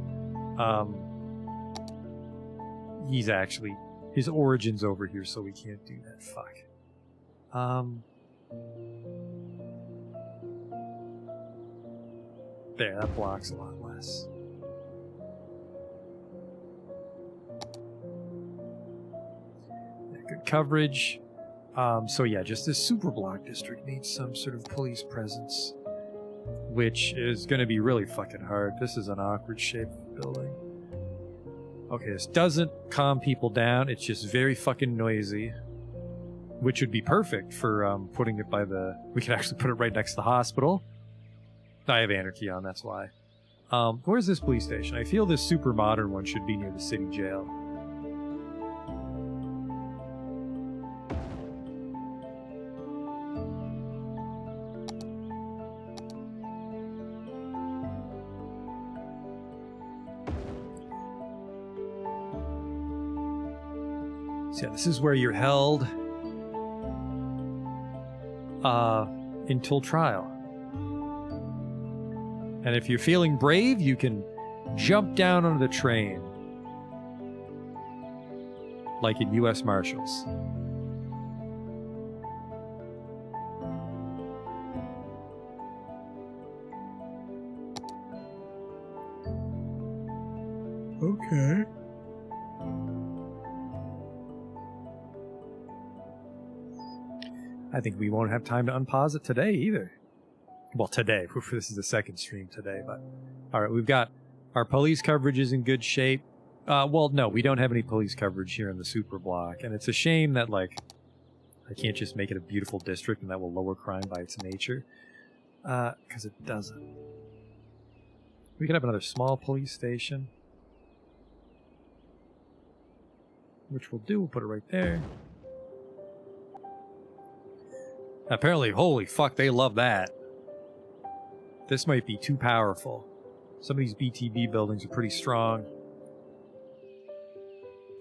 He's actually, his origin's over here, so we can't do that. Fuck. There, that blocks a lot less. Yeah, good coverage. So yeah, just this super block district needs some sort of police presence, which is going to be really fucking hard. This is an awkward shaped building. Okay, this doesn't calm people down. It's just very fucking noisy, which would be perfect for putting it by the... We could actually put it right next to the hospital. I have anarchy on, that's why. Where's this police station? I feel this super modern one should be near the city jail. So yeah, this is where you're held until trial. And if you're feeling brave, you can jump down onto the train. Like in U.S. Marshals. Okay. I think we won't have time to unpause it today either. Well, today. This is the second stream today, but... Alright, we've got... Our police coverage is in good shape. Well, no, we don't have any police coverage here in the super block, and it's a shame that, like... I can't just make it a beautiful district and that will lower crime by its nature. Because it doesn't. We could have another small police station. Which we'll do. We'll put it right there. Apparently, holy fuck, they love that. This might be too powerful. Some of these BTB buildings are pretty strong.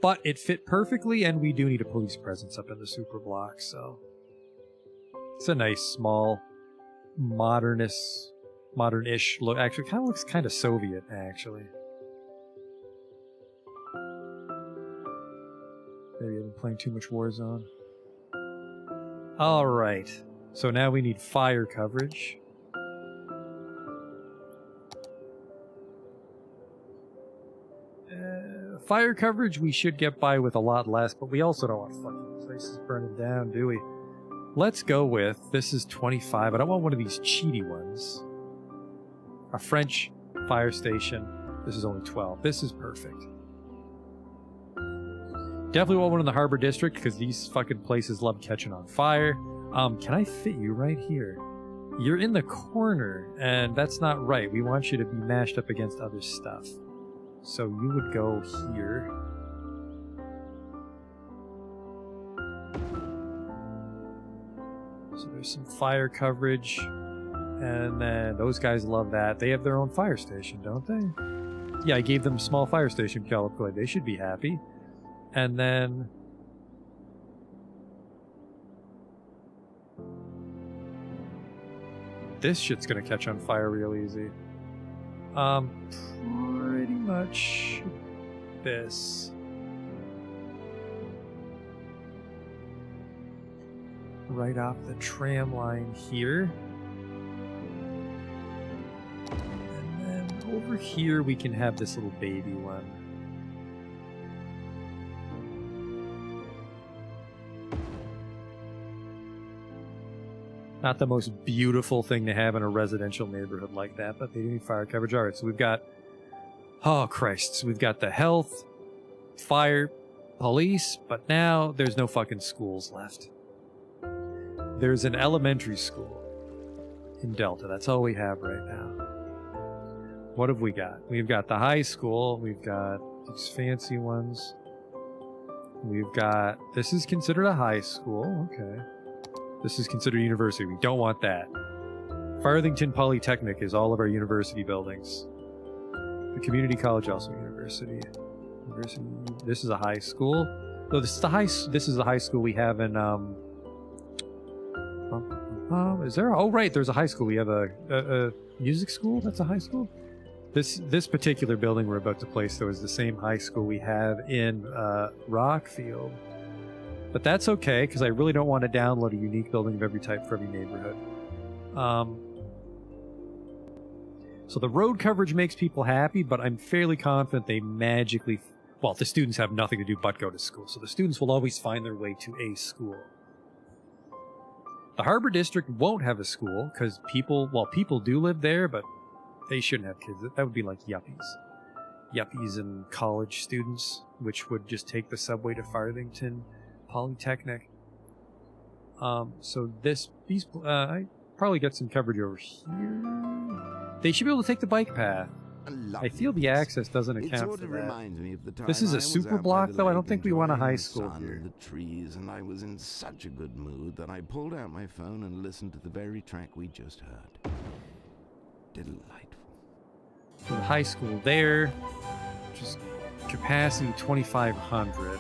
But it fit perfectly, and we do need a police presence up in the super block, so... It's a nice, small, modernish look. Actually, it kind of looks kind of Soviet, actually. Maybe I've been playing too much Warzone. Alright, so now we need fire coverage. Fire coverage we should get by with a lot less, but we also don't want fucking places burning down, do we? Let's go with, this is 25, I don't want one of these cheaty ones. A French fire station, this is only 12, this is perfect. Definitely want one in the Harbor District, because these fucking places love catching on fire. Can I fit you right here? You're in the corner, and that's not right. We want you to be mashed up against other stuff. So you would go here. So there's some fire coverage. And then those guys love that. They have their own fire station, don't they? Yeah, I gave them a small fire station, Calicoy. They should be happy. And then... This shit's gonna catch on fire real easy. Pretty much this. Right off the tram line here. And then over here we can have this little baby one. Not the most beautiful thing to have in a residential neighborhood like that, but they do need fire coverage. Alright, so we've got... Oh, Christ. So we've got the health, fire, police, but now there's no fucking schools left. There's an elementary school in Delta. That's all we have right now. What have we got? We've got the high school. We've got these fancy ones. We've got... This is considered a high school. Okay. This is considered university. We don't want that. Farthington Polytechnic is all of our university buildings. The community college also university. This is a high school. No, this is the high school we have in is there? Oh right, there's a high school. We have a music school. That's a high school. This particular building we're about to place, though, is the same high school we have in Rockfield. But that's okay, because I really don't want to download a unique building of every type for every neighborhood. So the road coverage makes people happy, but I'm fairly confident they magically... Well, the students have nothing to do but go to school, so the students will always find their way to a school. The Harbor District won't have a school, because people do live there, but they shouldn't have kids. That would be like yuppies. Yuppies and college students, which would just take the subway to Farthington Polytechnic. So I probably get some coverage over here. They should be able to take the bike path. I feel the access doesn't account for that. This is a super block, though. I don't think we want a high school here. The trees, and I was in such a good mood that I pulled out my phone and listened to the very track we just heard. Delightful. So the high school there, just capacity 2,500.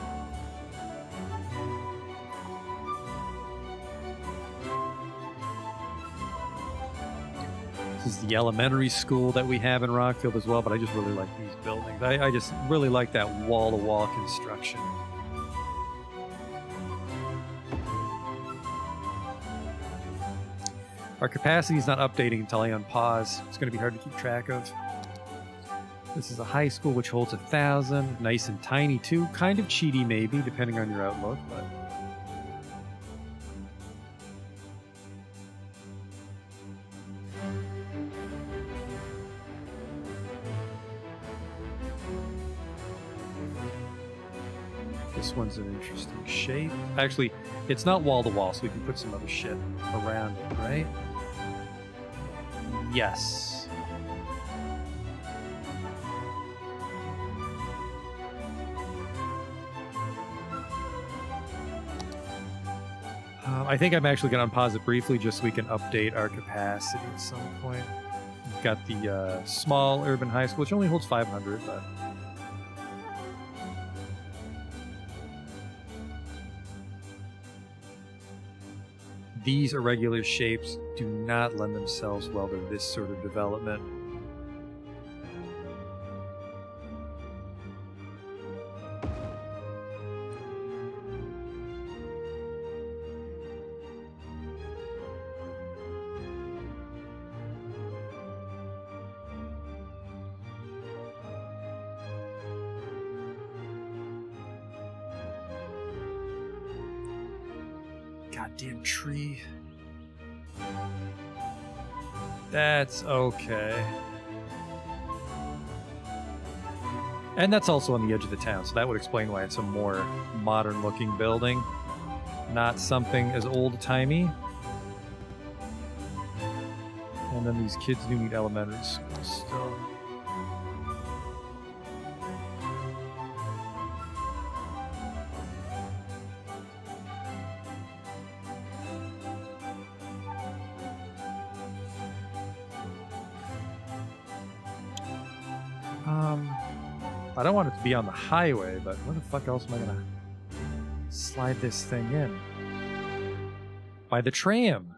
This is the elementary school that we have in Rockfield as well, but I just really like these buildings. I just really like that wall-to-wall construction. Our capacity is not updating until I unpause. It's going to be hard to keep track of. This is a high school which holds 1,000. Nice and tiny too. Kind of cheaty maybe, depending on your outlook, but... This one's an interesting shape. Actually, it's not wall-to-wall, so we can put some other shit around it, right? Yes. I think I'm actually going to unpause it briefly just so we can update our capacity at some point. We've got the small urban high school, which only holds 500, but... These irregular shapes do not lend themselves well to this sort of development. Goddamn tree. That's okay. And that's also on the edge of the town, so that would explain why it's a more modern-looking building. Not something as old-timey. And then these kids do need elementary school still. I don't want it to be on the highway, but where the fuck else am I gonna slide this thing in? By the tram.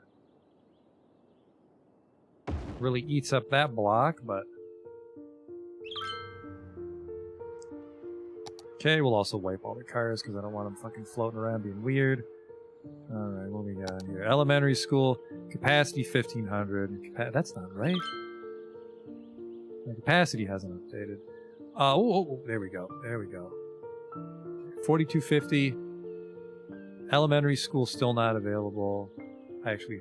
Really eats up that block, but... Okay, we'll also wipe all the cars, because I don't want them fucking floating around being weird. Alright, what we got in here? Elementary school, capacity 1,500. That's not right. My capacity hasn't updated. There we go. There we go. 4,250. Elementary school still not available. Actually,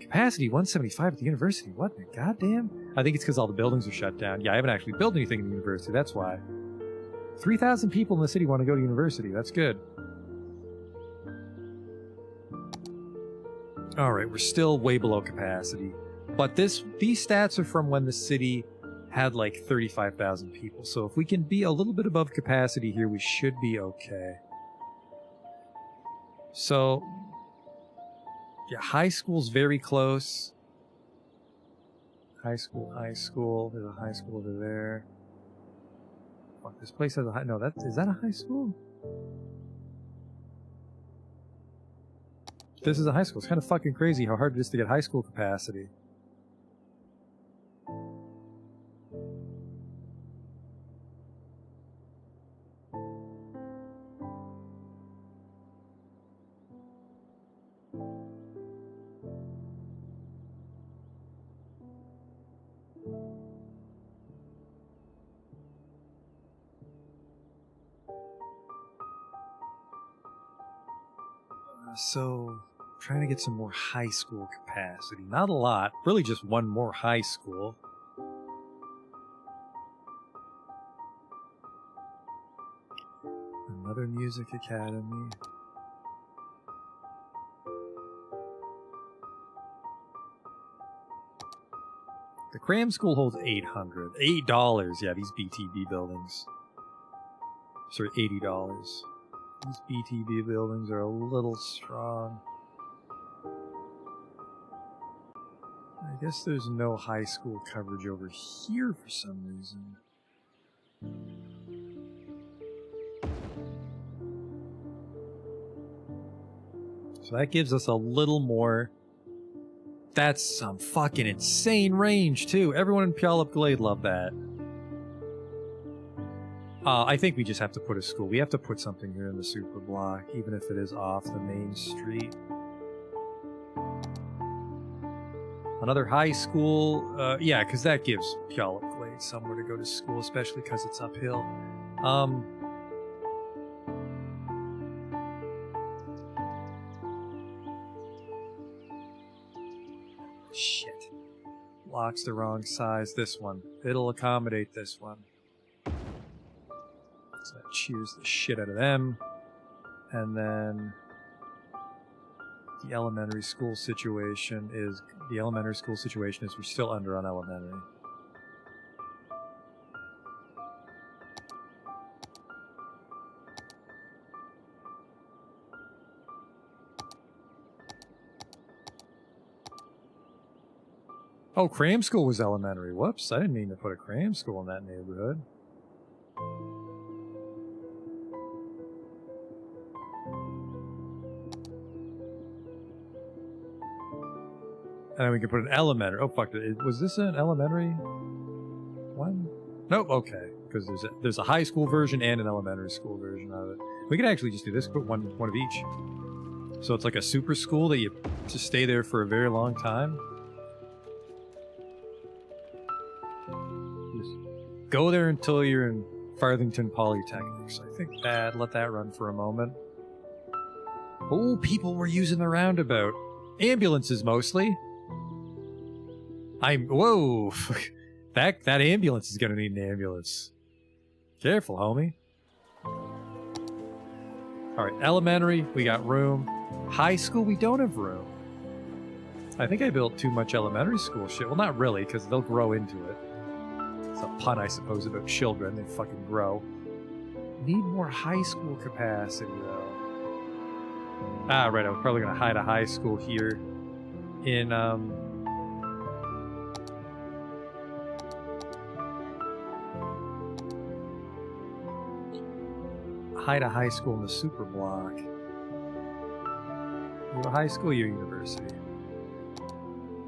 capacity 175 at the university. What the goddamn? I think it's because all the buildings are shut down. Yeah, I haven't actually built anything in the university. That's why. 3,000 people in the city want to go to university. That's good. All right, we're still way below capacity. But these stats are from when the city had like 35,000 people. So if we can be a little bit above capacity here, we should be okay. So, yeah, high school's very close. High school. There's a high school over there. Fuck, this place has a high... No, is that a high school? This is a high school. It's kind of fucking crazy how hard it is to get high school capacity. So, trying to get some more high school capacity. Not a lot. Really just one more high school. Another music academy. The cram school holds 800. $8. Yeah, these BTB buildings. Sorry, $80. These BTB buildings are a little strong. I guess there's no high school coverage over here for some reason. So that gives us a little more. That's some fucking insane range, too. Everyone in Puyallup Glade loved that. I think we just have to put a school. We have to put something here in the super block, even if it is off the main street. Another high school. Yeah, because that gives Puyallup Glade somewhere to go to school, especially because it's uphill. Shit. Block's the wrong size. This one. It'll accommodate this one. So that cheers the shit out of them. And then the elementary school situation is we're still under on elementary. Oh, cram school was elementary. Whoops, I didn't mean to put a cram school in that neighborhood. And then we can put an elementary. Oh, fuck. Was this an elementary one? Nope, okay. Because there's a high school version and an elementary school version of it. We could actually just do this, put one of each. So it's like a super school that you just stay there for a very long time. Just go there until you're in Farthington Polytechnic. So I think let that run for a moment. Oh, people were using the roundabout. Ambulances mostly. Whoa! that ambulance is gonna need an ambulance. Careful, homie. Alright, elementary, we got room. High school, we don't have room. I think I built too much elementary school shit. Well, not really, because they'll grow into it. It's a pun, I suppose, about children. They fucking grow. Need more high school capacity, though. Ah, right, I was probably gonna hide a high school here in, hide a high school in the super block. You a high school, you university.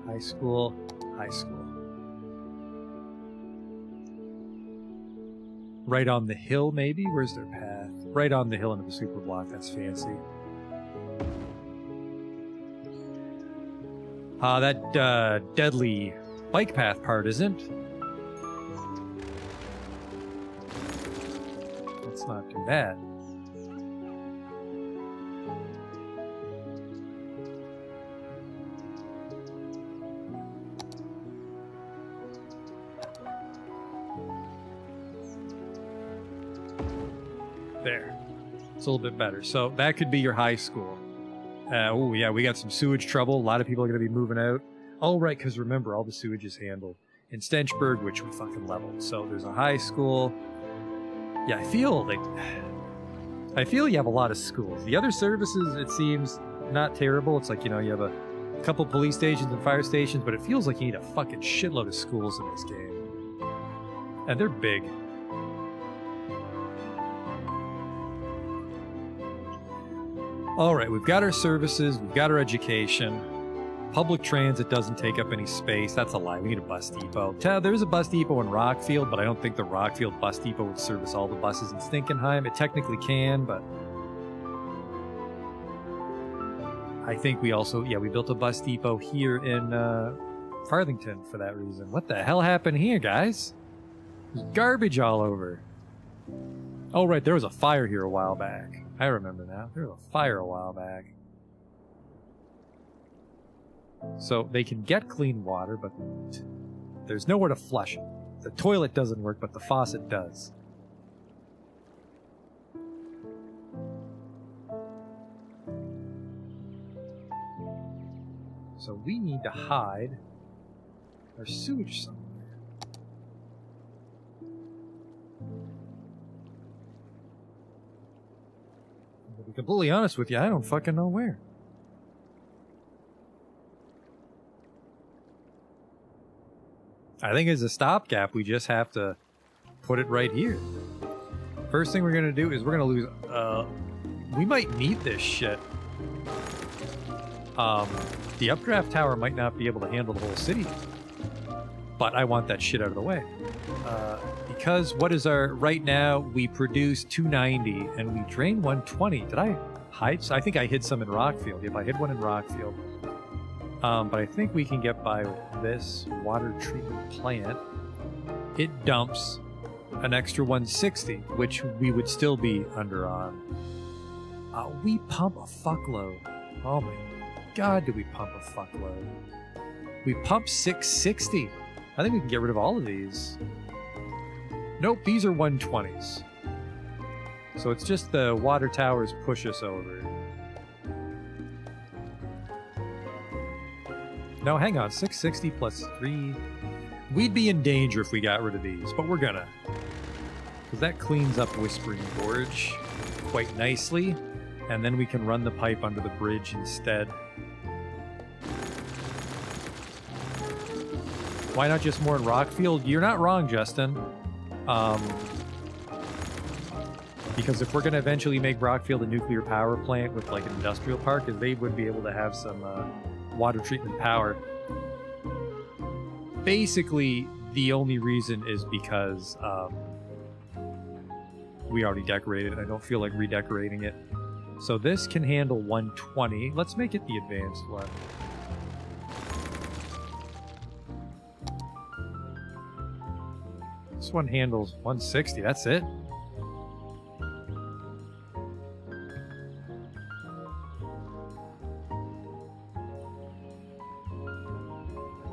High school, high school. Right on the hill, maybe? Where's their path? Right on the hill into the super block, that's fancy. That deadly bike path part isn't. Let's not do that. There. It's a little bit better. So that could be your high school. Oh, yeah, we got some sewage trouble. A lot of people are going to be moving out. Oh, right, because remember, all the sewage is handled in Stenchburg, which we fucking leveled. So there's a high school. Yeah, I feel you have a lot of schools. The other services, it seems, not terrible. It's like, you have a couple police stations and fire stations, but it feels like you need a fucking shitload of schools in this game. And they're big. Alright, we've got our services, we've got our education. Public transit doesn't take up any space. That's a lie. We need a bus depot. There's a bus depot in Rockfield, but I don't think the Rockfield bus depot would service all the buses in Stinkenheim. It technically can, but I think we also, we built a bus depot here in Farthington for that reason. What the hell happened here, guys? There's garbage all over. Oh, right, there was a fire here a while back. I remember now. There was a fire a while back. So they can get clean water, but there's nowhere to flush it. The toilet doesn't work, but the faucet does. So we need to hide our sewage somewhere. To be completely honest with you, I don't fucking know where. I think as a stopgap, we just have to put it right here. First thing we're gonna do is we're gonna lose. We might need this shit. The updraft tower might not be able to handle the whole city, but I want that shit out of the way. Because what is our right now? We produce 290 and we drain 120. Did I hide? I think I hid some in Rockfield. If I hid one in Rockfield. But I think we can get by with this water treatment plant. It dumps an extra 160, which we would still be under on. We pump a fuckload. Oh my god, do we pump a fuckload. We pump 660. I think we can get rid of all of these. Nope, these are 120s. So it's just the water towers push us over. No, hang on. 660 plus 3. We'd be in danger if we got rid of these, but we're gonna. Because that cleans up Whispering Gorge quite nicely. And then we can run the pipe under the bridge instead. Why not just more in Rockfield? You're not wrong, Justin. Because if we're going to eventually make Rockfield a nuclear power plant with like an industrial park, they would be able to have some water treatment power. Basically, the only reason is because we already decorated it. I don't feel like redecorating it. So this can handle 120. Let's make it the advanced one. This one handles 160. That's it.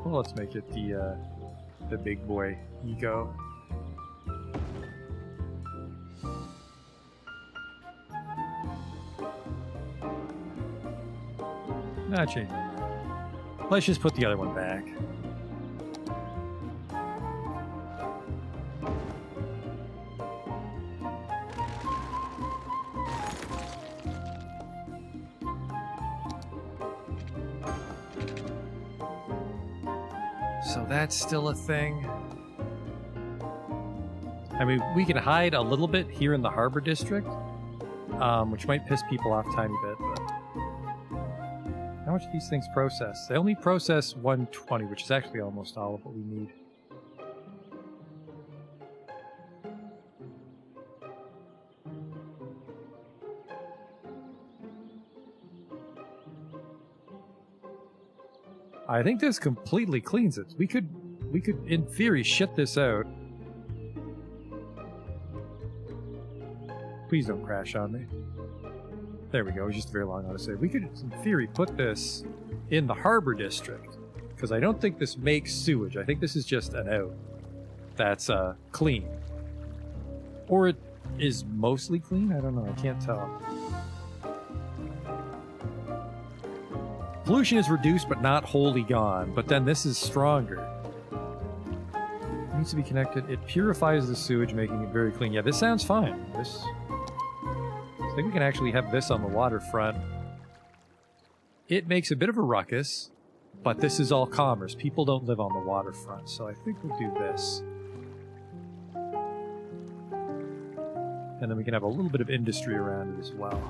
Well, let's make it the big boy Eco. Not changing. Let's just put the other one back. So that's still a thing. I mean, we can hide a little bit here in the Harbor District, which might piss people off a tiny bit, but how much do these things process? They only process 120, which is actually almost all of what we need. I think this completely cleans it. We could, in theory, shit this out. Please don't crash on me. There we go. It was just a very long autosave. We could, in theory, put this in the Harbor District, because I don't think this makes sewage. I think this is just an out that's clean. Or it is mostly clean? I don't know. I can't tell. Pollution is reduced, but not wholly gone. But then this is stronger. It needs to be connected. It purifies the sewage, making it very clean. Yeah, this sounds fine. This... I think we can actually have this on the waterfront. It makes a bit of a ruckus, but this is all commerce. People don't live on the waterfront, so I think we'll do this. And then we can have a little bit of industry around it as well.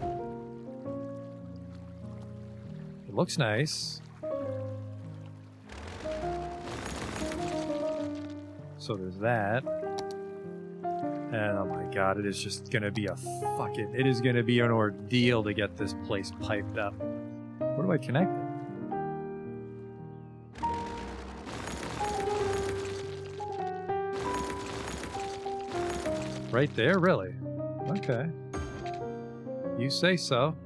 It looks nice. So there's that. And oh my god, it is just gonna be a fucking... It is gonna be an ordeal to get this place piped up. Where do I connect it? Right there, really? Okay. You say so.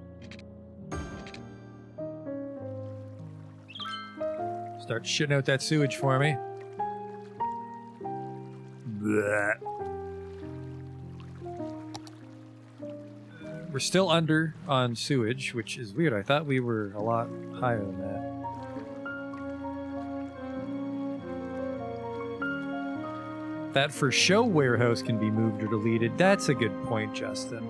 Start shitting out that sewage for me. Blech. We're still under on sewage, which is weird. I thought we were a lot higher than that. That for show warehouse can be moved or deleted. That's a good point, Justin.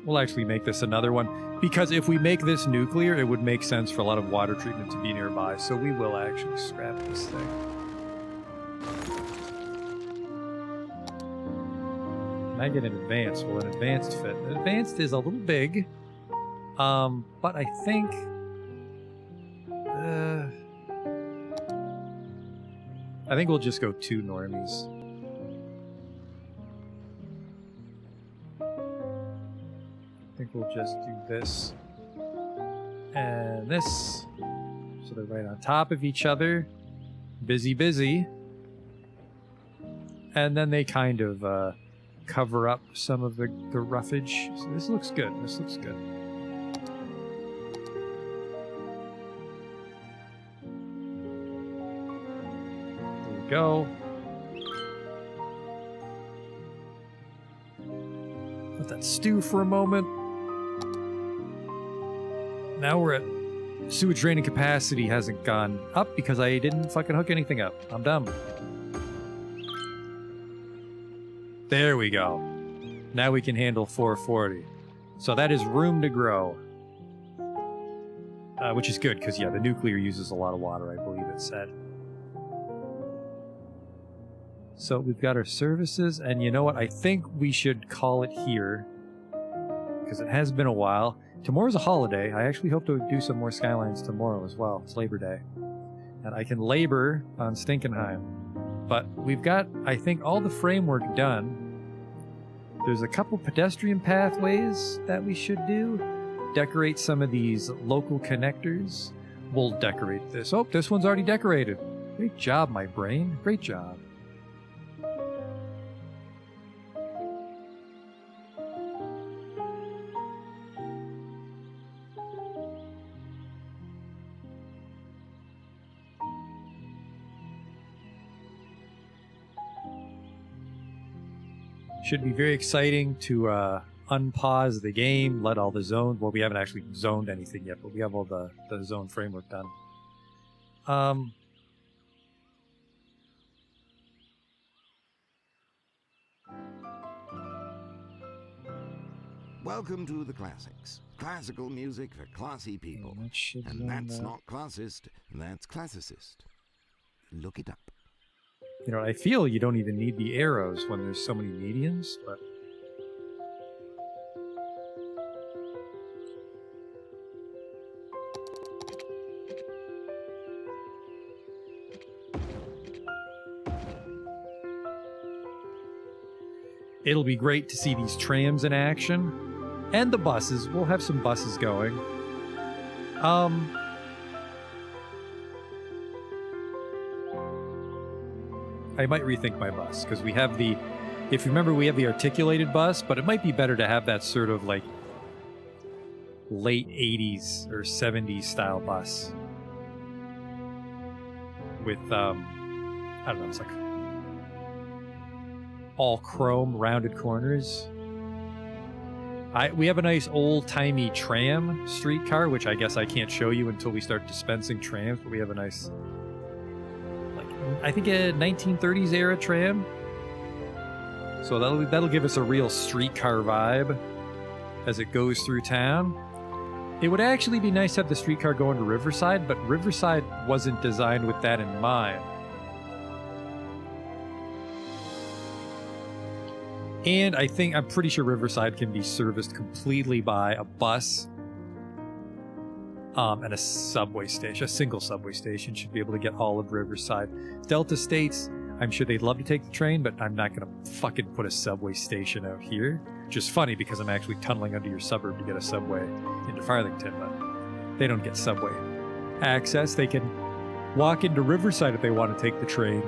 We'll actually make this another one, because if we make this nuclear, it would make sense for a lot of water treatment to be nearby, so we will actually scrap this thing. And I get an advanced. Well, an advanced fit. An advanced is a little big, but I think... I think we'll just go 2 normies. I think we'll just do this and this, so they're right on top of each other. Busy, busy. And then they kind of cover up some of the roughage. So this looks good. This looks good. There we go. Let that stew for a moment. Now we're at sewage draining capacity hasn't gone up because I didn't fucking hook anything up. I'm dumb. There we go. Now we can handle 440. So that is room to grow. Which is good, because, yeah, the nuclear uses a lot of water, I believe it said. So we've got our services, and you know what? I think we should call it here, because it has been a while. Tomorrow's a holiday. I actually hope to do some more Skylines tomorrow as well. It's Labor Day. And I can labor on Stinkenheim. But we've got, I think, all the framework done. There's a couple pedestrian pathways that we should do. Decorate some of these local connectors. We'll decorate this. Oh, this one's already decorated. Great job, my brain. Great job. Should be very exciting to unpause the game, let all the zones... Well, we haven't actually zoned anything yet, but we have all the zone framework done. Welcome to the classics. Classical music for classy people. And that's not classist, that's classicist. Look it up. You know, I feel you don't even need the arrows when there's so many medians, but... It'll be great to see these trams in action. And the buses. We'll have some buses going. I might rethink my bus, because we have the... If you remember, we have the articulated bus, but it might be better to have that sort of, like, late 80s or 70s style bus. With, I don't know, it's like... all chrome, rounded corners. We have a nice old-timey tram streetcar, which I guess I can't show you until we start dispensing trams, but we have a nice... I think a 1930s era tram. So that'll give us a real streetcar vibe as it goes through town. It would actually be nice to have the streetcar going to Riverside, but Riverside wasn't designed with that in mind. And I'm pretty sure Riverside can be serviced completely by a bus and a subway station. A single subway station should be able to get all of Riverside. Delta States, I'm sure they'd love to take the train, but I'm not going to fucking put a subway station out here. Which is funny because I'm actually tunneling under your suburb to get a subway into Farthington, but they don't get subway access. They can walk into Riverside if they want to take the train.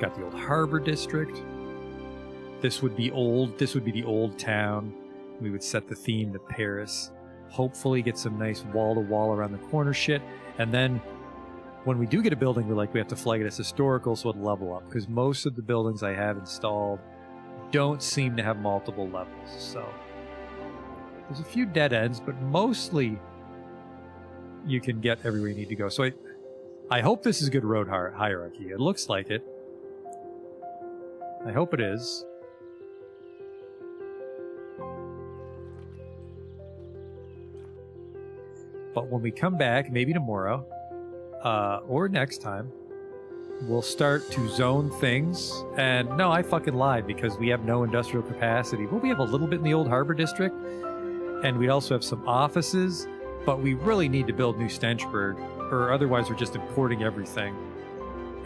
Got the old Harbor District. This would be old. This would be the old town. We would set the theme to Paris. Hopefully get some nice wall-to-wall around the corner shit. And then when we do get a building, we have to flag it as historical so it'll level up. Because most of the buildings I have installed don't seem to have multiple levels. So there's a few dead ends, but mostly you can get everywhere you need to go. So I hope this is good road hierarchy. It looks like it. I hope it is. But when we come back, maybe tomorrow, or next time, we'll start to zone things. And no, I fucking lied because we have no industrial capacity. Well, we have a little bit in the old harbor district, and we also have some offices, but we really need to build New Stenchburg, or otherwise we're just importing everything.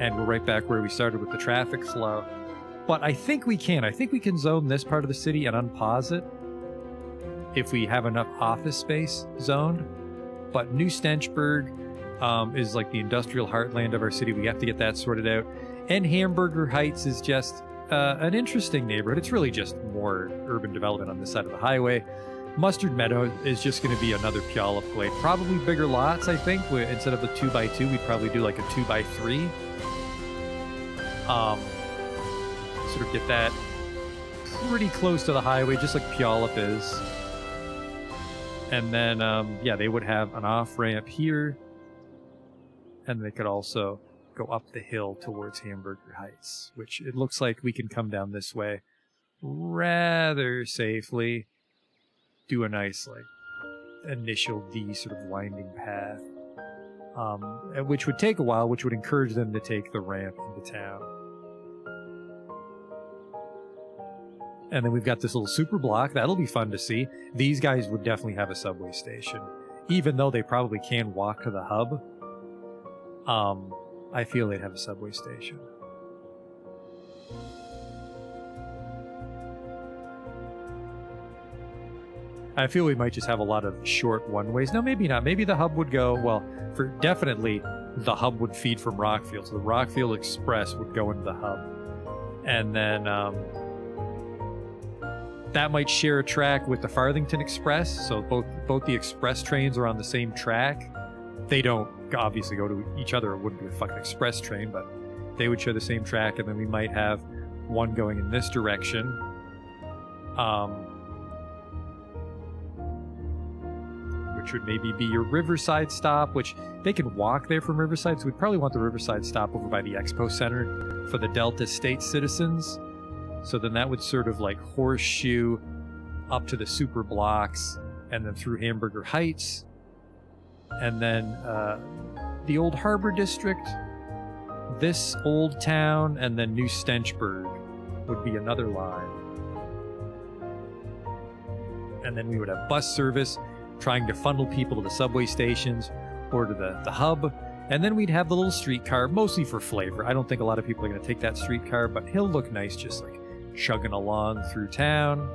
And we're right back where we started with the traffic flow. But I think we can. I think we can zone this part of the city and unpause it if we have enough office space zoned. But New Stenchburg is like the industrial heartland of our city. We have to get that sorted out. And Hamburger Heights is just an interesting neighborhood. It's really just more urban development on this side of the highway. Mustard Meadow is just going to be another Puyallup Glade. Probably bigger lots, I think. Instead of the 2x2, we'd probably do like a 2x3. Sort of get that pretty close to the highway, just like Puyallup is. And then, yeah, they would have an off-ramp here. And they could also go up the hill towards Hamburger Heights, which it looks like we can come down this way rather safely. Do a nice, like, initial D sort of winding path. Which would take a while, which would encourage them to take the ramp into town. And then we've got this little super block. That'll be fun to see. These guys would definitely have a subway station. Even though they probably can walk to the hub, I feel they'd have a subway station. I feel we might just have a lot of short one-ways. No, maybe not. Maybe the hub would go, well, for definitely the hub would feed from Rockfield. So the Rockfield Express would go into the hub. And then that might share a track with the Farthington Express. So both the express trains are on the same track. They don't obviously go to each other. It wouldn't be a fucking express train, but they would share the same track. And then we might have one going in this direction. Which would maybe be your Riverside stop, which they can walk there from Riverside. So we'd probably want the Riverside stop over by the Expo Center for the Delta State citizens. So then that would sort of like horseshoe up to the super blocks and then through Hamburger Heights. And then the old harbor district, this old town, and then New Stenchburg would be another line. And then we would have bus service trying to funnel people to the subway stations or to the hub. And then we'd have the little streetcar, mostly for flavor. I don't think a lot of people are going to take that streetcar, but he'll look nice just like chugging along through town.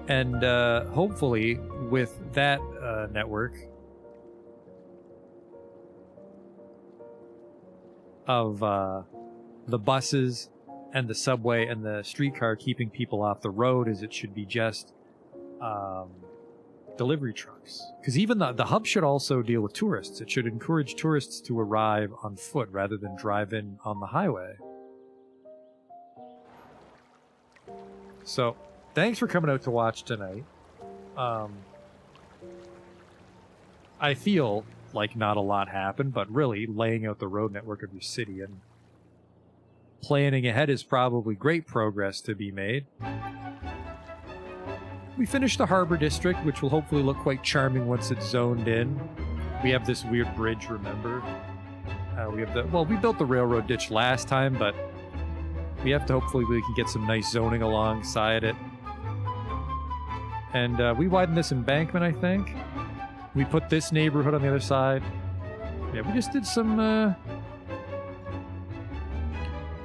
And hopefully with that network of the buses and the subway and the streetcar keeping people off the road, as it should be just delivery trucks. Because even the hub should also deal with tourists. It should encourage tourists to arrive on foot rather than drive in on the highway. So, thanks for coming out to watch tonight. I feel like not a lot happened, but really laying out the road network of your city and planning ahead is probably great progress to be made. We finished the harbor district, which will hopefully look quite charming once it's zoned in. We have this weird bridge, remember? We built the railroad ditch last time, but we have to hopefully we can get some nice zoning alongside it. And we widened this embankment, I think. We put this neighborhood on the other side. Yeah, we just did some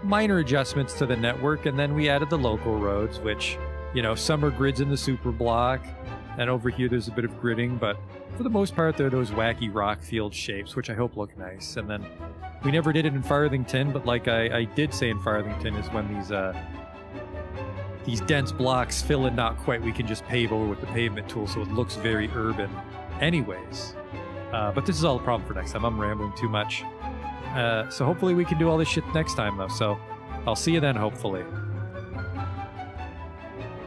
minor adjustments to the network, and then we added the local roads, which, you know, some are grids in the super block, and over here there's a bit of gridding, but for the most part they're those wacky rock field shapes, which I hope look nice. And then we never did it in Farthington, but like I did say in Farthington is when these these dense blocks fill in not quite. We can just pave over with the pavement tool, so it looks very urban anyways. But this is all a problem for next time. I'm rambling too much. So hopefully we can do all this shit next time, though. So I'll see you then, hopefully.